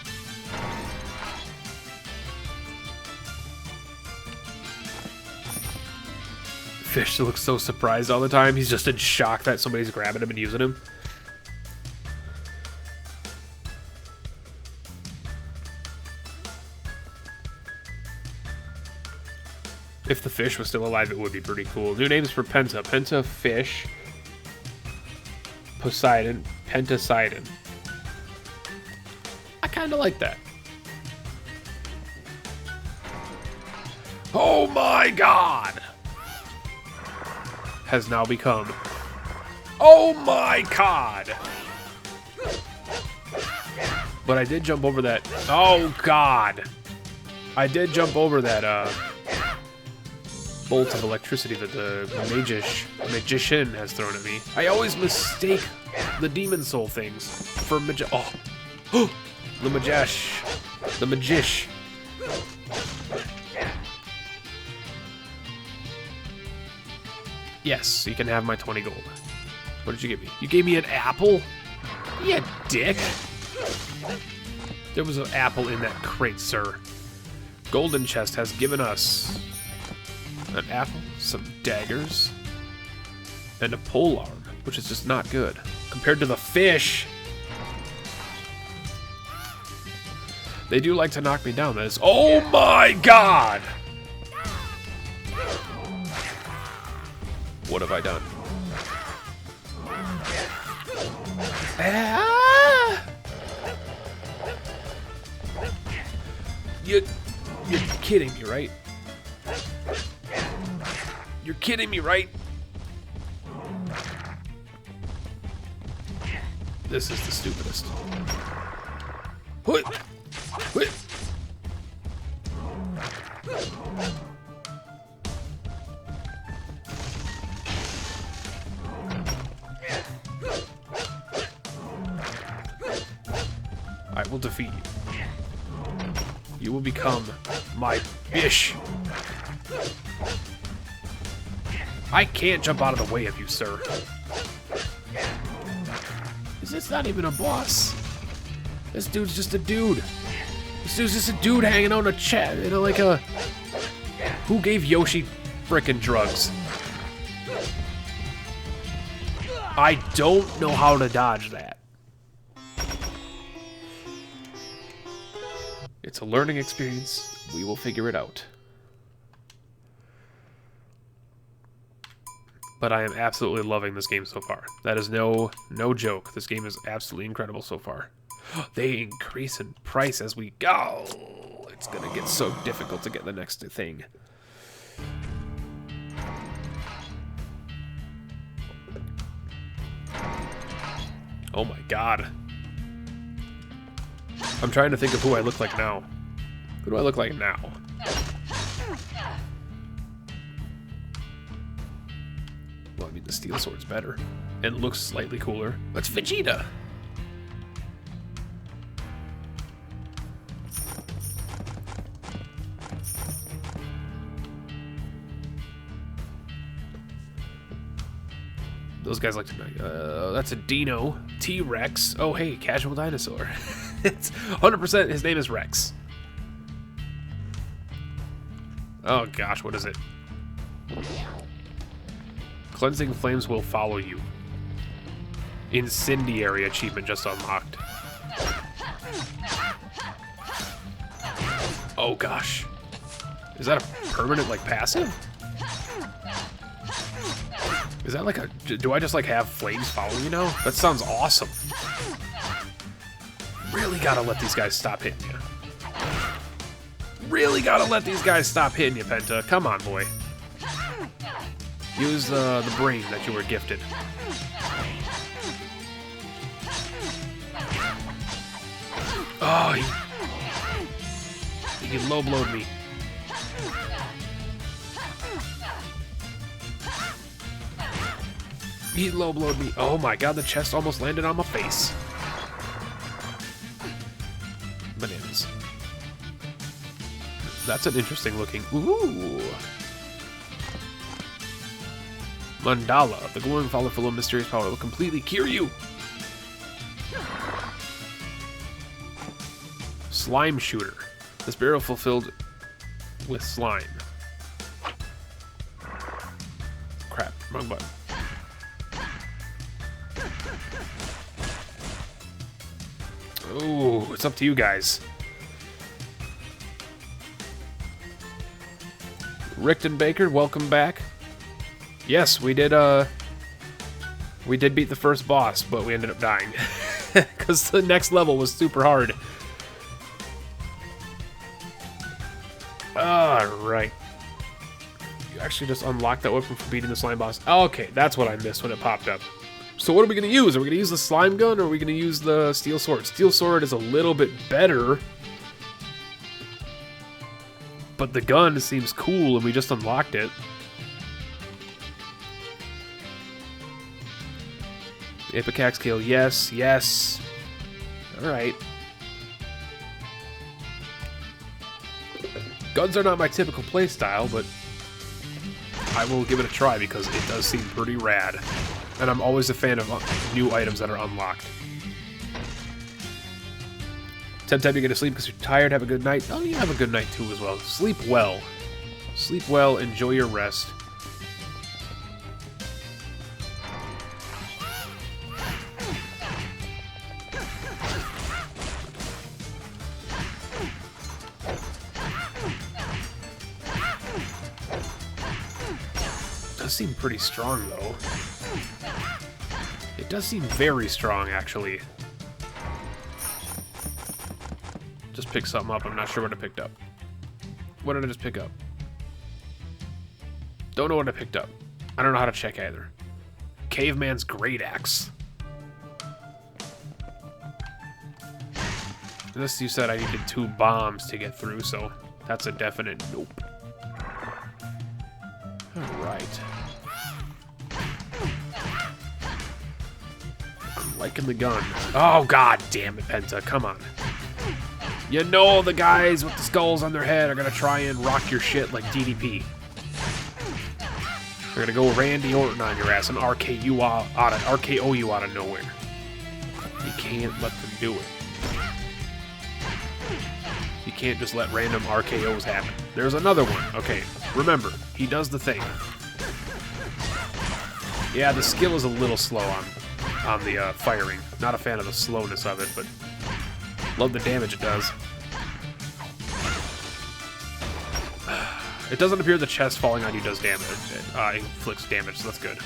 Fish looks so surprised all the time. He's just in shock that somebody's grabbing him and using him. If the fish was still alive, it would be pretty cool. New names for Penta. Penta Fish. Poseidon. Pentasidon. I kind of like that. Oh my God! Has now become, oh my God! But I did jump over that, oh God! I did jump over that bolt of electricity that the magician has thrown at me. I always mistake the demon soul things for the magish. Yes, you can have my 20 gold. What did you give me? You gave me an apple? You dick. There was an apple in that crate, sir. Golden Chest has given us an apple, some daggers, and a polearm, which is just not good compared to the fish. They do like to knock me down. That is, oh my god! What have I done? Ah! You're kidding me, right? You're kidding me, right? This is the stupidest. What? What? I will defeat you. You will become my bish. I can't jump out of the way of you, sir. This not even a boss. This dude's just a dude. This dude's just a dude hanging on a chat, you know, like a... Who gave Yoshi frickin' drugs? I don't know how to dodge that. It's a learning experience. We will figure it out. But I am absolutely loving this game so far. That is no joke. This game is absolutely incredible so far. They increase in price as we go. It's gonna get so difficult to get the next thing. Oh my god. I'm trying to think of who I look like now. Who do I look like now? Well, I mean, the steel sword's better. And looks slightly cooler. That's Vegeta! Those guys like to... that's a Dino. T-Rex. Oh, hey, casual dinosaur. It's 100% his name is Rex. Oh gosh, what is it? Cleansing flames will follow you. Incendiary achievement just unlocked. Oh gosh. Is that a permanent, like, passive? Is that like a... Do I just, like, have flames follow you now? That sounds awesome. Really gotta let these guys stop hitting you. Really gotta let these guys stop hitting you, Penta. Come on, boy. Use the brain that you were gifted. Oh, he low-blowed me. He low-blowed me. Oh my god, the chest almost landed on my face. Bananas. That's an interesting looking... Ooh! Mandala. The glowing follower full of mysterious power will completely cure you. Slime shooter. This barrel fulfilled with slime. Crap, wrong button. Ooh, it's up to you guys. Rickton Baker, welcome back. Yes, we did beat the first boss, but we ended up dying. Because the next level was super hard. Alright. You actually just unlocked that weapon for beating the slime boss. Okay, that's what I missed when it popped up. So what are we going to use? Are we going to use the slime gun, or are we going to use the steel sword? Steel sword is a little bit better. But the gun seems cool, and we just unlocked it. Ipecax kill, yes, yes. Alright. Guns are not my typical playstyle, but I will give it a try because it does seem pretty rad. And I'm always a fan of new items that are unlocked. 10 to get to sleep because you're tired. Have a good night. Oh, you have a good night too as well. Sleep well. Sleep well. Enjoy your rest. Does seem pretty strong though. It does seem very strong actually. Just picked something up. I'm not sure what I picked up. What did I just pick up? Don't know what I picked up. I don't know how to check either. Caveman's Great Axe. This, you said I needed 2 bombs to get through, so that's a definite nope. Alright. I'm liking the gun. Oh, god damn it, Penta. Come on. You know the guys with the skulls on their head are gonna try and rock your shit like DDP. They're gonna go Randy Orton on your ass and RKO you out of nowhere. You can't let them do it. You can't just let random RKOs happen. There's another one. Okay, remember, he does the thing. Yeah, the skill is a little slow on the firing. Not a fan of the slowness of it, but love the damage it does. It doesn't appear the chest falling on you does damage. It inflicts damage, so that's good.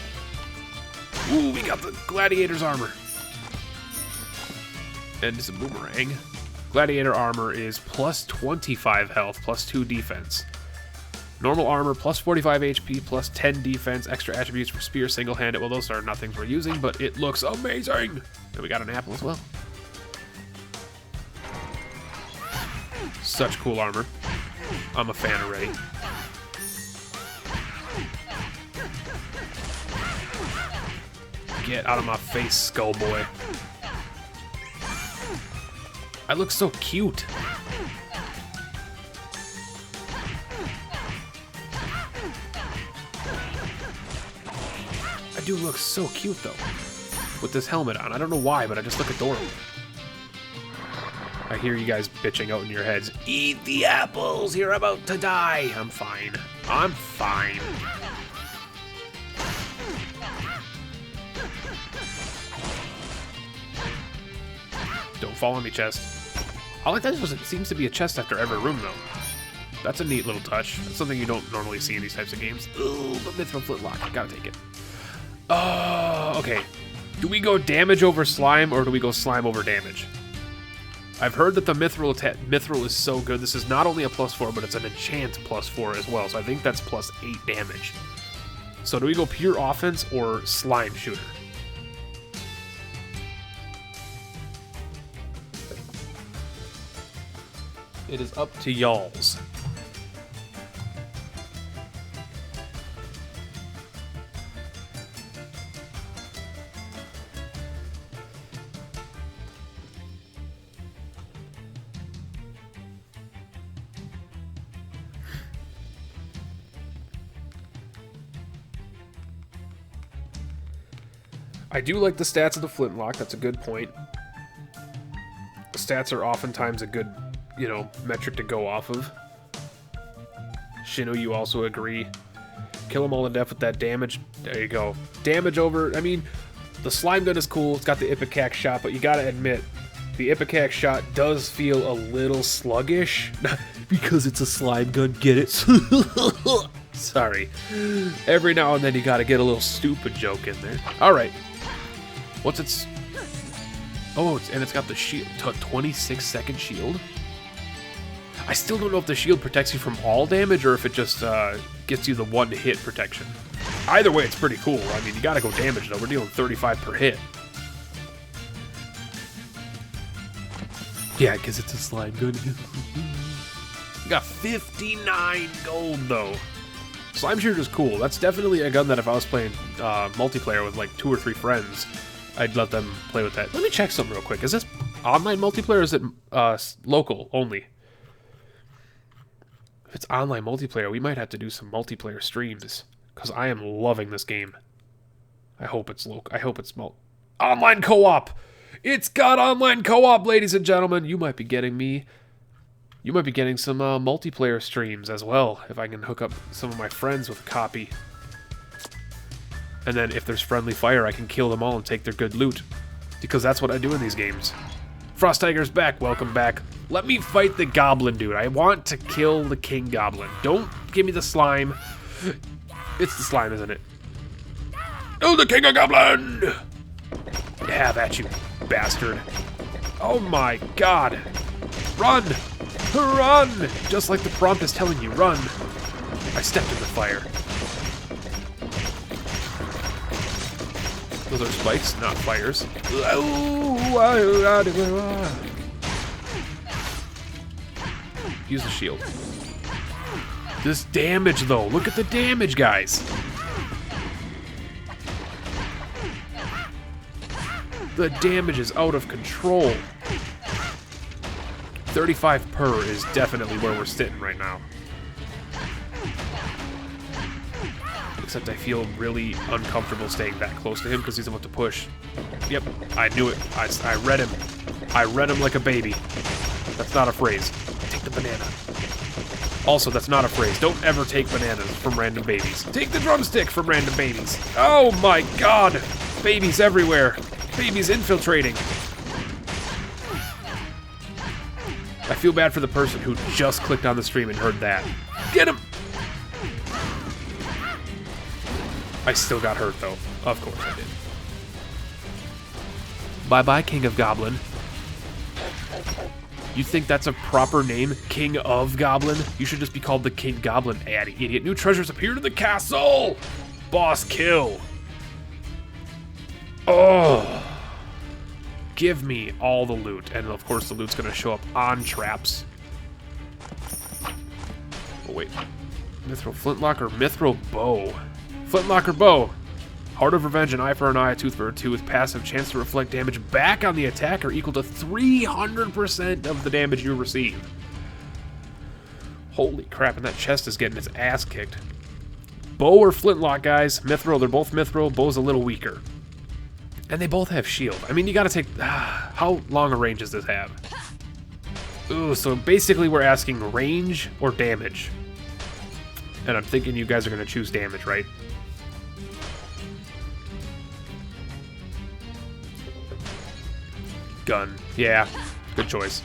Ooh, we got the Gladiator's armor. And it's a boomerang. Gladiator armor is plus 25 health, plus 2 defense. Normal armor, plus 45 HP, plus 10 defense, extra attributes for spear, single-handed. Well, those are not things we're using, but it looks amazing! And we got an apple as well. Such cool armor. I'm a fan already. Get out of my face, skull boy. I look so cute. I do look so cute though. With this helmet on. I don't know why, but I just look adorable. I hear you guys bitching out in your heads. Eat the apples! You're about to die! I'm fine. I'm fine. Don't fall on me, chest. I like that it seems to be a chest after every room, though. That's a neat little touch. That's something you don't normally see in these types of games. Ooh, the Mithril Flintlock. Gotta take it. Oh, okay. Do we go damage over slime, or do we go slime over damage? I've heard that the Mithril is so good. This is not only a +4, but it's an enchant +4 as well. So I think that's +8 damage. So do we go pure offense or slime shooter? It is up to y'alls. I do like the stats of the Flintlock. That's a good point. The stats are oftentimes a good, you know, metric to go off of. Shino, you also agree. Kill them all to death with that damage. There you go. Damage over... I mean, the slime gun is cool. It's got the Ipecac shot, but you gotta admit, the Ipecac shot does feel a little sluggish. Because it's a slime gun, get it? Sorry. Every now and then you gotta get a little stupid joke in there. Alright. What's its... Oh, it's got the shield. 26-second shield? I still don't know if the shield protects you from all damage or if it just gets you the one-hit protection. Either way, it's pretty cool. I mean, you gotta go damage, though. We're dealing 35 per hit. Yeah, because it's a slime gun. Got 59 gold, though. Slime Shooter's cool. That's definitely a gun that if I was playing multiplayer with like 2 or 3 friends, I'd let them play with that. Let me check something real quick. Is this online multiplayer or is it local only? If it's online multiplayer, we might have to do some multiplayer streams because I am loving this game. I hope it's local. I hope it's online co-op. It's got online co-op, ladies and gentlemen. You might be getting some multiplayer streams as well, if I can hook up some of my friends with a copy. And then if there's friendly fire, I can kill them all and take their good loot. Because that's what I do in these games. Frost Tiger's back. Welcome back. Let me fight the goblin dude. I want to kill the king goblin. Don't give me the slime. It's the slime, isn't it? Oh, the king of goblin! Have at you, bastard. Oh my god. Run! Run! Just like the prompt is telling you, run. I stepped in the fire. Those are spikes, not fires. Use the shield. This damage, though. Look at the damage, guys. The damage is out of control. 35 per is definitely where we're sitting right now. Except I feel really uncomfortable staying that close to him because he's about to push. Yep, I knew it. I read him. I read him like a baby. That's not a phrase. Take the banana. Also, that's not a phrase. Don't ever take bananas from random babies. Take the drumstick from random babies. Oh my god! Babies everywhere. Babies infiltrating. I feel bad for the person who just clicked on the stream and heard that. Get him! I still got hurt, though. Of course I did. Bye-bye, King of Goblin. You think that's a proper name? King of Goblin? You should just be called the King Goblin, idiot. New treasures appear in the castle! Boss kill. Oh. Give me all the loot. And, of course, the loot's going to show up on traps. Oh, wait. Mithril Flintlock or Mithril Bow? Flintlock or Bow. Heart of Revenge, an eye for an eye, a tooth for a tooth, with passive chance to reflect damage back on the attacker equal to 300% of the damage you receive. Holy crap, and that chest is getting its ass kicked. Bow or Flintlock, guys. Mithril, they're both Mithril. Bow's a little weaker. And they both have shield. I mean, you gotta take... how long a range does this have? Ooh, so basically we're asking range or damage. And I'm thinking you guys are gonna choose damage, right? Gun. Yeah, good choice.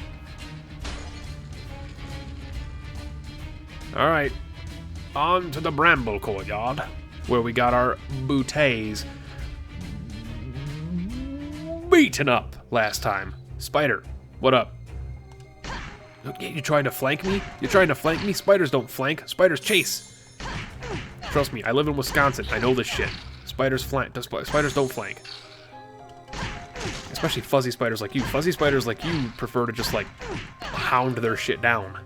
Alright. On to the Bramble Courtyard, where we got our bouteilles beaten up last time. Spider, what up? You trying to flank me? You trying to flank me? Spiders don't flank. Spiders chase. Trust me, I live in Wisconsin. I know this shit. Spiders flank. Spiders don't flank. Especially fuzzy spiders like you. Fuzzy spiders like you prefer to just, like, hound their shit down.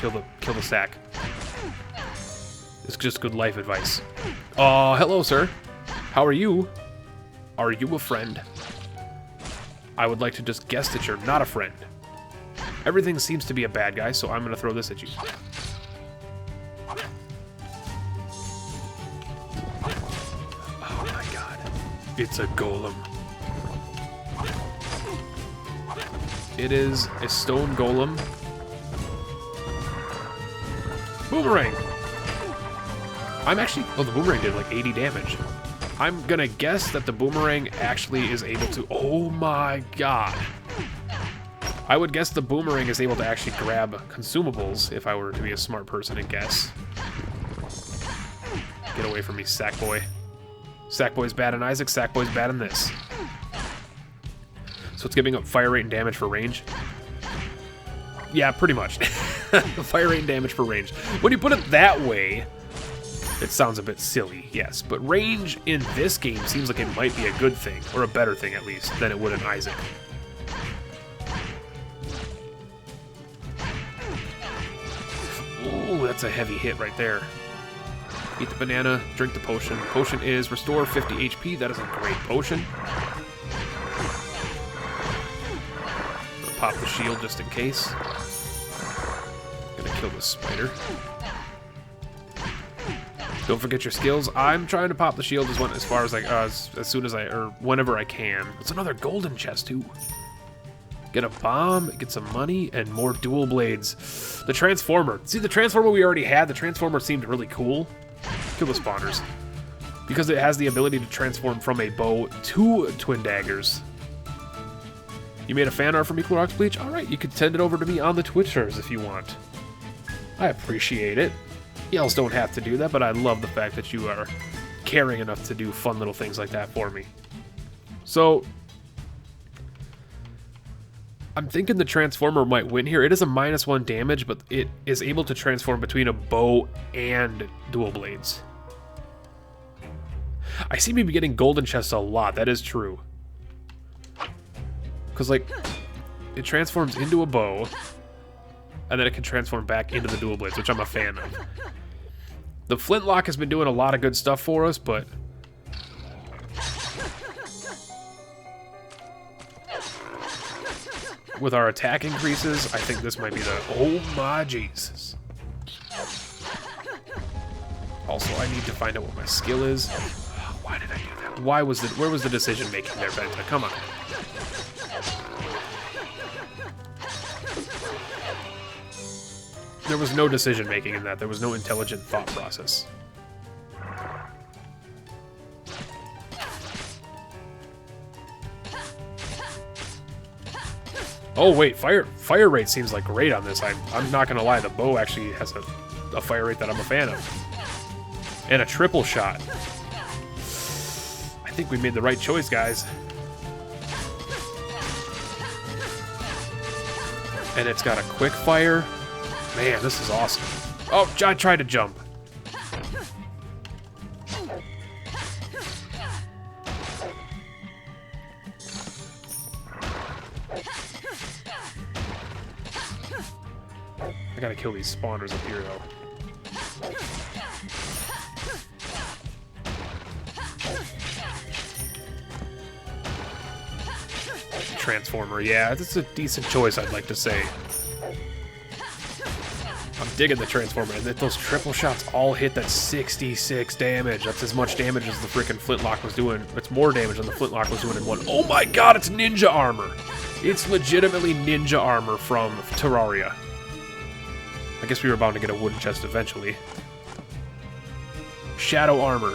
Kill the sack. It's just good life advice. Hello, sir. How are you? Are you a friend? I would like to just guess that you're not a friend. Everything seems to be a bad guy, so I'm gonna throw this at you. Oh my god. It's a golem. It is a stone golem. Boomerang! I'm actually... oh, the boomerang did like 80 damage. I'm gonna guess that the boomerang actually is able to... oh my god. I would guess the boomerang is able to actually grab consumables if I were to be a smart person and guess. Get away from me, Sackboy. Sackboy's bad in Isaac, Sackboy's bad in this. So it's giving up fire rate and damage for range? Yeah, pretty much. Fire rate and damage for range. When you put it that way, it sounds a bit silly, yes. But range in this game seems like it might be a good thing, or a better thing at least, than it would in Isaac. Ooh, that's a heavy hit right there. Eat the banana, drink the potion. Potion is restore 50 HP. That is a great potion. Gonna pop the shield just in case. Gonna kill this spider. Don't forget your skills. I'm trying to pop the shield as far as as soon as or whenever I can. It's another golden chest too. Get a bomb, get some money, and more dual blades. The transformer. See, the transformer we already had. The transformer seemed really cool. Kill the spawners. Because it has the ability to transform from a bow to twin daggers. You made a fan art for me, Clorox Bleach? Alright, you can send it over to me on the Twitchers if you want. I appreciate it. Yells don't have to do that, but I love the fact that you are caring enough to do fun little things like that for me. So, I'm thinking the Transformer might win here. It is a -1 damage, but it is able to transform between a bow and dual blades. I seem to be getting golden chests a lot, that is true. Because, like, it transforms into a bow, and then it can transform back into the dual blades, which I'm a fan of. The flintlock has been doing a lot of good stuff for us, but with our attack increases, I think this might be the... Oh my Jesus. Also, I need to find out what my skill is. Why did I do that? Where was the decision making there, Penta? Come on. There was no decision making in that. There was no intelligent thought process. Oh wait, fire rate seems like great on this. I'm not gonna lie, the bow actually has a fire rate that I'm a fan of. And a triple shot. I think we made the right choice, guys. And it's got a quick fire. Man, this is awesome. Oh, I tried to jump. I gotta kill these spawners up here, though. Transformer, yeah, that's a decent choice, I'd like to say. I'm digging the Transformer, and those triple shots all hit that 66 damage. That's as much damage as the freaking Flintlock was doing. It's more damage than the Flintlock was doing in one. Oh my god, it's ninja armor! It's legitimately ninja armor from Terraria. I guess we were bound to get a wooden chest eventually. Shadow armor.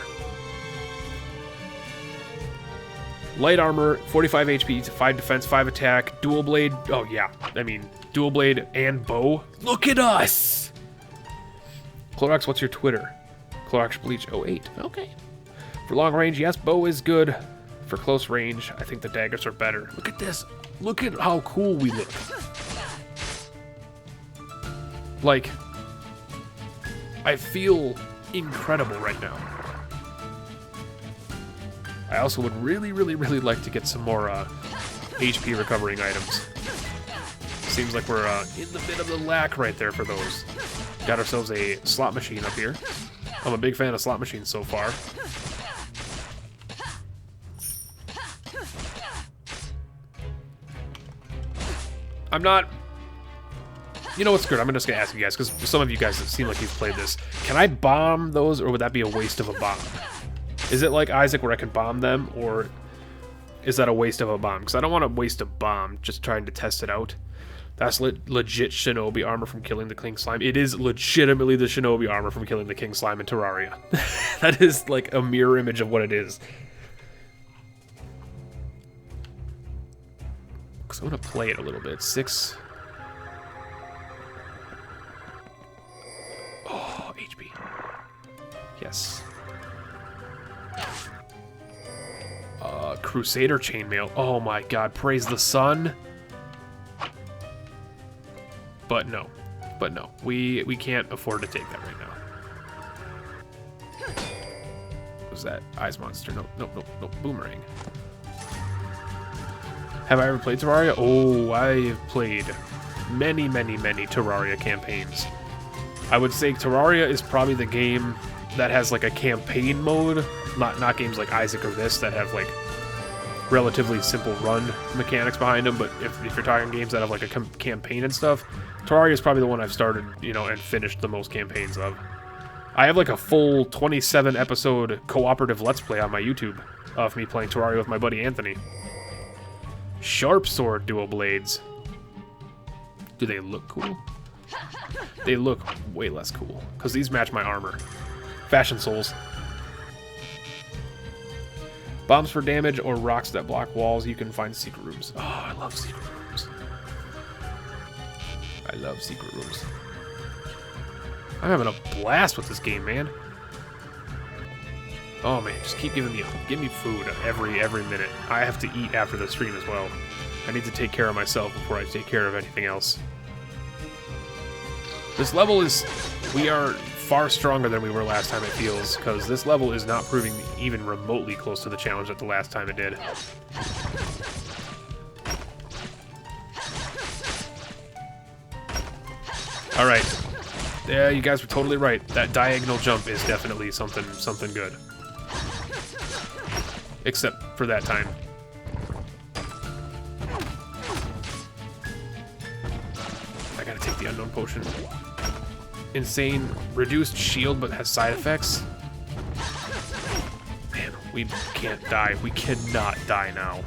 Light armor, 45 HP, 5 defense, 5 attack, dual blade. Oh yeah, I mean, dual blade and bow. Look at us! Clorox, what's your Twitter? Clorox Bleach 08. Okay. For long range, yes, bow is good. For close range, I think the daggers are better. Look at this. Look at how cool we look. Like, I feel incredible right now. I also would really, really, really like to get some more HP recovering items. Seems like we're in the bit of the lack right there for those. Got ourselves a slot machine up here. I'm a big fan of slot machines so far. I'm not... You know what's good? I'm just going to ask you guys, because some of you guys seem like you've played this. Can I bomb those, or would that be a waste of a bomb? Is it like Isaac where I can bomb them, or is that a waste of a bomb? Because I don't want to waste a bomb just trying to test it out. That's legit Shinobi armor from killing the King Slime. It is legitimately the Shinobi armor from killing the King Slime in Terraria. That is like a mirror image of what it is. Because I'm going to play it a little bit. 6... Oh, HP. Yes. Crusader chainmail. Oh my god, praise the sun. But no. But no. We can't afford to take that right now. What was that? Ice monster. Nope, nope, nope, nope. Boomerang. Have I ever played Terraria? Oh, I've played many, many, many Terraria campaigns. I would say Terraria is probably the game that has like a campaign mode. Not games like Isaac or this that have like relatively simple run mechanics behind them, but if you're talking games that have like a campaign and stuff, Terraria is probably the one I've started, you know, and finished the most campaigns of. I have like a full 27 episode cooperative Let's Play on my YouTube of me playing Terraria with my buddy Anthony. Sharp Sword dual blades. Do they look cool? They look way less cool, because these match my armor. Fashion Souls. Bombs for damage or rocks that block walls. You can find secret rooms. Oh, I love secret rooms. I love secret rooms. I'm having a blast with this game, man. Oh man, just keep giving me food every minute. I have to eat after the stream as well. I need to take care of myself before I take care of anything else. This level is... We are far stronger than we were last time, it feels, because this level is not proving even remotely close to the challenge that the last time it did. Alright. Yeah, you guys were totally right. That diagonal jump is definitely something good. Except for that time. I gotta take the unknown potion. Insane. Reduced shield, but has side effects. Man, we can't die. We cannot die now.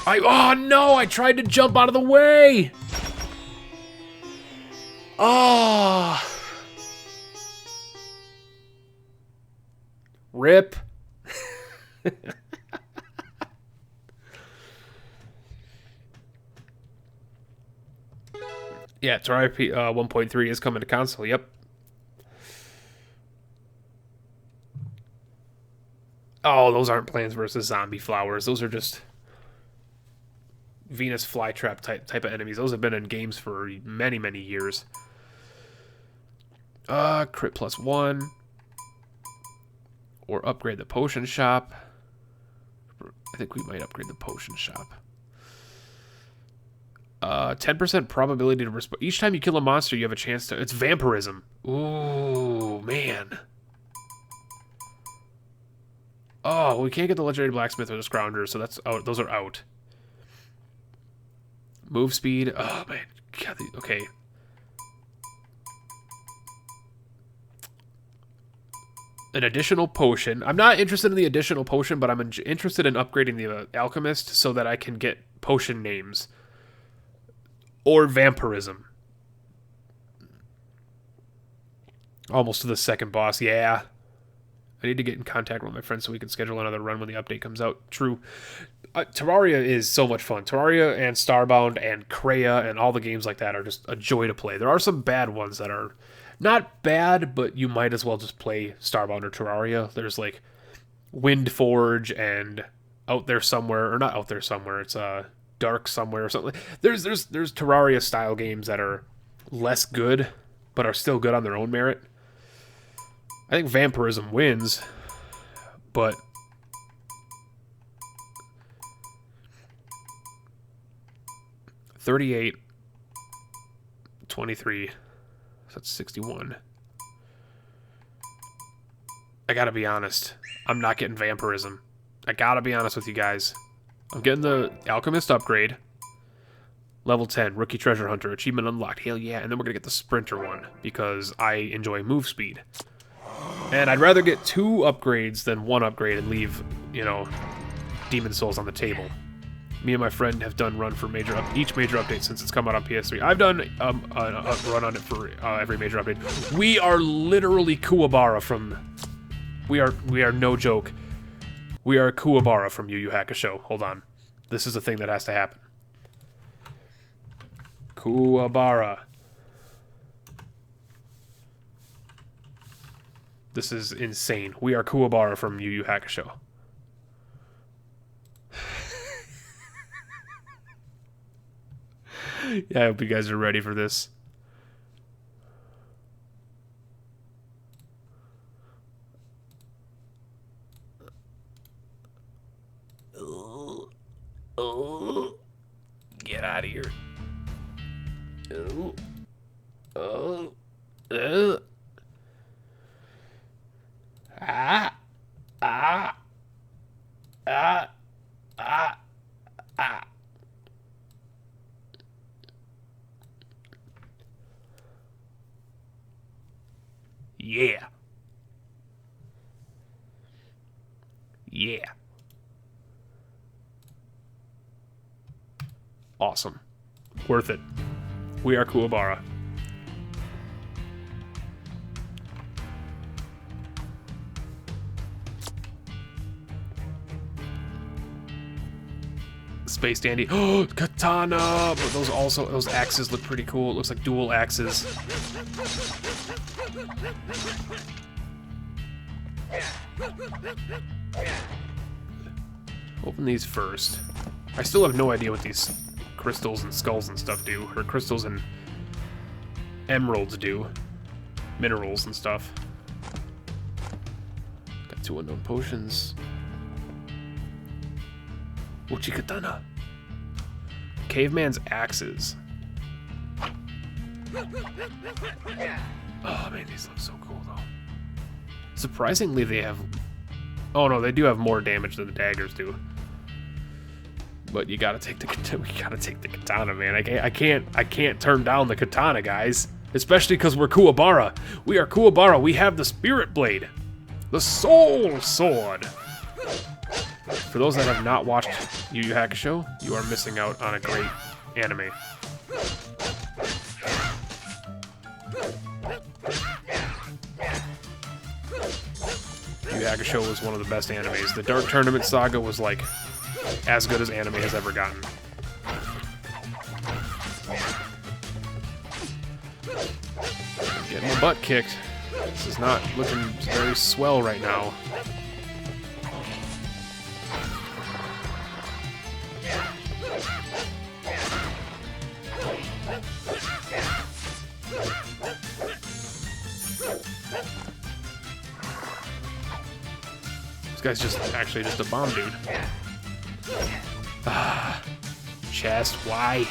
Oh no! I tried to jump out of the way! Oh! Rip. Yeah, Terraria 1.3 is coming to console, yep. Oh, those aren't Plants vs. Zombie Flowers. Those are just Venus flytrap type of enemies. Those have been in games for many, many years. Crit +1. Or upgrade the potion shop. I think we might upgrade the potion shop. 10% probability to respond. Each time you kill a monster, you have a chance to... It's vampirism. Ooh, man. Oh, we can't get the legendary blacksmith or the scrounger, so that's out. Those are out. Move speed. Oh, man. God, okay. An additional potion. I'm not interested in the additional potion, but I'm interested in upgrading the alchemist so that I can get potion names. Or vampirism. Almost to the second boss. Yeah. I need to get in contact with my friends so we can schedule another run when the update comes out. True. Terraria is so much fun. Terraria and Starbound and Kreia and all the games like that are just a joy to play. There are some bad ones that are not bad, but you might as well just play Starbound or Terraria. There's like Windforge and Out There Somewhere, or not Out There Somewhere, it's Dark Somewhere or something. There's Terraria style games that are less good, but are still good on their own merit. I think vampirism wins, but 38, 23, so that's 61. I gotta be honest, I'm not getting vampirism. I gotta be honest with you guys. I'm getting the alchemist upgrade. Level 10, Rookie Treasure Hunter, achievement unlocked, hell yeah, and then we're gonna get the sprinter one, because I enjoy move speed. And I'd rather get 2 upgrades than 1 upgrade and leave, you know, Demon Souls on the table. Me and my friend have done run for each major update since it's come out on PS3. I've done a run on it for every major update. We are literally Kuwabara from... We are no joke. We are Kuwabara from Yu Yu Hakusho. Hold on. This is a thing that has to happen. Kuwabara. This is insane. We are Kuwabara from Yu Yu Hakusho. Yeah, I hope you guys are ready for this. Get out of here. Yeah. Yeah. Awesome. Worth it. We are Kuwabara. Space Dandy. Oh, katana! But those axes look pretty cool. It looks like dual axes. Open these first. I still have no idea what these crystals and skulls and stuff do. Or crystals and emeralds do. Minerals and stuff. Got 2 unknown potions. Uchikatana. Caveman's axes. Oh man, these look so cool though. Surprisingly, they have... Oh no, they do have more damage than the daggers do. But you gotta take the katana, man. I can't turn down the katana, guys. Especially because we're Kuwabara. We are Kuwabara. We have the Spirit Blade, the Soul Sword. For those that have not watched Yu Yu Hakusho, you are missing out on a great anime. Yu Yu Hakusho was one of the best animes. The Dark Tournament Saga was like as good as anime has ever gotten. Getting my butt kicked. This is not looking very swell right now. This guy's actually just a bomb dude. Ah, chest, why?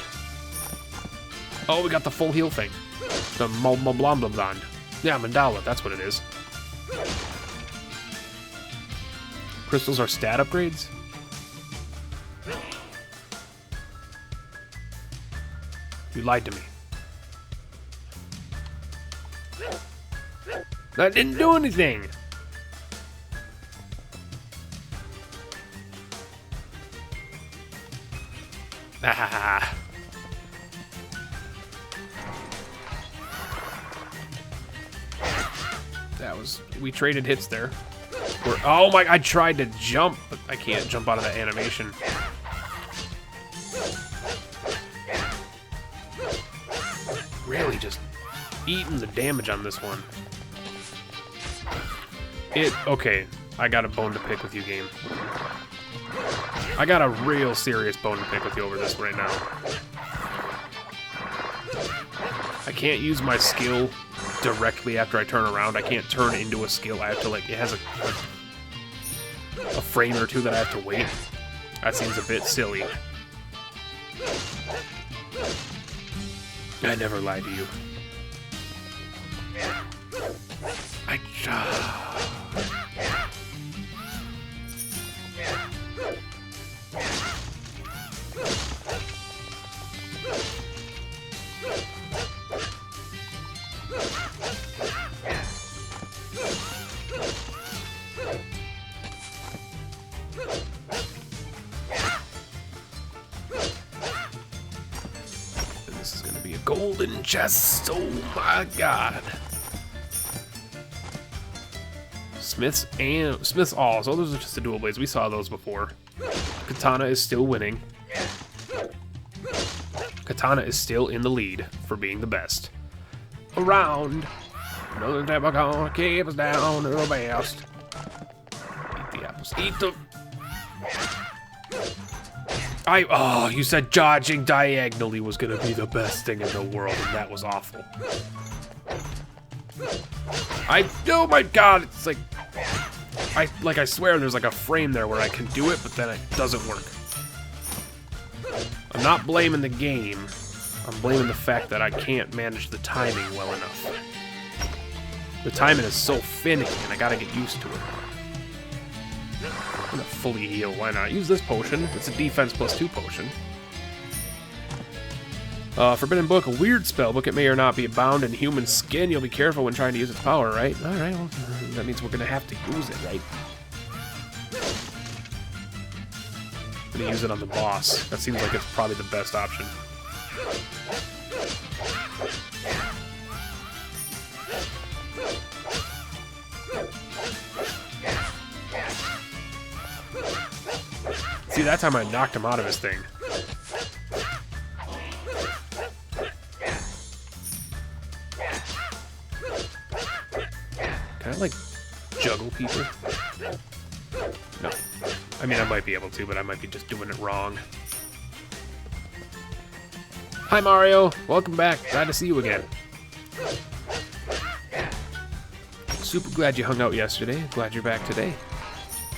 Oh, we got the full heal thing. The Blond. Yeah, Mandala, that's what it is. Crystals are stat upgrades? You lied to me. That didn't do anything! Ah. That was... We traded hits there. Oh my... I tried to jump, but I can't jump out of that animation. Really just eating the damage on this one. Okay, I got a bone to pick with you, game. I got a real serious bone to pick with you over this right now. I can't use my skill directly after I turn around. I can't turn into a skill. I have to, like, it has a frame or two that I have to wait. That seems a bit silly. I never lied to you. This is gonna be a golden chest. Oh my god. Smith's all. So those are just the dual blades. We saw those before. Katana is still winning. Katana is still in the lead for being the best. Around. Another time gonna keep us down to the best. Eat the apples. Eat the... Oh, you said dodging diagonally was gonna be the best thing in the world, and that was awful. Oh my god, it's like... I swear there's like a frame there where I can do it, but then it doesn't work. I'm not blaming the game. I'm blaming the fact that I can't manage the timing well enough. The timing is so finicky, and I gotta get used to it. I'm gonna fully heal, why not? Use this potion. It's a defense +2 potion. Forbidden Book, a weird spell book. It may or not be bound in human skin. You'll be careful when trying to use its power, right? Alright, well, that means we're gonna have to use it, right? I'm gonna use it on the boss. That seems like it's probably the best option. See, that time I knocked him out of his thing. Can I, like, juggle people? No. I mean, I might be able to, but I might be just doing it wrong. Hi, Mario. Welcome back. Glad to see you again. Super glad you hung out yesterday. Glad you're back today.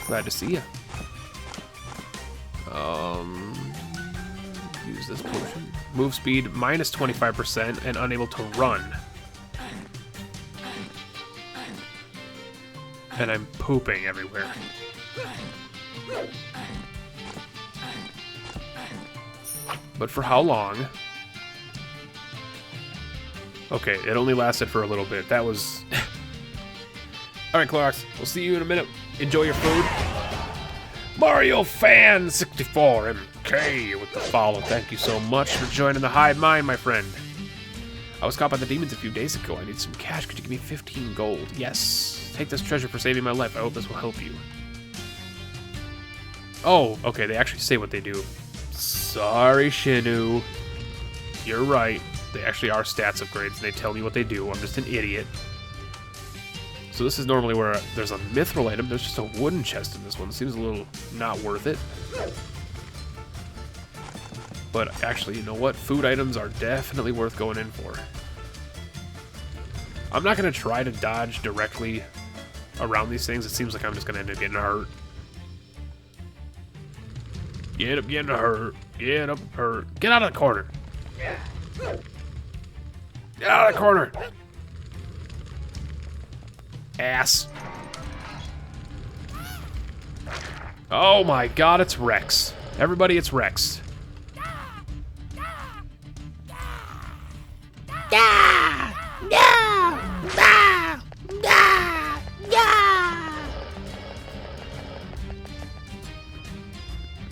Glad to see you. Use this potion. Move speed minus 25% and unable to run. And I'm pooping everywhere. But for how long? Okay, it only lasted for a little bit. That was... Alright, Clorox. We'll see you in a minute. Enjoy your food. Mario Fan 64 MK with the follow. Thank you so much for joining the hive mind, my friend. I was caught by the demons a few days ago. I need some cash. Could you give me 15 gold? Yes. Take this treasure for saving my life. I hope this will help you. Oh, okay. They actually say what they do. Sorry, Shinu. You're right. They actually are stats upgrades, and they tell me what they do. I'm just an idiot. So this is normally where there's a mithril item. There's just a wooden chest in this one. Seems a little not worth it. But actually, you know what? Food items are definitely worth going in for. I'm not going to try to dodge directly around these things. It seems like I'm just going to end up getting hurt. Get up, getting hurt. Get up, hurt. Get out of the corner. Get out of the corner. Ass. Oh my god, it's Rex. Everybody, it's Rex.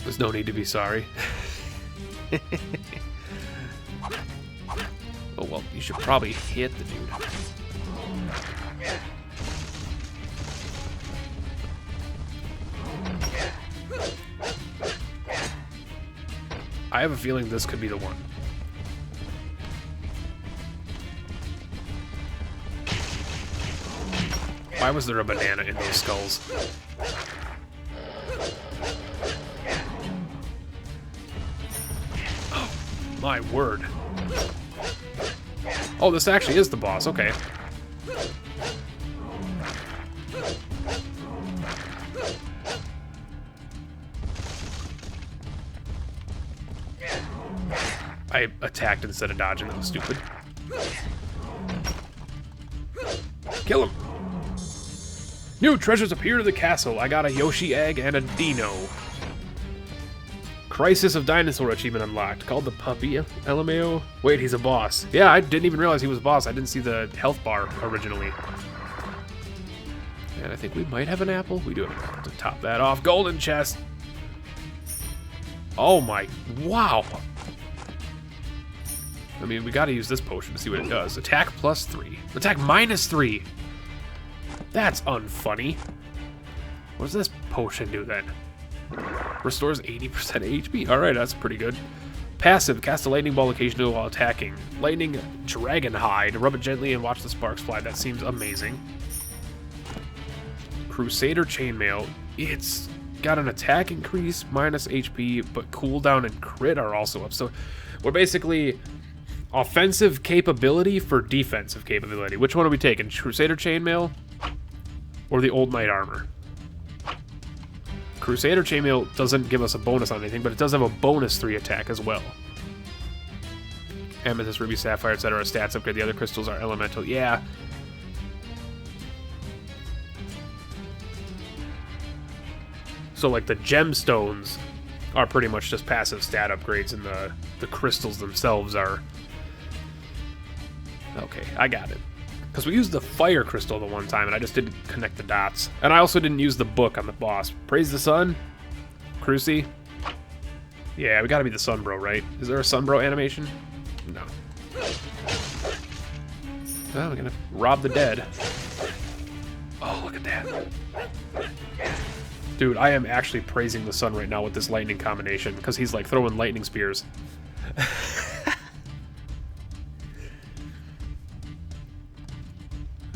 There's no need to be sorry. Oh well, you should probably hit the dude. I have a feeling this could be the one. Why was there a banana in those skulls? Oh, my word. Oh, this actually is the boss. Okay. I attacked instead of dodging. That was stupid. Kill him! New treasures appear in the castle. I got a Yoshi egg and a Dino. Crisis of Dinosaur achievement unlocked. Called the Puppy LMAO. Wait, he's a boss. Yeah, I didn't even realize he was a boss. I didn't see the health bar originally. And I think we might have an apple. We do have an apple to top that off. Golden chest. Oh my, wow. I mean, we gotta use this potion to see what it does. Attack +3. Attack -3. That's unfunny. What does this potion do then? Restores 80% HP. Alright, that's pretty good. Passive. Cast a lightning ball occasionally while attacking. Lightning dragon hide. Rub it gently and watch the sparks fly. That seems amazing. Crusader chainmail. It's got an attack increase, -HP, but cooldown and crit are also up. So we're basically offensive capability for defensive capability. Which one are we taking? Crusader chainmail or the old knight armor? Crusader chainmail doesn't give us a bonus on anything, but it does have a bonus 3 attack as well. Amethyst, ruby, sapphire, etc. Stats upgrade. The other crystals are elemental. Yeah. So like the gemstones are pretty much just passive stat upgrades, and the crystals themselves are Okay, I got it. Because we used the fire crystal the one time, and I just didn't connect the dots. And I also didn't use the book on the boss. Praise the sun? Cruci? Yeah, we gotta be the sun bro, right? Is there a sun bro animation? No. Well, we're gonna rob the dead. Oh, look at that. Dude, I am actually praising the sun right now with this lightning combination, because he's like throwing lightning spears.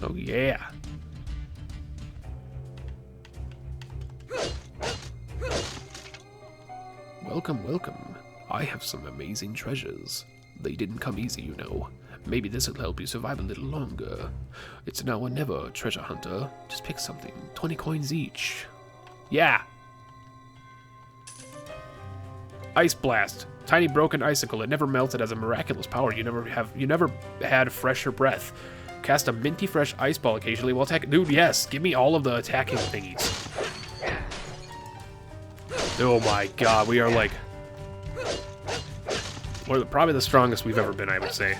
Oh, yeah. Welcome, welcome. I have some amazing treasures. They didn't come easy, you know. Maybe this'll help you survive a little longer. It's now or never, treasure hunter. Just pick something. 20 coins each. Yeah. Ice blast. Tiny broken icicle. It never melted as a miraculous power. You never had fresher breath. Cast a minty fresh ice ball occasionally while attacking. Dude, yes. Give me all of the attacking thingies. Oh my god, we are like... We're probably the strongest we've ever been, I would say.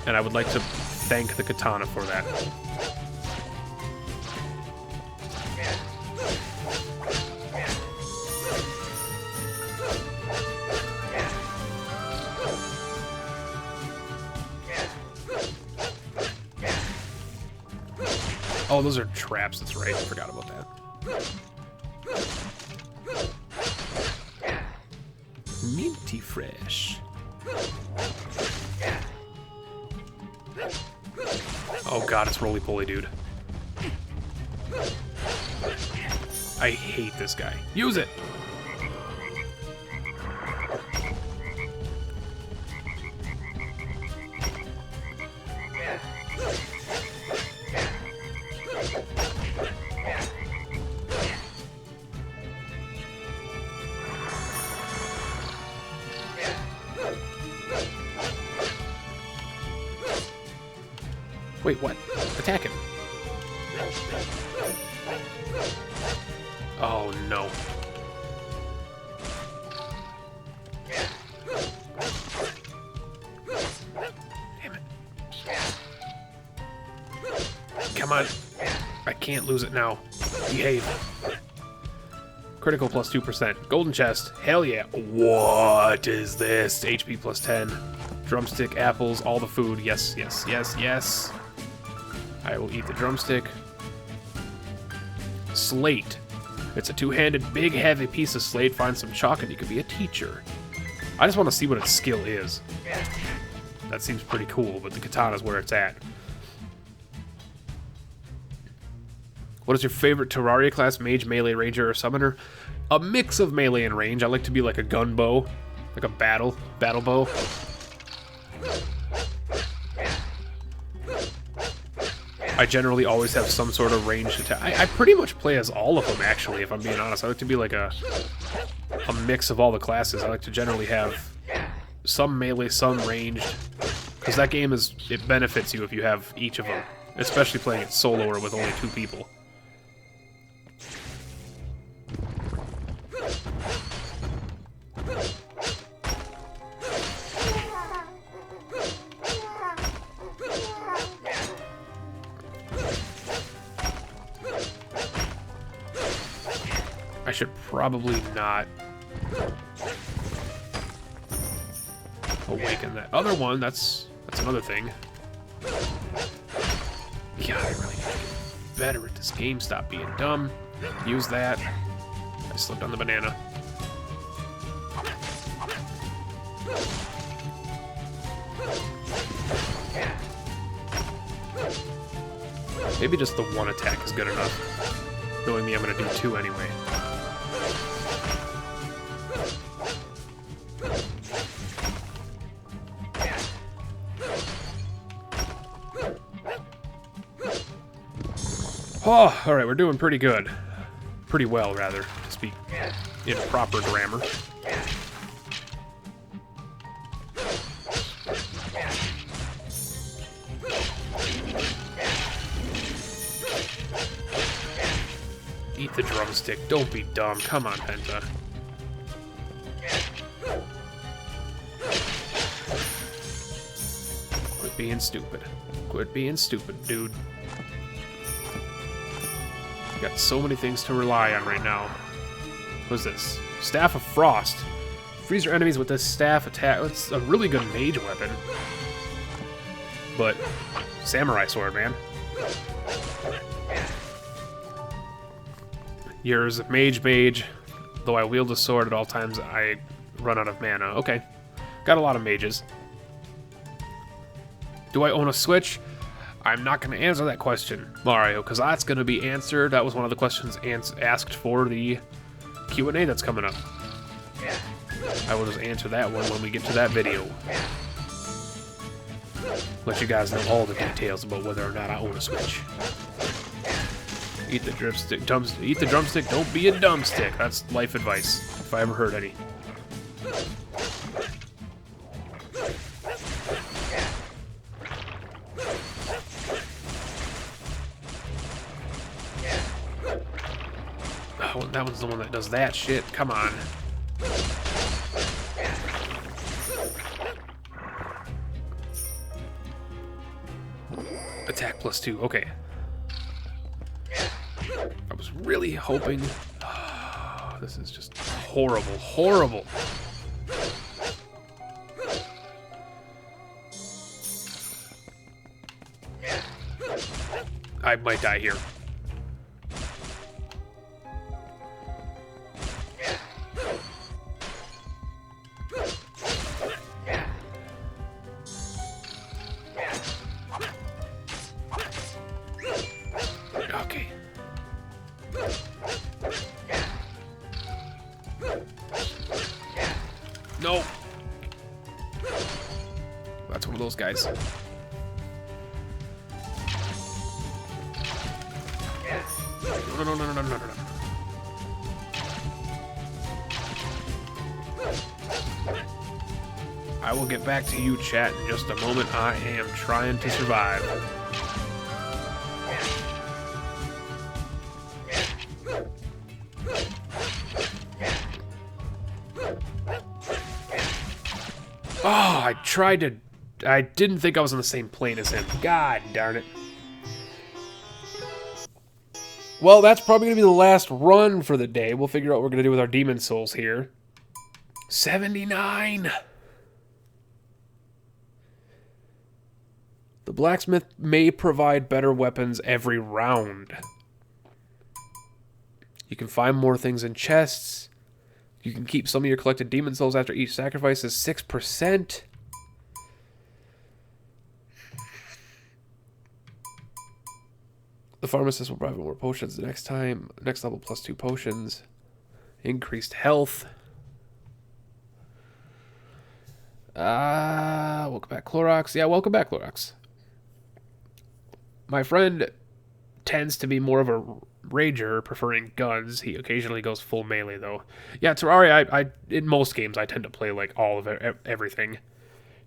And I would like to thank the katana for that. Oh, those are traps, that's right. I forgot about that. Minty fresh. Oh god, it's roly-poly, dude. I hate this guy. Use it! Wait, what? Attack him. Oh, no. Damn it. Come on. I can't lose it now. Behave. Critical plus 2%. Golden chest. Hell yeah. What is this? HP plus 10. Drumstick, apples, all the food. Yes, yes, yes, yes. I will eat the drumstick. Slate. It's a two-handed, big, heavy piece of slate. Find some chalk and you can be a teacher. I just want to see what its skill is. That seems pretty cool, but the katana's where it's at. What is your favorite Terraria class? Mage, melee, ranger, or summoner? A mix of melee and range. I like to be like a gun bow. Like a battle bow. I generally always have some sort of ranged attack. I pretty much play as all of them, actually, if I'm being honest. I like to be like a mix of all the classes. I like to generally have some melee, some ranged. Because that game it benefits you if you have each of them. Especially playing it solo or with only 2 people. I should probably not awaken that other one. That's another thing. God, I really need to get better at this game. Stop being dumb. Use that. I slipped on the banana. Maybe just the one attack is good enough. Knowing me, I'm gonna do 2 anyway. Oh, alright, we're doing pretty good. Pretty well, rather, to speak in proper grammar. Eat the drumstick. Don't be dumb. Come on, Penta. being stupid. Quit being stupid, dude. Got so many things to rely on right now. What's this? Staff of Frost. Freeze your enemies with this staff attack. It's a really good mage weapon. But, samurai sword, man. Yours, mage. Though I wield a sword at all times, I run out of mana. Okay. Got a lot of mages. Do I own a Switch? I'm not going to answer that question, Mario, because that's going to be answered. That was one of the questions asked for the Q&A that's coming up. I will just answer that one when we get to that video. Let you guys know all the details about whether or not I own a Switch. Eat the drumstick, eat the drumstick, don't be a dumbstick. That's life advice, if I ever heard any. Oh, that one's the one that does that shit. Come on. Attack +2. Okay. I was really hoping... Oh, this is just horrible. Horrible. I might die here. Okay. No. That's one of those guys. No. I will get back to you, chat, in just a moment. I am trying to survive. Oh, I didn't think I was on the same plane as him. God darn it. Well, that's probably going to be the last run for the day. We'll figure out what we're going to do with our demon souls here. 79! The blacksmith may provide better weapons every round. You can find more things in chests. You can keep some of your collected demon souls after each sacrifice is 6%. The pharmacist will provide more potions the next time. Next level +2 potions. Increased health. Welcome back, Clorox. Yeah, welcome back, Clorox. My friend tends to be more of a rager, preferring guns. He occasionally goes full melee, though. Yeah, Terraria, I in most games, I tend to play, like, all of everything.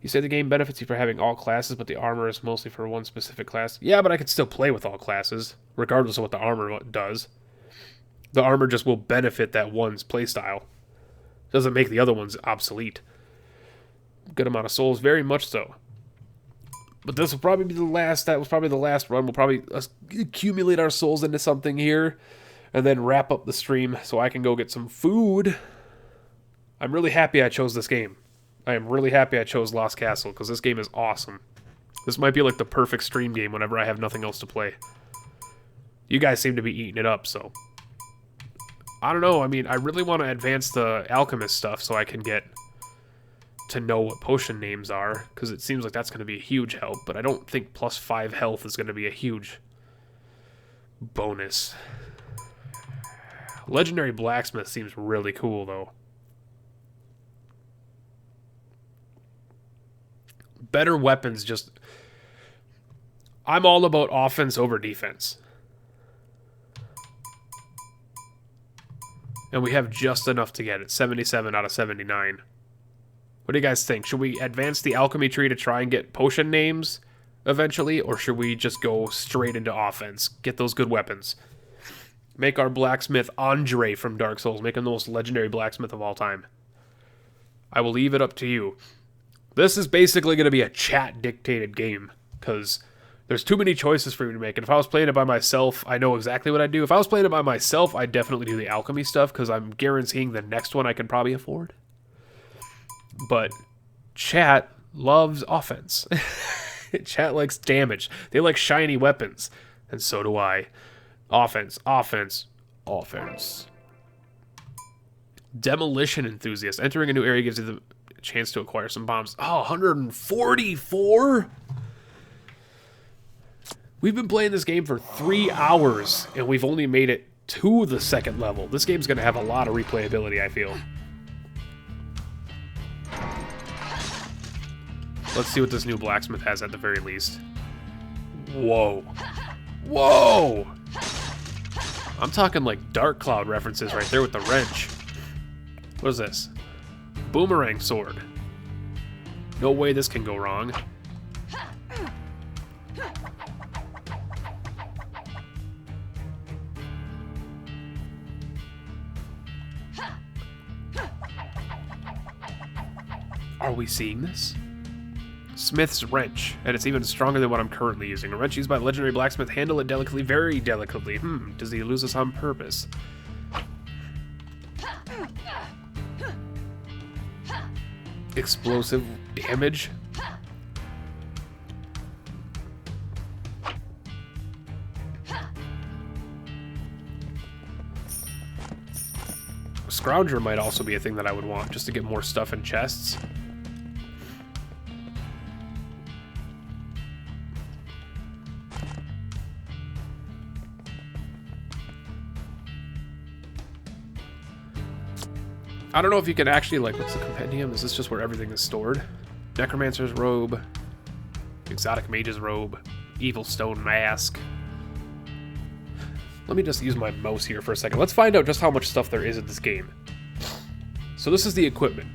You say the game benefits you for having all classes, but the armor is mostly for one specific class. Yeah, but I can still play with all classes, regardless of what the armor does. The armor just will benefit that one's playstyle. Doesn't make the other ones obsolete. Good amount of souls, very much so. But this will probably be the last. That was probably the last run. We'll probably accumulate our souls into something here, and then wrap up the stream so I can go get some food. I'm really happy I chose this game. I am really happy I chose Lost Castle, because this game is awesome. This might be like the perfect stream game whenever I have nothing else to play. You guys seem to be eating it up, so... I don't know, I mean, I really want to advance the alchemist stuff so I can get to know what potion names are, because it seems like that's going to be a huge help, but I don't think +5 health is going to be a huge bonus. Legendary Blacksmith seems really cool, though. Better weapons just... I'm all about offense over defense. And we have just enough to get it. 77 out of 79. What do you guys think? Should we advance the alchemy tree to try and get potion names eventually? Or should we just go straight into offense? Get those good weapons. Make our blacksmith Andre from Dark Souls. Make him the most legendary blacksmith of all time. I will leave it up to you. This is basically going to be a chat-dictated game, because there's too many choices for me to make. And if I was playing it by myself, I know exactly what I'd do. If I was playing it by myself, I'd definitely do the alchemy stuff, because I'm guaranteeing the next one I can probably afford. But chat loves offense. Chat likes damage. They like shiny weapons. And so do I. Offense, offense, offense. Demolition enthusiast. Entering a new area gives you the chance to acquire some bombs. Oh, 144? We've been playing this game for 3 hours, and we've only made it to the second level. This game's going to have a lot of replayability, I feel. Let's see what this new blacksmith has at the very least. Whoa. Whoa! I'm talking like Dark Cloud references right there with the wrench. What is this? Boomerang sword. No way this can go wrong. Are we seeing this? Smith's wrench, and it's even stronger than what I'm currently using. A wrench used by the legendary blacksmith. Handle it delicately, very delicately. Does he lose us on purpose? Explosive damage? Scrounger might also be a thing that I would want, just to get more stuff in chests. I don't know if you can actually, like, what's the compendium? Is this just where everything is stored? Necromancer's robe. Exotic mage's robe. Evil stone mask. Let me just use my mouse here for a second. Let's find out just how much stuff there is in this game. So this is the equipment.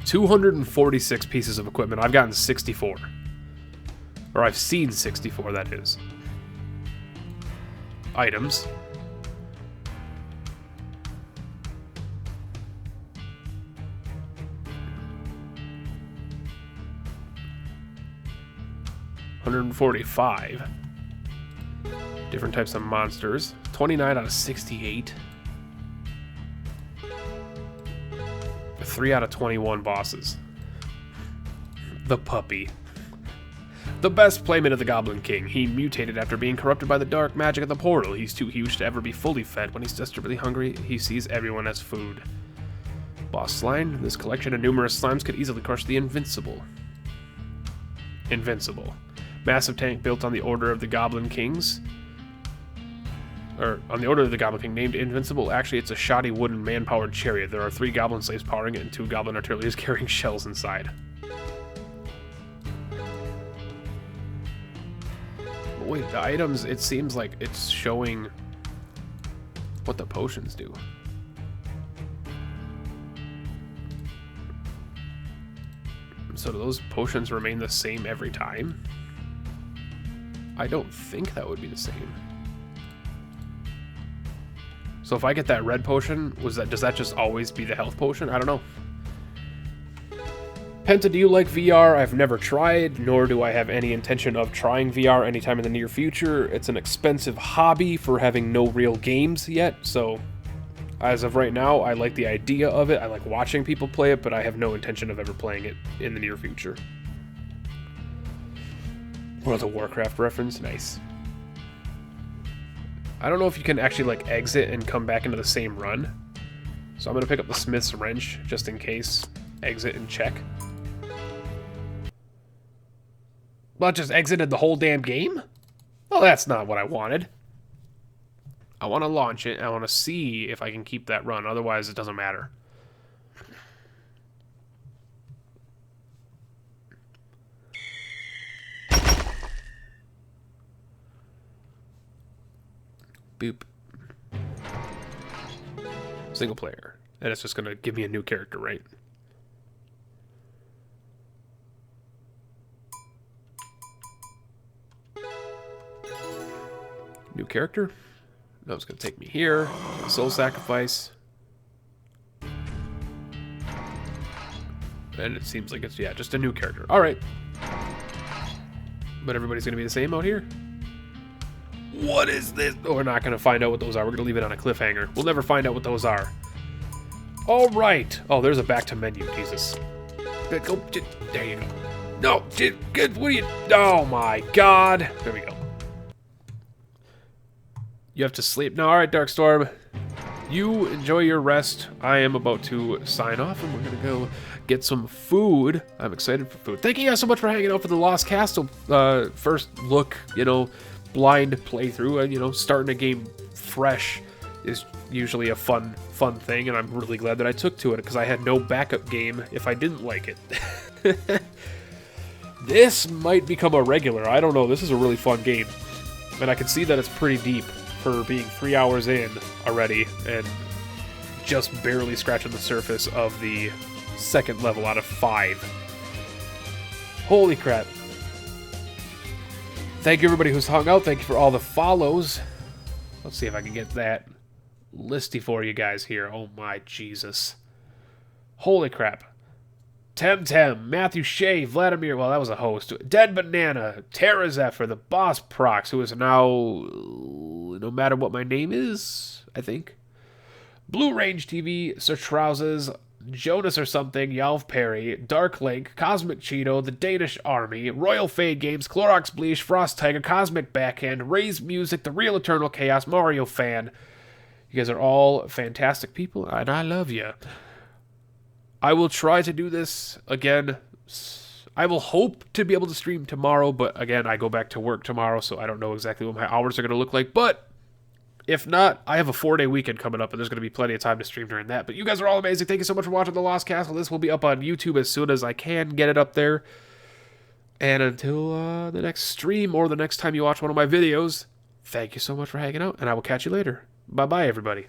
$246 pieces of equipment. I've gotten 64. Or I've seen 64, that is. Items. $145. Different types of monsters. 29 out of 68. 3 out of 21 bosses. The puppy. The best playmate of the Goblin King. He mutated after being corrupted by the dark magic of the portal. He's too huge to ever be fully fed. When he's desperately hungry, he sees everyone as food. Boss slime. This collection of numerous slimes could easily crush the invincible. Invincible. Massive tank built on the Order of the Goblin Kings. Or, on the Order of the Goblin King, named Invincible. Actually, it's a shoddy wooden man-powered chariot. There are 3 goblin slaves powering it and 2 goblin artilleries carrying shells inside. But wait, the items, it seems like it's showing what the potions do. So do those potions remain the same every time? I don't think that would be the same. So if I get that red potion, does that just always be the health potion? I don't know. Penta, do you like VR? I've never tried, nor do I have any intention of trying VR anytime in the near future. It's an expensive hobby for having no real games yet, so as of right now, I like the idea of it. I like watching people play it, but I have no intention of ever playing it in the near future. World of Warcraft reference, nice. I don't know if you can actually like exit and come back into the same run. So I'm gonna pick up the Smith's wrench just in case. Exit and check. Well, it just exited the whole damn game? Well, that's not what I wanted. I want to launch it and I want to see if I can keep that run. Otherwise, it doesn't matter. Boop. Single player. And it's just going to give me a new character, right? New character? No, it's going to take me here. Soul Sacrifice. And it seems like it's, yeah, just a new character. Alright. But everybody's going to be the same out here? What is this? Oh, we're not going to find out what those are. We're going to leave it on a cliffhanger. We'll never find out what those are. Alright. Oh, there's a back to menu. Jesus. Go, there you go. No, good. What are you? Oh my God. There we go. You have to sleep. No, alright, Darkstorm. You enjoy your rest. I am about to sign off, and we're going to go get some food. I'm excited for food. Thank you guys so much for hanging out for the Lost Castle first look, you know, blind playthrough. You know, starting a game fresh is usually a fun thing, and I'm really glad that I took to it because I had no backup game if I didn't like it. This might become a regular. I don't know. This is a really fun game, and I can see that it's pretty deep for being 3 hours in already and just barely scratching the surface of the second level out of 5. Holy crap. Thank you everybody who's hung out. Thank you for all the follows. Let's see if I can get that listy for you guys here. Oh my Jesus. Holy crap. Temtem, Matthew Shea, Vladimir, well that was a host, Dead Banana, Terra Zephyr, the Boss Prox, who is now No Matter What My Name Is, I think. Blue Range TV, Sir Trousers, Jonas or Something, Yalv Perry, Dark Link, Cosmic Cheeto, The Danish Army, Royal Fade Games, Clorox Bleach, Frost Tiger, Cosmic Backhand, Ray's Music, The Real Eternal Chaos, Mario Fan. You guys are all fantastic people, and I love you. I will try to do this again. I will hope to be able to stream tomorrow, but again, I go back to work tomorrow, so I don't know exactly what my hours are going to look like. But if not, I have a 4-day weekend coming up, and there's going to be plenty of time to stream during that. But you guys are all amazing. Thank you so much for watching The Lost Castle. This will be up on YouTube as soon as I can get it up there. And until the next stream or the next time you watch one of my videos, thank you so much for hanging out, and I will catch you later. Bye-bye, everybody.